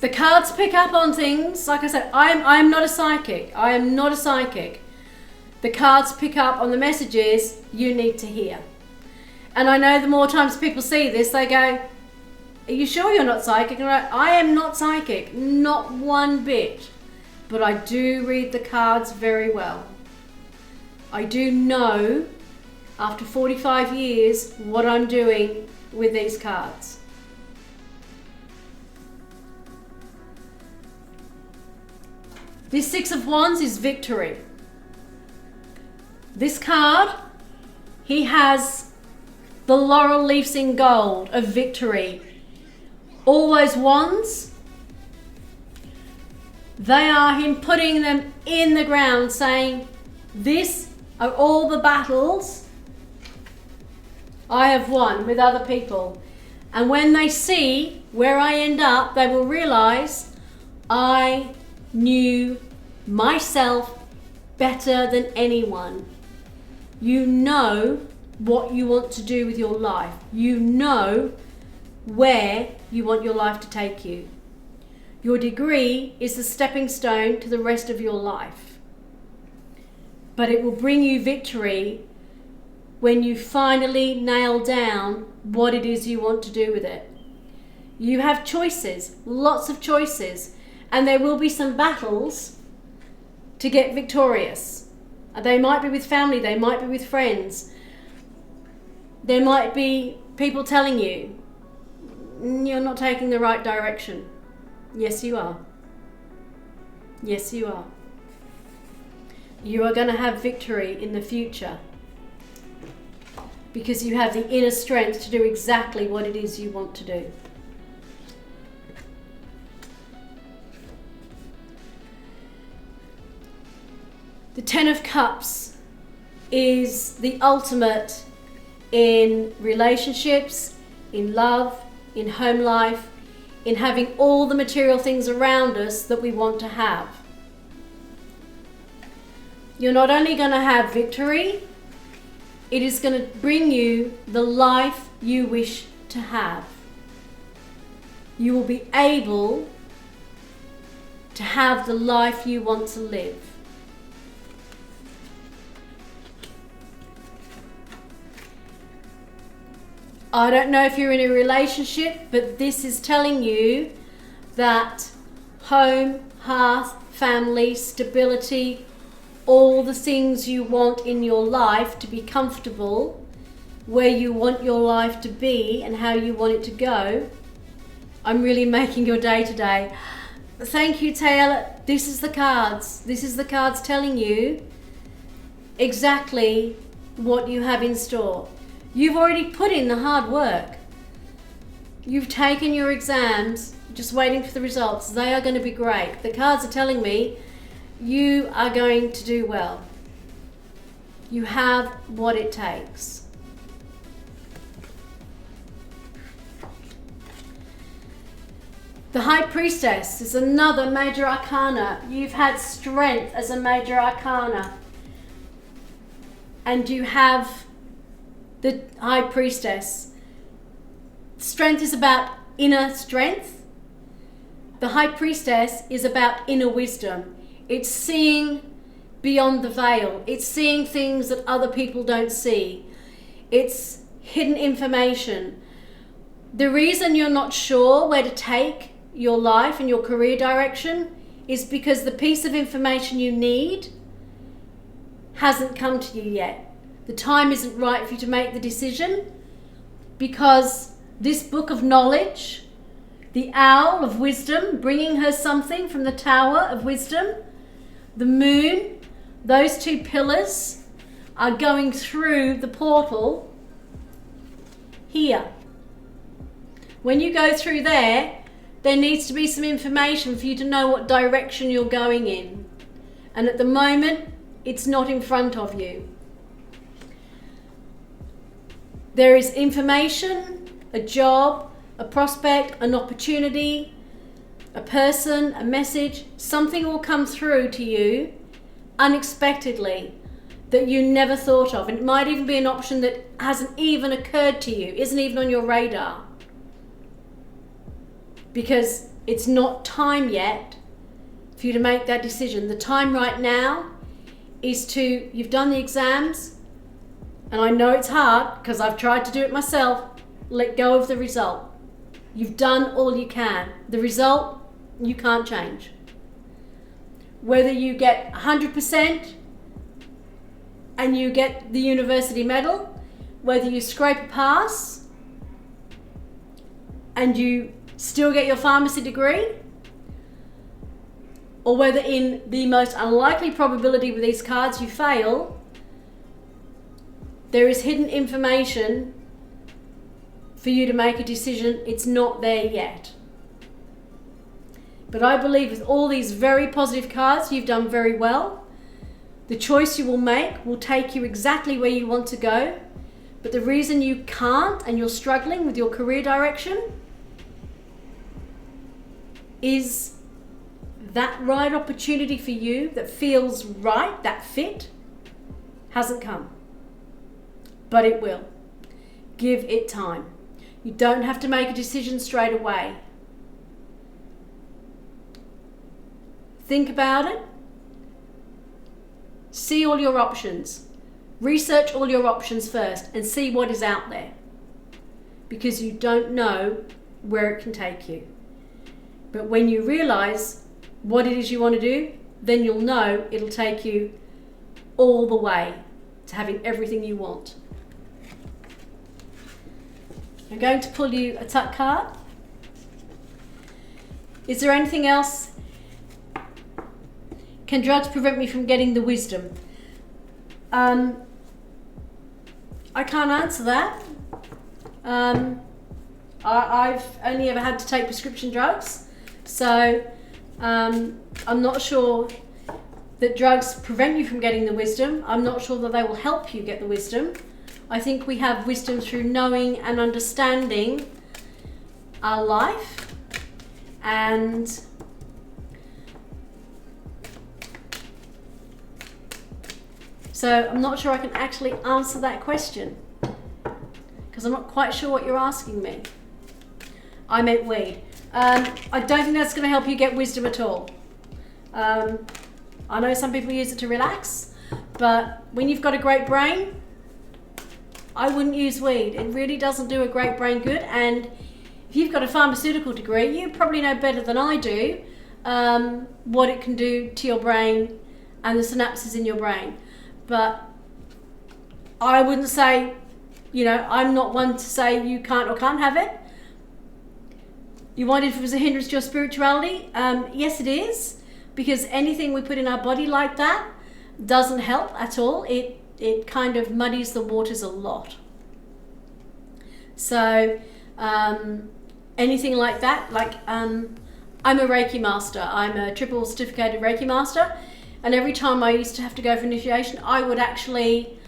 The cards pick up on things. Like I said, I am not a psychic. I am not a psychic. The cards pick up on the messages you need to hear. And I know the more times people see this, they go, are you sure you're not psychic? And I am not psychic, not one bit. But I do read the cards very well. I do know, after 45 years, what I'm doing with these cards. This Six of Wands is victory. This card, he has the laurel leaves in gold of victory. All those wands, they are him putting them in the ground, saying, this are all the battles I have won with other people. And when they see where I end up, they will realize I knew myself better than anyone. You know what you want to do with your life. You know where you want your life to take you. Your degree is the stepping stone to the rest of your life. But it will bring you victory when you finally nail down what it is you want to do with it. You have choices, lots of choices, and there will be some battles to get victorious. They might be with family, they might be with friends. There might be people telling you, you're not taking the right direction. Yes, you are. Yes, you are. You are going to have victory in the future because you have the inner strength to do exactly what it is you want to do. The Ten of Cups is the ultimate in relationships, in love, in home life, in having all the material things around us that we want to have. You're not only going to have victory, it is going to bring you the life you wish to have. You will be able to have the life you want to live. I don't know if you're in a relationship, but this is telling you that home, hearth, family, stability, all the things you want in your life to be comfortable, where you want your life to be and how you want it to go. I'm really making your day today. Thank you, Taylor. This is the cards. This is the cards telling you exactly what you have in store. You've already put in the hard work. You've taken your exams, just waiting for the results. They are going to be great. The cards are telling me you are going to do well. You have what it takes. The High Priestess is another major arcana. You've had strength as a major arcana. And you have the High Priestess. Strength is about inner strength. The High Priestess is about inner wisdom. It's seeing beyond the veil. It's seeing things that other people don't see. It's hidden information. The reason you're not sure where to take your life and your career direction is because the piece of information you need hasn't come to you yet. The time isn't right for you to make the decision because this book of knowledge, the owl of wisdom, bringing her something from the tower of wisdom, the moon, those two pillars are going through the portal here. When you go through there needs to be some information for you to know what direction you're going in. And at the moment, it's not in front of you. There is information, a job, a prospect, an opportunity, a person, a message. Something will come through to you unexpectedly that you never thought of. And it might even be an option that hasn't even occurred to you, isn't even on your radar. Because it's not time yet for you to make that decision. The time right now is you've done the exams, and I know it's hard because I've tried to do it myself. Let go of the result. You've done all you can. The result, you can't change. Whether you get 100% and you get the university medal, whether you scrape a pass and you still get your pharmacy degree, or whether in the most unlikely probability with these cards you fail, there is hidden information for you to make a decision. It's not there yet. But I believe with all these very positive cards, you've done very well. The choice you will make will take you exactly where you want to go. But the reason you can't and you're struggling with your career direction is that right opportunity for you that feels right, that fit, hasn't come. But it will. Give it time. You don't have to make a decision straight away. Think about it. See all your options. Research all your options first and see what is out there. Because you don't know where it can take you. But when you realize what it is you want to do, then you'll know it'll take you all the way to having everything you want. I'm going to pull you a tuck card. Is there anything else? Can drugs prevent me from getting the wisdom? I can't answer that. I've only ever had to take prescription drugs, so I'm not sure that drugs prevent you from getting the wisdom. I'm not sure that they will help you get the wisdom. I think we have wisdom through knowing and understanding our life, and so I'm not sure I can actually answer that question because I'm not quite sure what you're asking me. I meant weed. I don't think that's going to help you get wisdom at all. I know some people use it to relax, but when you've got a great brain, I wouldn't use weed. It really doesn't do a great brain good. And if you've got a pharmaceutical degree, you probably know better than I do what it can do to your brain and the synapses in your brain. But I wouldn't say, I'm not one to say you can't or can't have it. You wondered if it was a hindrance to your spirituality? Yes, it is, because anything we put in our body like that doesn't help at all. It kind of muddies the waters a lot. So anything like that, I'm a Reiki master. I'm a triple certificated Reiki master. And every time I used to have to go for initiation, I would actually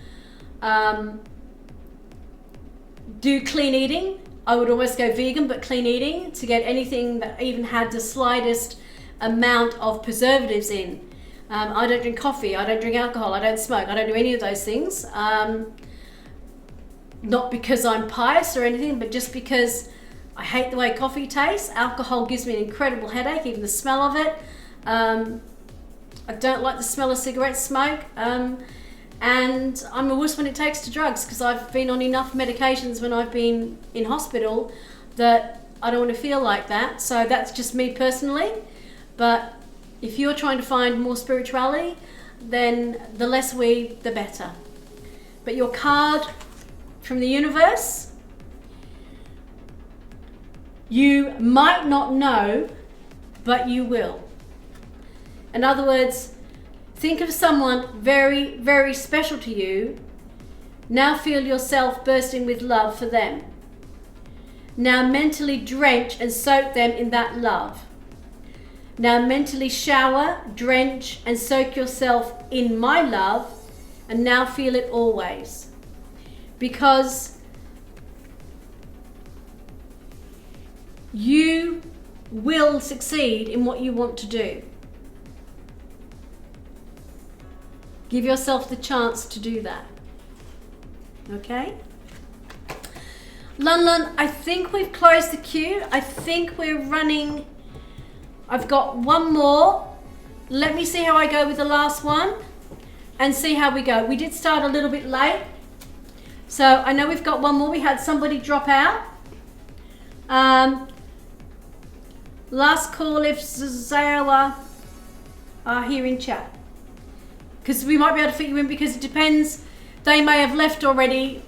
do clean eating. I would almost go vegan, but clean eating to get anything that even had the slightest amount of preservatives in. I don't drink coffee, I don't drink alcohol, I don't smoke, I don't do any of those things. Not because I'm pious or anything, but just because I hate the way coffee tastes. Alcohol gives me an incredible headache, even the smell of it. I don't like the smell of cigarette smoke. And I'm a wuss when it takes to drugs, because I've been on enough medications when I've been in hospital that I don't want to feel like that. So that's just me personally. But if you're trying to find more spirituality, then the less weed, the better. But your card from the universe, you might not know, but you will. In other words, think of someone very, very special to you. Now feel yourself bursting with love for them. Now mentally drench and soak them in that love. Now mentally shower, drench and soak yourself in my love, and now feel it always. Because you will succeed in what you want to do. Give yourself the chance to do that. Okay? Lun Lun, I think we've closed the queue. I think we're running I've got one more. Let me see how I go with the last one and see how we go. We did start a little bit late. So I know we've got one more. We had somebody drop out. Last call if Zayawa are here in chat. Because we might be able to fit you in because it depends. They may have left already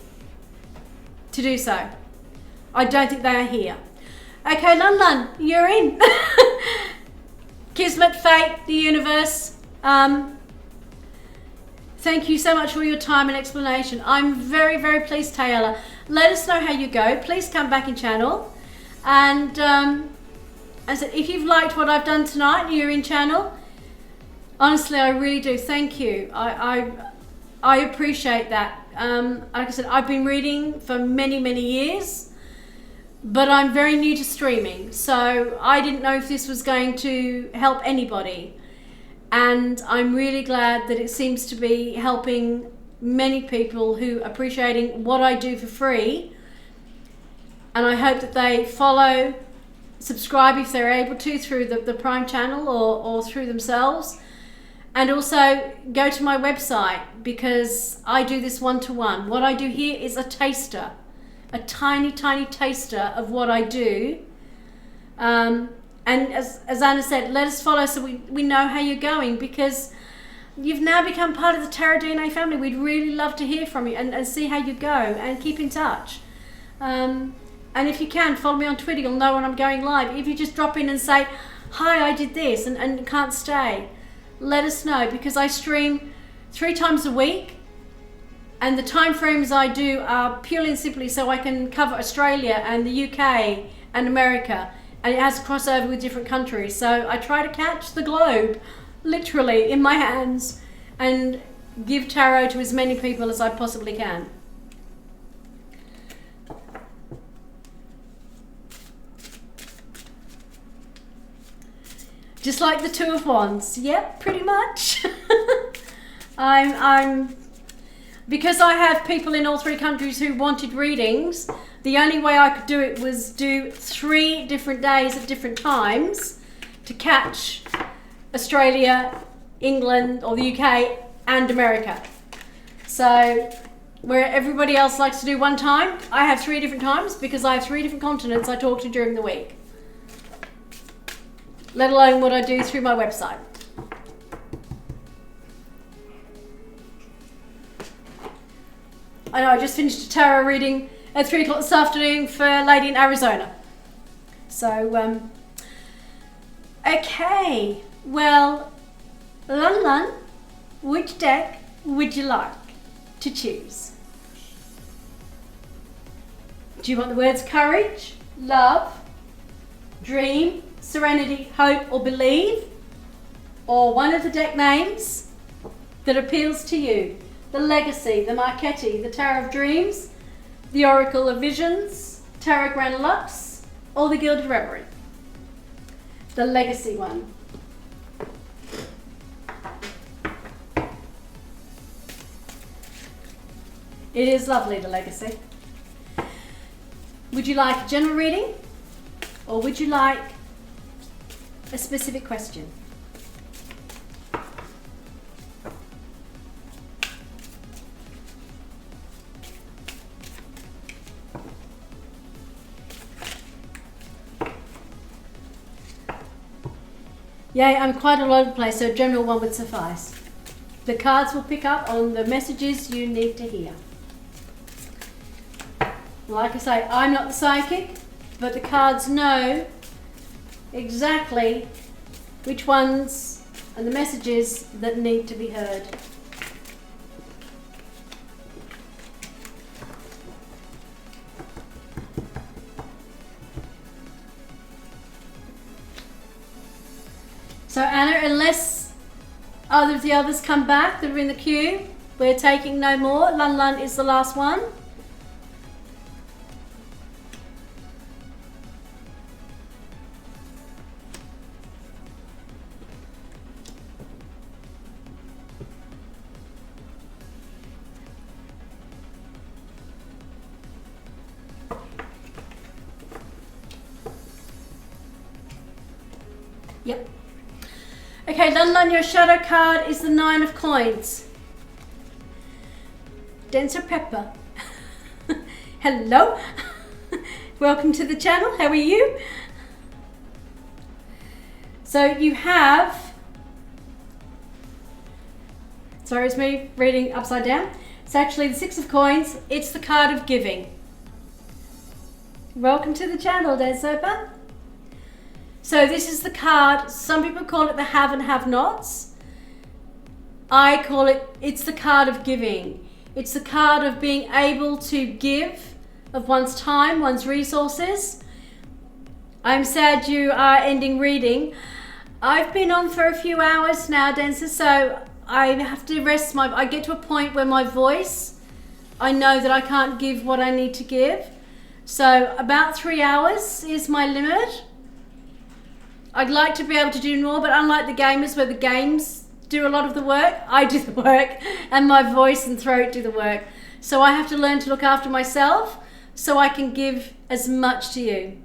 to do so. I don't think they are here. Okay, Lun Lun, you're in. Kismet, fate, the universe. Thank you so much for your time and explanation. I'm very, very pleased, Taylor. Let us know how you go. Please come back in channel. And I said, if you've liked what I've done tonight and you're in channel, honestly, I really do. Thank you. I appreciate that. Like I said, I've been reading for many, many years, but I'm very new to streaming. So I didn't know if this was going to help anybody. And I'm really glad that it seems to be helping many people who are appreciating what I do for free. And I hope that they follow, subscribe if they're able to through the Prime channel or through themselves. And also go to my website because I do this one-to-one. What I do here is a taster, a tiny, tiny taster of what I do. And as Anna said, let us follow so we know how you're going because you've now become part of the Tarot DNA family. We'd really love to hear from you and see how you go and keep in touch. And if you can, follow me on Twitter. You'll know when I'm going live. If you just drop in and say, hi, I did this and can't stay, let us know because I stream 3 times a week and the time frames I do are purely and simply so I can cover Australia and the UK and America, and it has a crossover with different countries. So I try to catch the globe literally in my hands and give tarot to as many people as I possibly can. Just like the Two of Wands. Yep, pretty much. I'm because I have people in all 3 countries who wanted readings. The only way I could do it was do 3 different days at different times to catch Australia, England, or the UK, and America. So where everybody else likes to do 1 time, I have 3 different times because I have 3 different continents I talk to during the week. Let alone what I do through my website. I know, I just finished a tarot reading at 3 o'clock this afternoon for a lady in Arizona. So, okay. Well, Lun Lun, which deck would you like to choose? Do you want the words courage, love, dream, serenity, hope, or believe? Or one of the deck names that appeals to you? The Legacy, the Marchetti, the Tarot of Dreams, the Oracle of Visions, Tarot Grand Lux, or the Gilded Reverie? The Legacy one. It is lovely, the Legacy. Would you like a general reading? Or would you like a specific question? Yay, I'm quite all over the place, so a general one would suffice. The cards will pick up on the messages you need to hear. Like I say, I'm not the psychic, but the cards know exactly which ones and the messages that need to be heard. So Anna, unless either of the others come back that are in the queue, we're taking no more. Lun Lun is the last one. Yep. Okay, Lun, your shadow card is the 9 of coins. Denser Pepper. Hello. Welcome to the channel. How are you? So you have, sorry, it's me reading upside down. It's actually the 6 of coins. It's the card of giving. Welcome to the channel, Denser. So this is the card, some people call it the have and have nots. I call it, it's the card of giving. It's the card of being able to give of one's time, one's resources. I'm sad you are ending reading. I've been on for a few hours now, Denser, so I have to rest I get to a point where my voice, I know that I can't give what I need to give. So about 3 hours is my limit. I'd like to be able to do more, but unlike the gamers where the games do a lot of the work, I do the work and my voice and throat do the work. So I have to learn to look after myself so I can give as much to you.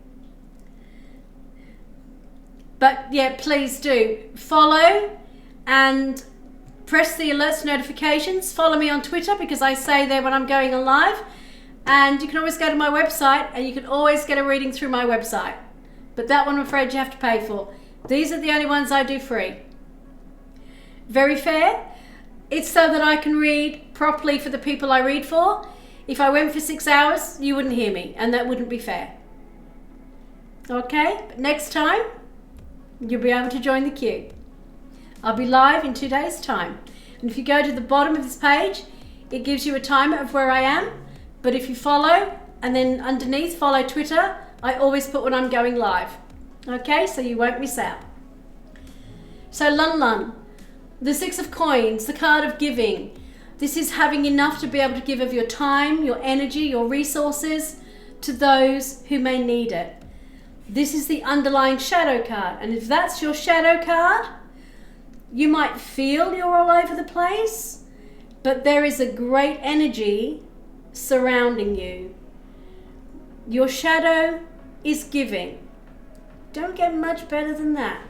But yeah, please do follow and press the alerts notifications. Follow me on Twitter because I say there when I'm going on live. And you can always go to my website and you can always get a reading through my website. But that one I'm afraid you have to pay for. These are the only ones I do free. Very fair. It's so that I can read properly for the people I read for. If I went for 6 hours, you wouldn't hear me, and that wouldn't be fair. Okay, but next time, you'll be able to join the queue. I'll be live in 2 days' time. And if you go to the bottom of this page, it gives you a timer of where I am. But if you follow, and then underneath, follow Twitter, I always put when I'm going live. Okay, so you won't miss out. So Lun, the 6 of coins, the card of giving. This is having enough to be able to give of your time, your energy, your resources to those who may need it. This is the underlying shadow card. And if that's your shadow card, you might feel you're all over the place, but there is a great energy surrounding you. Your shadow is giving. Don't get much better than that.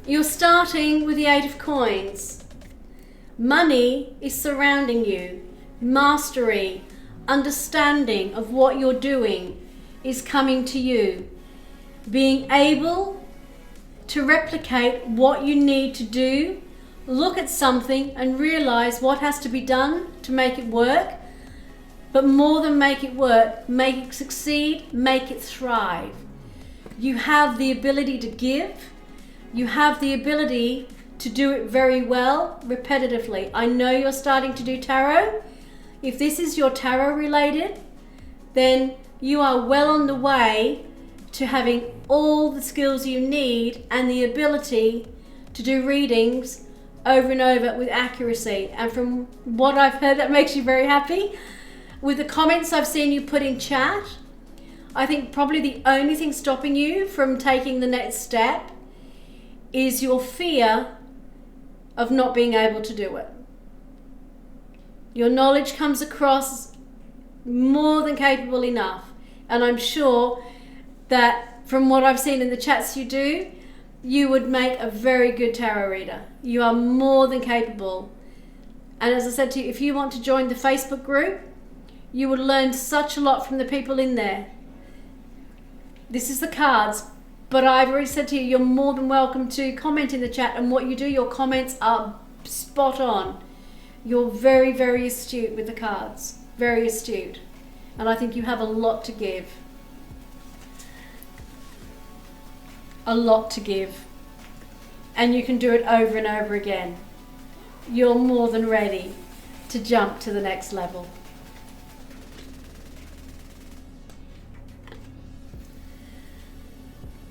You're starting with the 8 of coins. Money is surrounding you. Mastery, understanding of what you're doing is coming to you. Being able to replicate what you need to do, look at something and realize what has to be done to make it work, but more than make it work, make it succeed, make it thrive. You have the ability to give. You have the ability to do it very well, repetitively. I know you're starting to do tarot. If this is your tarot related, then you are well on the way to having all the skills you need and the ability to do readings over and over with accuracy. And from what I've heard, that makes you very happy. With the comments I've seen you put in chat, I think probably the only thing stopping you from taking the next step is your fear of not being able to do it. Your knowledge comes across more than capable enough. And I'm sure that from what I've seen in the chats you do, you would make a very good tarot reader. You are more than capable. And as I said to you, if you want to join the Facebook group, you would learn such a lot from the people in there. This is the cards, but I've already said to you, you're more than welcome to comment in the chat, and what you do, your comments are spot on. You're very, very astute with the cards. Very astute. And I think you have a lot to give. A lot to give. And you can do it over and over again. You're more than ready to jump to the next level.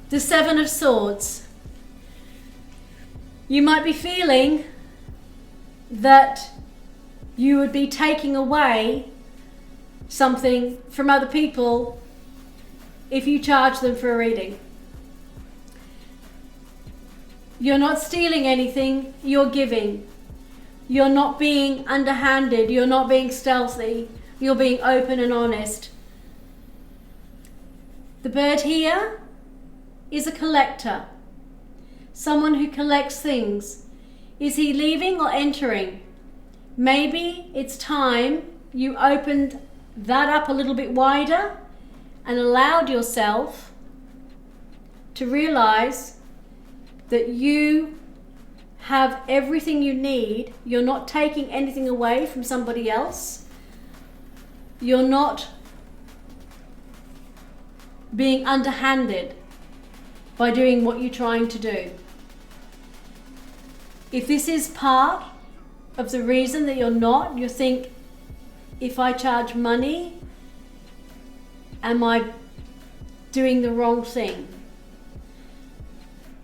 The 7 of Swords. You might be feeling that you would be taking away something from other people if you charge them for a reading. You're not stealing anything, you're giving. You're not being underhanded, you're not being stealthy, you're being open and honest. The bird here is a collector. Someone who collects things. Is he leaving or entering? Maybe it's time you opened that up a little bit wider and allowed yourself to realize that you have everything you need. You're not taking anything away from somebody else. You're not being underhanded by doing what you're trying to do. If this is part of the reason that you think, if I charge money, am I doing the wrong thing?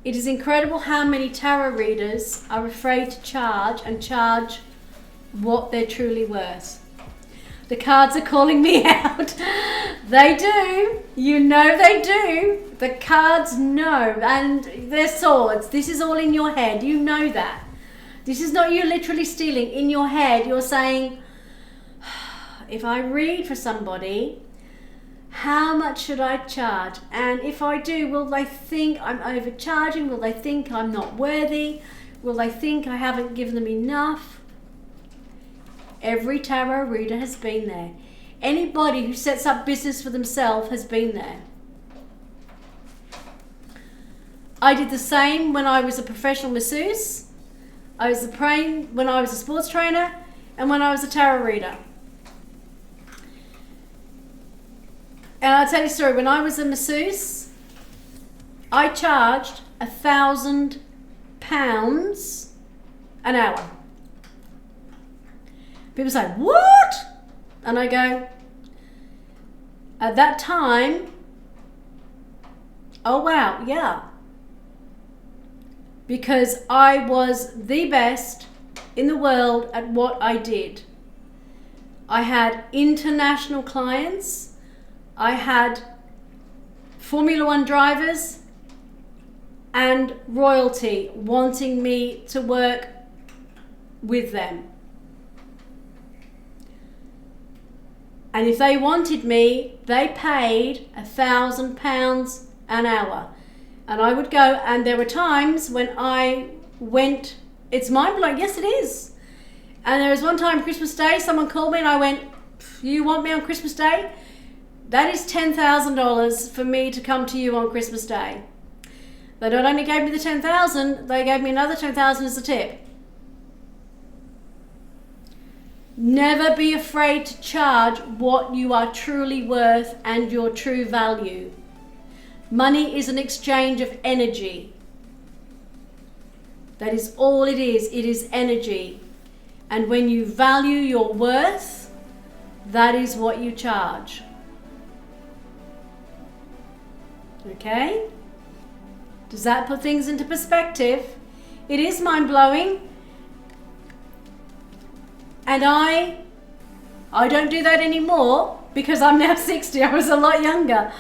It is incredible how many tarot readers are afraid to charge what they're truly worth. The cards are calling me out. They do. You know they do. The cards know. And they're swords. This is all in your head. You know that. This is not you literally stealing. In your head, you're saying, if I read for somebody, how much should I charge? And if I do, will they think I'm overcharging? Will they think I'm not worthy? Will they think I haven't given them enough? Every tarot reader has been there. Anybody who sets up business for themselves has been there. I did the same when I was a professional masseuse. I was when I was a sports trainer, and when I was a tarot reader. And I'll tell you a story. When I was a masseuse, I charged £1,000 an hour. People say, what? And I go, at that time, oh wow, yeah. Because I was the best in the world at what I did. I had international clients. I had Formula One drivers and royalty wanting me to work with them. And if they wanted me, they paid £1,000 an hour. And I would go, and there were times when I went, it's mind-blowing, yes it is. And there was one time, Christmas Day, someone called me and I went, you want me on Christmas Day? That is $10,000 for me to come to you on Christmas Day. They not only gave me the $10,000, they gave me another $10,000 as a tip. Never be afraid to charge what you are truly worth and your true value. Money is an exchange of energy. That is all it is. It is energy. And when you value your worth, that is what you charge. Okay? Does that put things into perspective? It is mind-blowing. And I don't do that anymore because I'm now 60. I was a lot younger.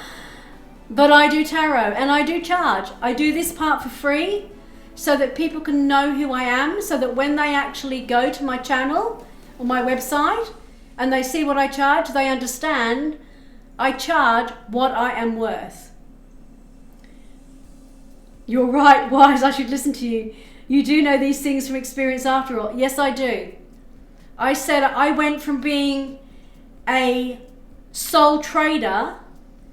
But I do tarot and I do charge. I do this part for free so that people can know who I am, so that when they actually go to my channel or my website and they see what I charge, they understand I charge what I am worth. You're right, Wise, I should listen to you. You do know these things from experience after all. Yes, I do. I said I went from being a sole trader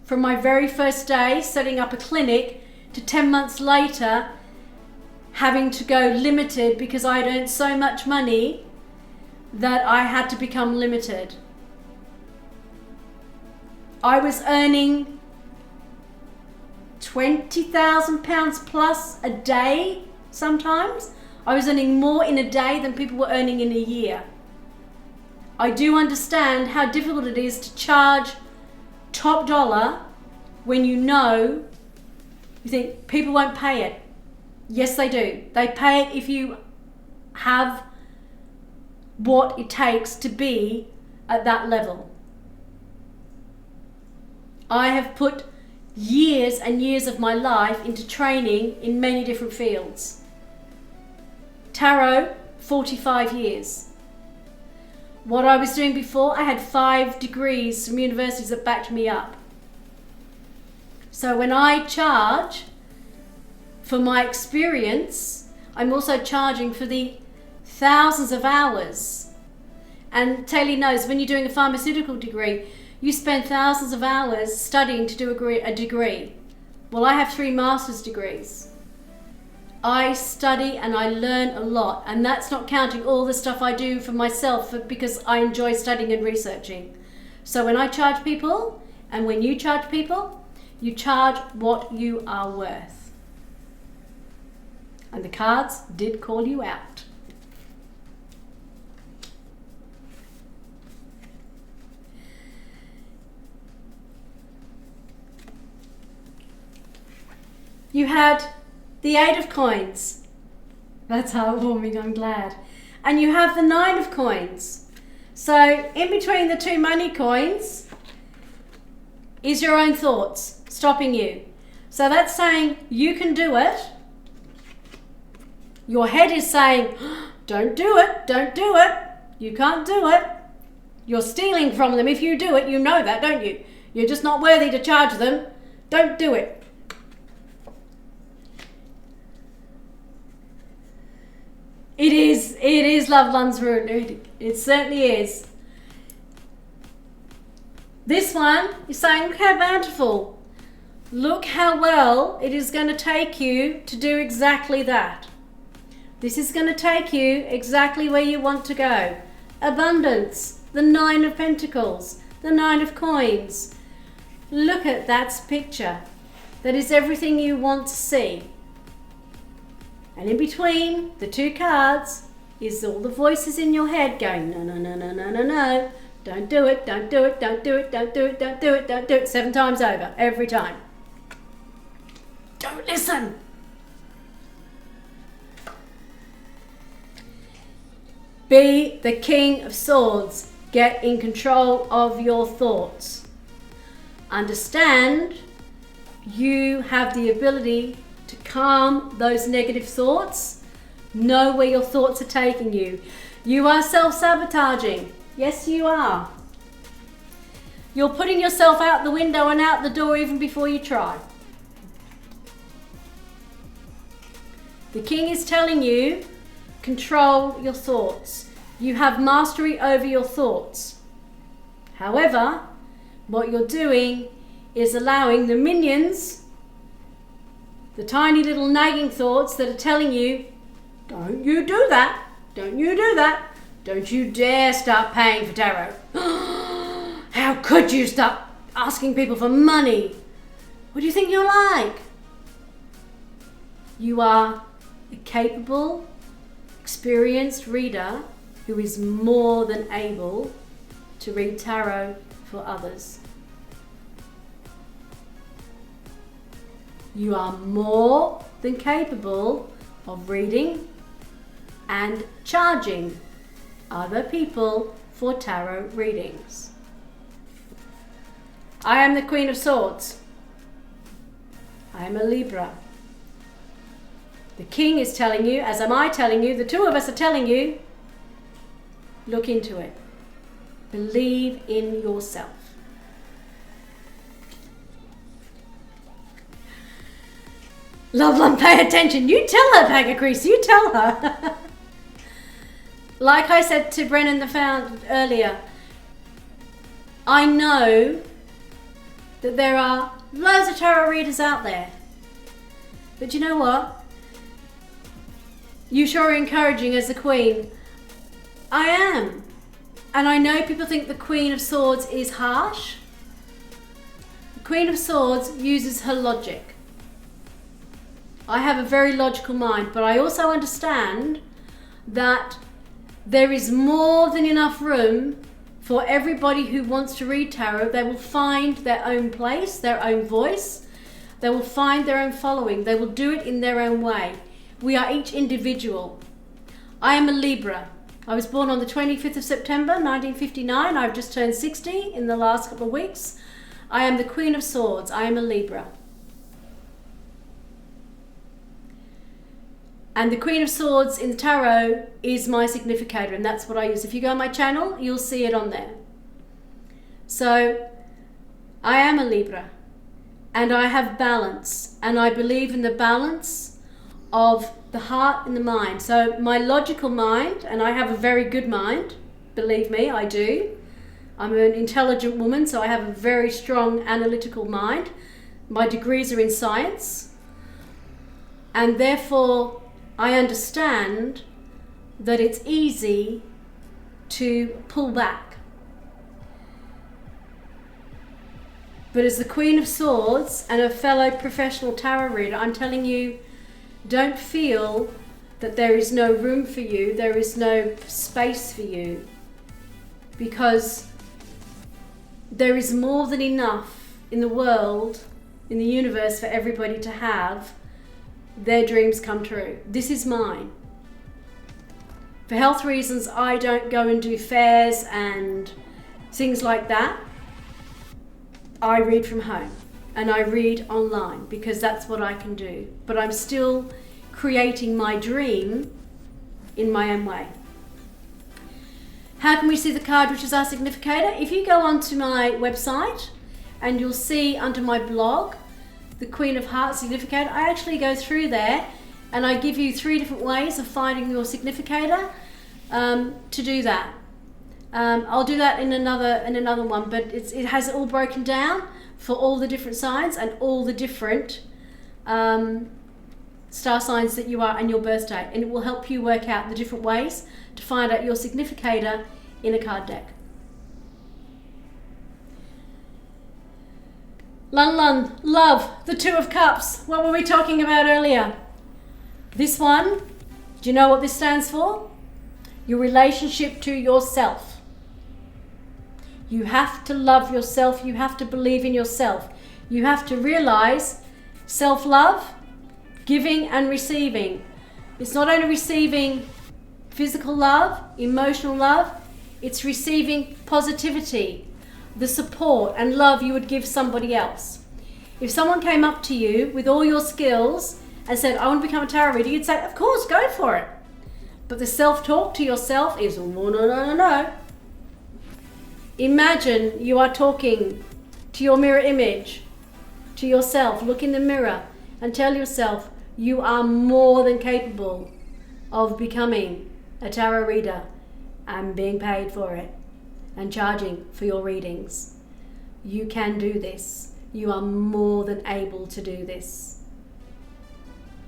from my very first day, setting up a clinic, to 10 months later having to go limited because I had earned so much money that I had to become limited. I was earning £20,000 plus a day sometimes. I was earning more in a day than people were earning in a year. I do understand how difficult it is to charge top dollar when you know, you think people won't pay it. Yes, they do. They pay it if you have what it takes to be at that level. I have put years and years of my life into training in many different fields. Tarot, 45 years. What I was doing before, I had 5 degrees from universities that backed me up. So when I charge for my experience, I'm also charging for the thousands of hours. And Taylor knows, when you're doing a pharmaceutical degree, you spend thousands of hours studying to do a degree. Well, I have 3 master's degrees. I study and I learn a lot, and that's not counting all the stuff I do for myself because I enjoy studying and researching. So when I charge people, and when you charge people, you charge what you are worth. And the cards did call you out. You had the 8 of coins. That's heartwarming, I'm glad. And you have the 9 of coins. So in between the 2 money coins is your own thoughts stopping you. So that's saying you can do it. Your head is saying, don't do it, don't do it. You can't do it. You're stealing from them if you do it. You know that, don't you? You're just not worthy to charge them. Don't do it. It is Love Lunsford. It certainly is. This one is saying, look how bountiful. Look how well it is going to take you to do exactly that. This is going to take you exactly where you want to go. Abundance, the 9 of Pentacles, the 9 of Coins. Look at that picture. That is everything you want to see. And in between the 2 cards is all the voices in your head going, no, no, no, no, no, no, no. Don't do it, don't do it, don't do it, don't do it, don't do it, don't do it. 7 times over, every time. Don't listen. Be the King of Swords. Get in control of your thoughts. Understand you have the ability to calm those negative thoughts. Know where your thoughts are taking you. You are self-sabotaging. Yes, you are. You're putting yourself out the window and out the door even before you try. The King is telling you, control your thoughts. You have mastery over your thoughts. However, what you're doing is allowing the minions, the tiny little nagging thoughts that are telling you, don't you do that, don't you do that, don't you dare start paying for tarot. How could you start asking people for money? What do you think you're like? You are a capable, experienced reader who is more than able to read tarot for others. You are more than capable of reading and charging other people for tarot readings. I am the Queen of Swords. I am a Libra. The King is telling you, as am I telling you, the 2 of us are telling you, look into it. Believe in yourself. Loveland, pay attention. You tell her, Pagacrease, you tell her. Like I said to Brennan the Found earlier, I know that there are loads of tarot readers out there. But you know what? You sure are encouraging as the Queen. I am. And I know people think the Queen of Swords is harsh. The Queen of Swords uses her logic. I have a very logical mind, but I also understand that there is more than enough room for everybody who wants to read tarot. They will find their own place, their own voice. They will find their own following. They will do it in their own way. We are each individual. I am a Libra. I was born on the 25th of September 1959. I've just turned 60 in the last couple of weeks. I am the Queen of Swords. I am a Libra. And the Queen of Swords in the tarot is my significator, and that's what I use. If you go on my channel, you'll see it on there. So, I am a Libra. and I have balance, and I believe in the balance of the heart and the mind. So my logical mind, and I have a very good mind, believe me, I do. I'm an intelligent woman, so I have a very strong analytical mind. My degrees are in science, and therefore I understand that it's easy to pull back. But as the Queen of Swords and a fellow professional tarot reader, I'm telling you, don't feel that there is no room for you, there is no space for you, because there is more than enough in the world, in the universe, for everybody to have their dreams come true. This is mine. For health reasons, I don't go and do fairs and things like that. I read from home and I read online because that's what I can do. But I'm still creating my dream in my own way. How can we see the card, which is our significator? If you go onto my website, and you'll see under my blog, the Queen of Hearts significator, I actually go through there and I give you 3 different ways of finding your significator to do that. I'll do that in another one, but it has it all broken down for all the different signs and all the different star signs that you are and your birth date, and it will help you work out the different ways to find out your significator in a card deck. Lun Lun, love, the Two of Cups. What were we talking about earlier? This one, do you know what this stands for? Your relationship to yourself. You have to love yourself. You have to believe in yourself. You have to realize self-love, giving and receiving. It's not only receiving physical love, emotional love, it's receiving positivity, the support and love you would give somebody else. If someone came up to you with all your skills and said, I want to become a tarot reader, you'd say, of course, go for it. But the self-talk to yourself is, oh, no. Imagine you are talking to your mirror image, to yourself. Look in the mirror and tell yourself you are more than capable of becoming a tarot reader and being paid for it and charging for your readings. You can do this. You are more than able to do this.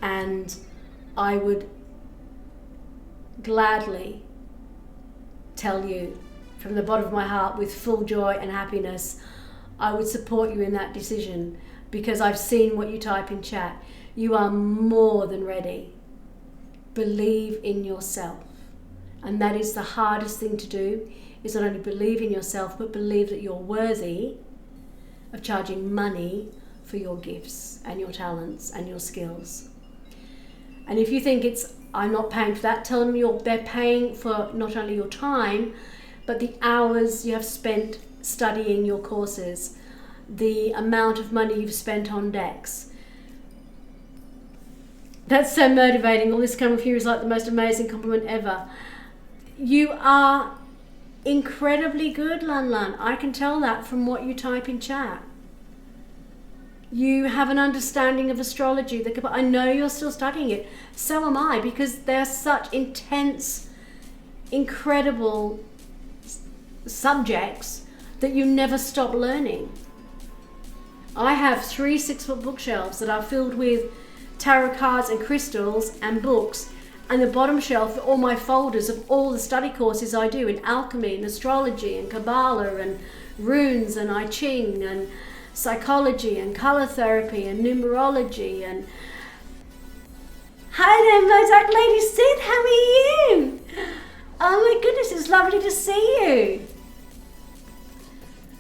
And I would gladly tell you from the bottom of my heart, with full joy and happiness, I would support you in that decision, because I've seen what you type in chat. You are more than ready. Believe in yourself. And that is the hardest thing to do, is not only believe in yourself, but believe that you're worthy of charging money for your gifts and your talents and your skills. And if you think I'm not paying for that, tell them they're paying for not only your time, but the hours you have spent studying your courses, the amount of money you've spent on decks. That's so motivating. All this coming from you is like the most amazing compliment ever. You are incredibly good, Lun Lun. I can tell that from what you type in chat. You have an understanding of astrology. I know you're still studying it. So am I, because they're such intense, incredible subjects that you never stop learning. I have 3 6-foot bookshelves that are filled with tarot cards and crystals and books, and the bottom shelf are all my folders of all the study courses I do in alchemy and astrology and Kabbalah and runes and I Ching and psychology and color therapy and numerology. And hi there, Mozart Lady Sid, how are you? Oh my goodness, it's lovely to see you.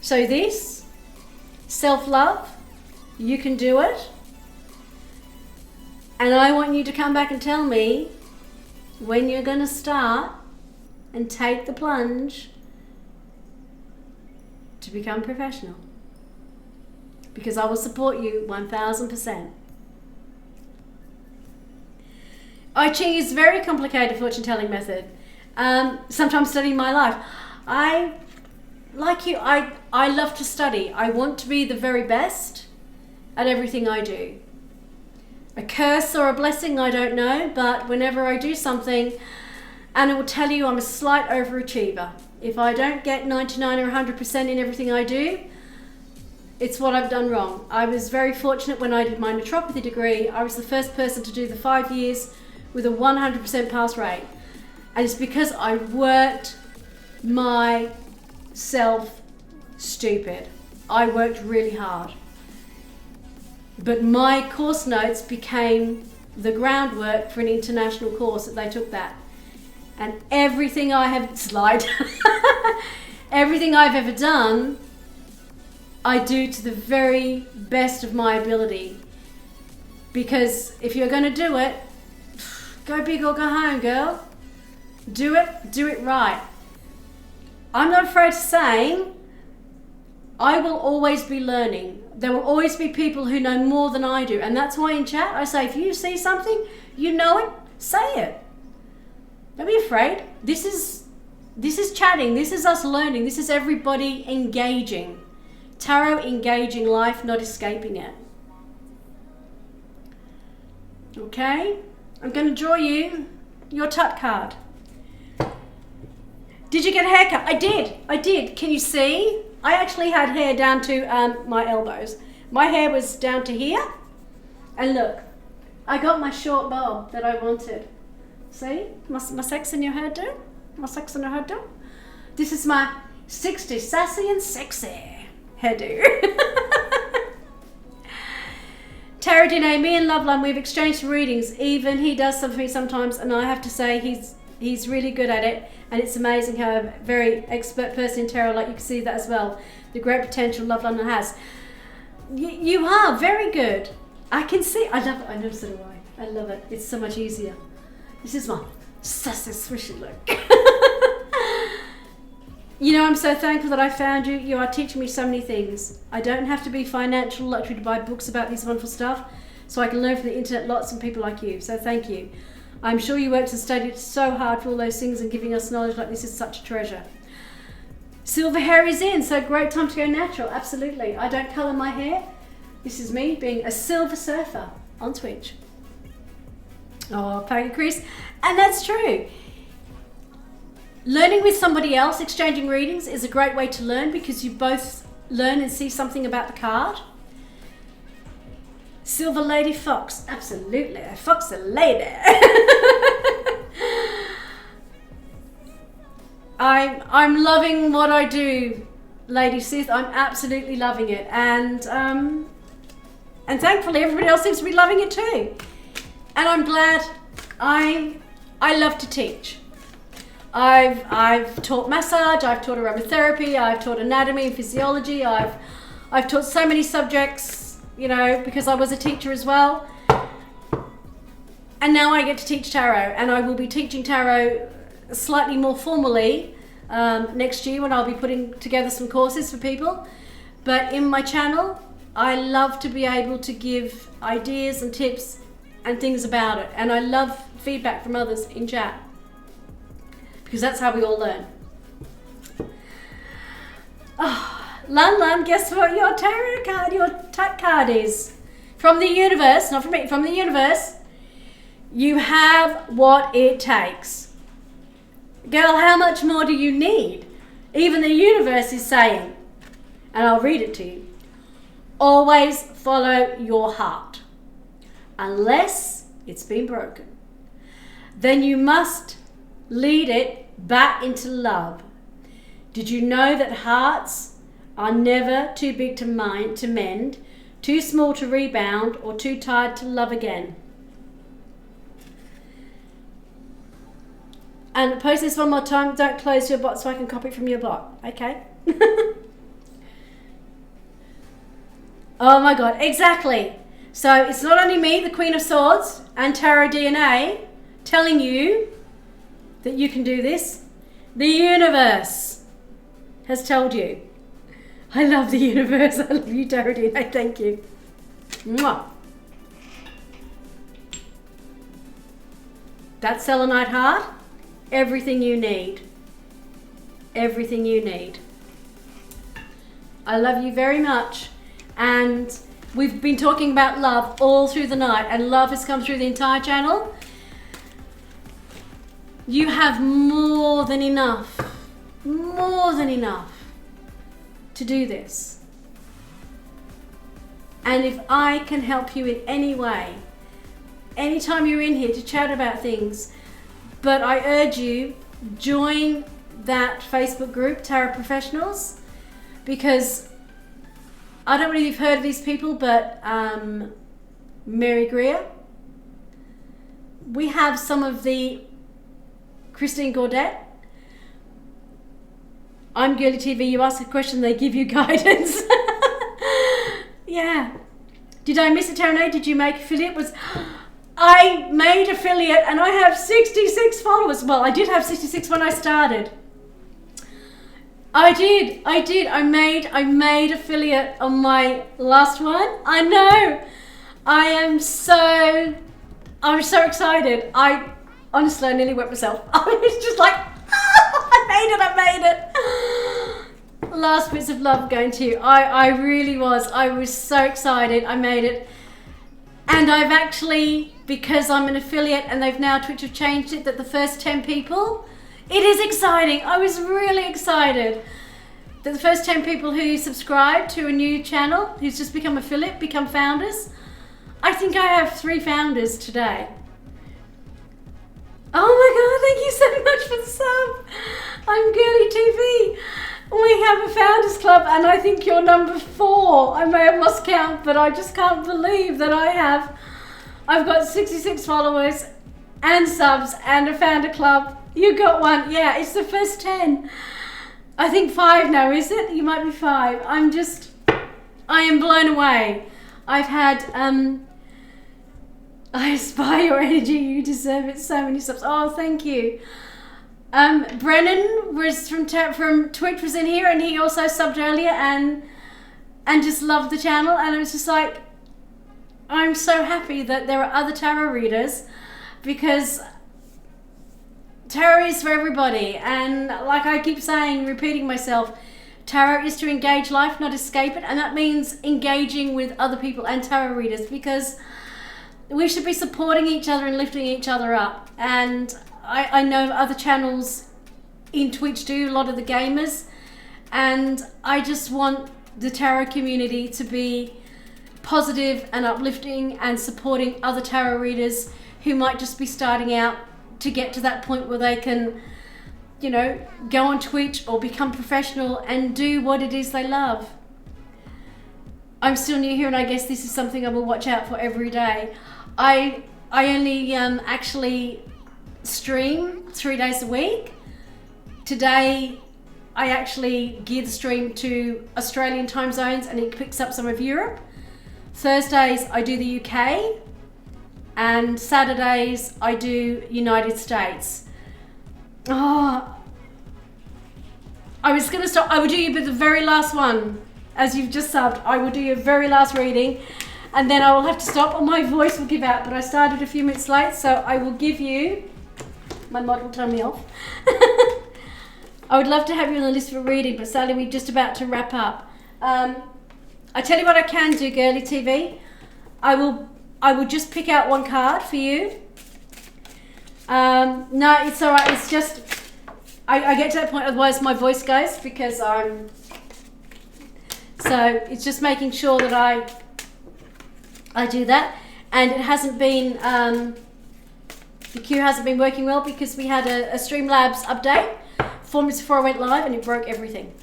So this, self-love, you can do it. And I want you to come back and tell me when you're going to start and take the plunge to become professional. Because I will support you 1000%. I Ching is a very complicated fortune telling method. Sometimes studying my life. Like you, I love to study. I want to be the very best at everything I do. A curse or a blessing, I don't know, but whenever I do something, Anna will tell you I'm a slight overachiever. If I don't get 99 or 100% in everything I do, it's what I've done wrong. I was very fortunate when I did my naturopathy degree. I was the first person to do the 5 years with a 100% pass rate. And it's because I worked myself stupid. I worked really hard. But my course notes became the groundwork for an international course that they took that. And everything I have, everything I've ever done, I do to the very best of my ability. Because if you're going to do it, go big or go home, girl. Do it right. I'm not afraid to say, I will always be learning. There will always be people who know more than I do. And that's why in chat I say, if you see something, you know it, say it. Don't be afraid. This is chatting. This is us learning. This is everybody engaging. Tarot engaging life, not escaping it. Okay? I'm going to draw you your Tut card. Did you get a haircut? I did. Can you see? I actually had hair down to my elbows. My hair was down to here. And look, I got my short bob that I wanted. See? My sex in your hairdo? My sex in your hairdo? This is my 60 sassy and sexy hairdo. Tarot DNA, me and Loveline, we've exchanged readings. Even he does some for me sometimes, and I have to say he's really good at it. And it's amazing how a very expert person in tarot, like you can see that as well, the great potential Loveline has. You are very good. I can see. I love it. I know, so do I. I love it. It's so much easier. This is my sassy, swishy look. You know, I'm so thankful that I found you. You are teaching me so many things. I don't have to be financial luxury to buy books about this wonderful stuff, so I can learn from the internet lots from people like you. So thank you. I'm sure you worked and studied so hard for all those things, and giving us knowledge like this is such a treasure. Silver hair is in, so great time to go natural. Absolutely. I don't colour my hair. This is me being a silver surfer on Twitch. Oh, Peggy Chris. And that's true. Learning with somebody else, exchanging readings, is a great way to learn because you both learn and see something about the card. Silver Lady Fox, absolutely, a fox a lady. I'm loving what I do, Lady Sith. I'm absolutely loving it, and thankfully everybody else seems to be loving it too. And I'm glad. I love to teach. I've taught massage, I've taught aromatherapy, I've taught anatomy and physiology, I've taught so many subjects. You know, because I was a teacher as well. And now I get to teach tarot, and I will be teaching tarot slightly more formally next year when I'll be putting together some courses for people. But in my channel, I love to be able to give ideas and tips and things about it. And I love feedback from others in chat, because that's how we all learn. Oh. Lan, guess what your tarot card, your Tut card is? From the universe, not from me, from the universe. You have what it takes. Girl, how much more do you need? Even the universe is saying, and I'll read it to you, always follow your heart. Unless it's been broken. Then you must lead it back into love. Did you know that hearts are never too big to mend, too small to rebound, or too tired to love again? And post this one more time. Don't close your bot so I can copy it from your bot. Okay? Oh my God, exactly. So it's not only me, the Queen of Swords, and Tarot DNA telling you that you can do this. The universe has told you. I love the universe. I love you, Tarot DNA. Thank you. Mwah. That selenite heart, everything you need. Everything you need. I love you very much. And We've been talking about love all through the night, and love has come through the entire channel. You have more than enough to do this. And if I can help you in any way, anytime you're in here to chat about things, but I urge you, join that Facebook group, Tarot Professionals, because I don't know if you've heard of these people, but Mary Greer. We have some of the Christine Gaudet. I'm Girly TV. You ask a question, they give you guidance. Yeah. Did I miss it, Tarot? Did you make affiliate? I made affiliate and I have 66 followers. Well, I did have 66 when I started. I did. I made affiliate on my last one. I know. I'm so excited. Honestly, I nearly wet myself. I was just like, I made it. Last bits of love going to you. I really was. I was so excited. I made it. And I've actually, because I'm an affiliate and they've now Twitch have changed it, that the first 10 people, it is exciting. I was really excited that the first 10 people who subscribe to a new channel, who's just become affiliate, become founders. I think I have 3 founders today. Oh my God, thank you so much for the sub. I'm Girly TV. We have a founders club and I think you're number 4. I may have lost count, but I just can't believe that I've got 66 followers and subs and a founder club. You got 1. Yeah, it's the first 10. I think 5 now, is it? You might be 5. I am blown away. I've had, I aspire your energy, you deserve it, so many subs. Oh, thank you. Brennan was from Twitch, was in here, and he also subbed earlier and just loved the channel. And it was just like, I'm so happy that there are other tarot readers, because tarot is for everybody. And like I keep saying, repeating myself, tarot is to engage life, not escape it. And that means engaging with other people and tarot readers, because we should be supporting each other and lifting each other up. And I know other channels in Twitch do, a lot of the gamers, and I just want the tarot community to be positive and uplifting and supporting other tarot readers who might just be starting out to get to that point where they can, you know, go on Twitch or become professional and do what it is they love. I'm still new here, and I guess this is something I will watch out for every day. I only actually stream 3 days a week. Today I actually gear the stream to Australian time zones and it picks up some of Europe. Thursdays I do the UK, and Saturdays I do United States. Oh, I was gonna stop. I will do you but the very last one, as you've just subbed. I will do your very last reading and then I will have to stop or my voice will give out, but I started a few minutes late, so I will give you, my mod will turn me off. I would love to have you on the list for reading, but sadly we're just about to wrap up. I tell you what I can do, Girly TV. I will just pick out one card for you. No, it's all right. It's just I get to that point, otherwise my voice goes, because I'm. So it's just making sure that I do that, and it hasn't been. The queue hasn't been working well because we had a Streamlabs update 4 minutes before I went live and it broke everything.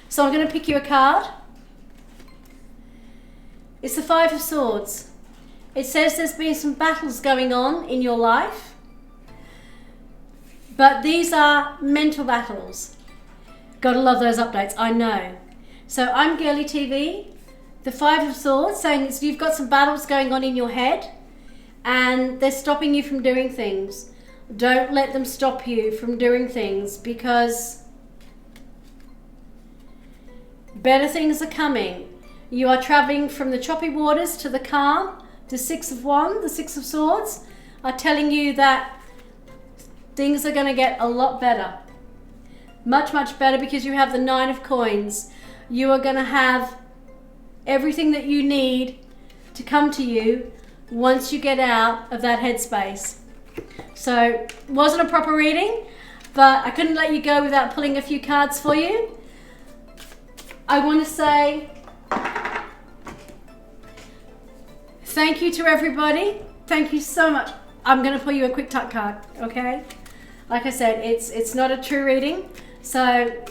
So I'm going to pick you a card. It's the 5 of Swords. It says there's been some battles going on in your life, but these are mental battles. Gotta love those updates, I know. So I'm Girly TV, the 5 of Swords, saying that you've got some battles going on in your head and they're stopping you from doing things. Don't let them stop you from doing things, because better things are coming. You are traveling from the choppy waters to the calm. The 6 of Wands, the 6 of Swords are telling you that things are going to get a lot better. Much, much better, because you have the 9 of Coins. You are going to have everything that you need to come to you once you get out of that headspace. So, it wasn't a proper reading, but I couldn't let you go without pulling a few cards for you. I want to say thank you to everybody. Thank you so much. I'm going to pull you a quick tuck card, okay? Like I said, it's not a true reading, so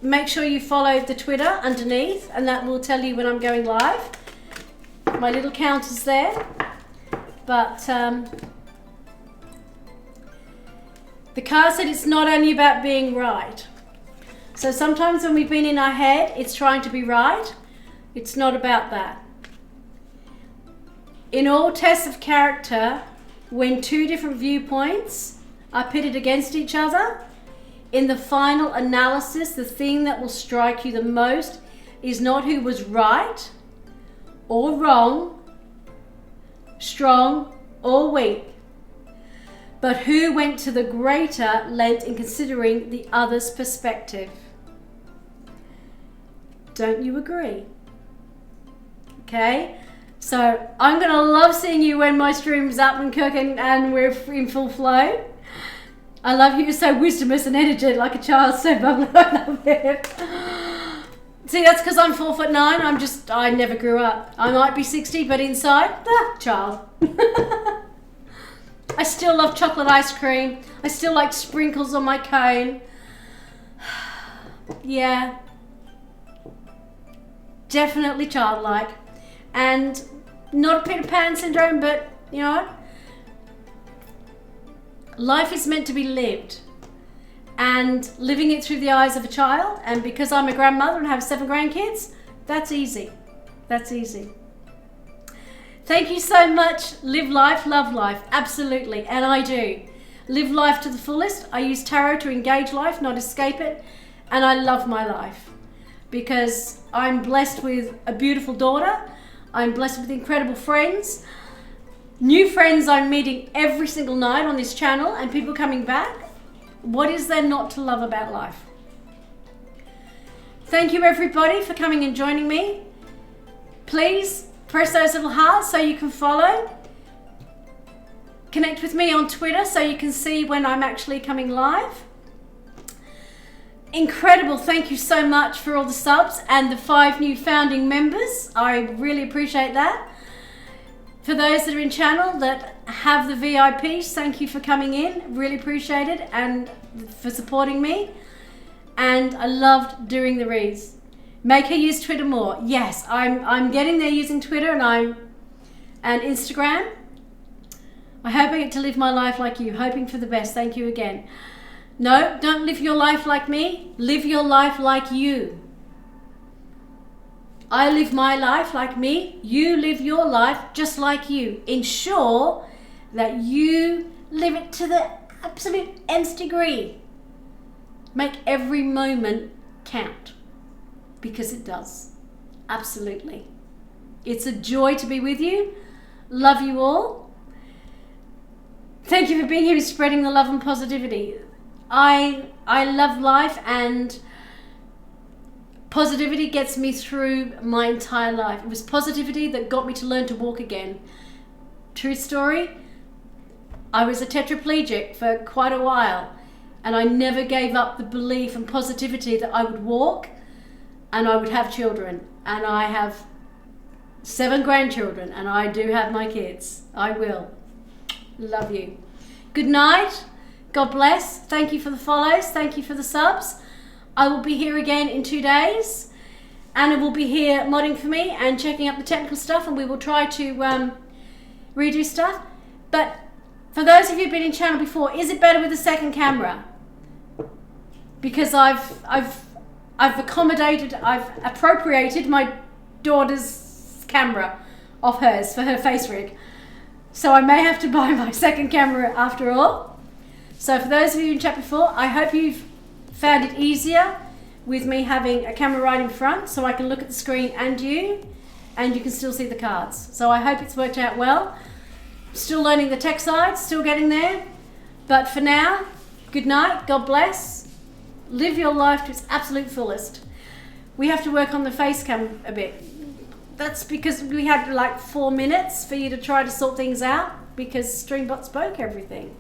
make sure you follow the Twitter underneath, and that will tell you when I'm going live. My little counter's there, but the card said it's not only about being right. So sometimes when we've been in our head, it's trying to be right. It's not about that. In all tests of character, when two different viewpoints are pitted against each other, in the final analysis, the thing that will strike you the most is not who was right or wrong, strong or weak, but who went to the greater length in considering the other's perspective. Don't you agree? Okay, so I'm gonna love seeing you when my stream's up and cooking and we're in full flow. I love you. You're so wisdomous and energetic, like a child, so bubbly. I love it. See, that's because I'm 4'9". I never grew up. I might be 60, but inside, child. I still love chocolate ice cream. I still like sprinkles on my cone. Yeah. Definitely childlike. And not a Peter Pan syndrome, but, you know, life is meant to be lived, and living it through the eyes of a child. And because I'm a grandmother and have 7 grandkids, that's easy. That's easy. Thank you so much. Live life, love life. Absolutely. And I do. Live life to the fullest. I use tarot to engage life, not escape it. And I love my life because I'm blessed with a beautiful daughter. I'm blessed with incredible friends. New friends I'm meeting every single night on this channel, and people coming back. What is there not to love about life? Thank you everybody for coming and joining me. Please press those little hearts so you can follow. Connect with me on Twitter so you can see when I'm actually coming live. Incredible. Thank you so much for all the subs and the 5 new founding members. I really appreciate that. For those that are in channel that have the VIPs, thank you for coming in. Really appreciate it, and for supporting me. And I loved doing the reads. Make her use Twitter more. Yes, I'm getting there using Twitter and Instagram. I hope I get to live my life like you. Hoping for the best. Thank you again. No, don't live your life like me. Live your life like you. I live my life like me. You live your life just like you. Ensure that you live it to the absolute nth degree. Make every moment count, because it does. Absolutely. It's a joy to be with you. Love you all. Thank you for being here and spreading the love and positivity. I love life, and positivity gets me through my entire life. It was positivity that got me to learn to walk again. True story, I was a tetraplegic for quite a while, and I never gave up the belief and positivity that I would walk and I would have children. And I have 7 grandchildren, and I do have my kids. I will. Love you. Good night. God bless. Thank you for the follows. Thank you for the subs. I will be here again in 2 days. Anna will be here modding for me and checking up the technical stuff, and we will try to redo stuff. But for those of you who've been in channel before, is it better with a second camera? Because I've appropriated my daughter's camera off hers for her face rig. So I may have to buy my second camera after all. So for those of you in chat before, I hope you've found it easier with me having a camera right in front so I can look at the screen and you can still see the cards. So I hope it's worked out well. Still learning the tech side, still getting there. But for now, good night, God bless. Live your life to its absolute fullest. We have to work on the face cam a bit that's because we had like 4 minutes for you to try to sort things out because Streambot spoke everything.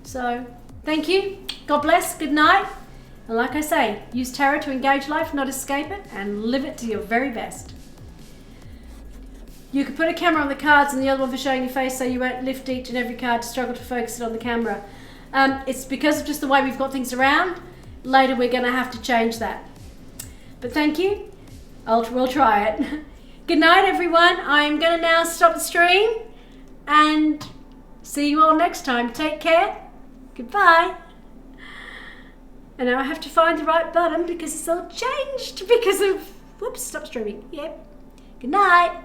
So, thank you. God bless. Good night. And like I say, use tarot to engage life, not escape it, and live it to your very best. You could put a camera on the cards and the other one for showing your face so you won't lift each and every card to struggle to focus it on the camera. It's because of just the way we've got things around. Later we're going to have to change that. But thank you. We'll try it. Good night, everyone. I'm going to now stop the stream and see you all next time. Take care. Goodbye. And now I have to find the right button because it's all changed because of... Whoops, stop streaming. Yep. Good night.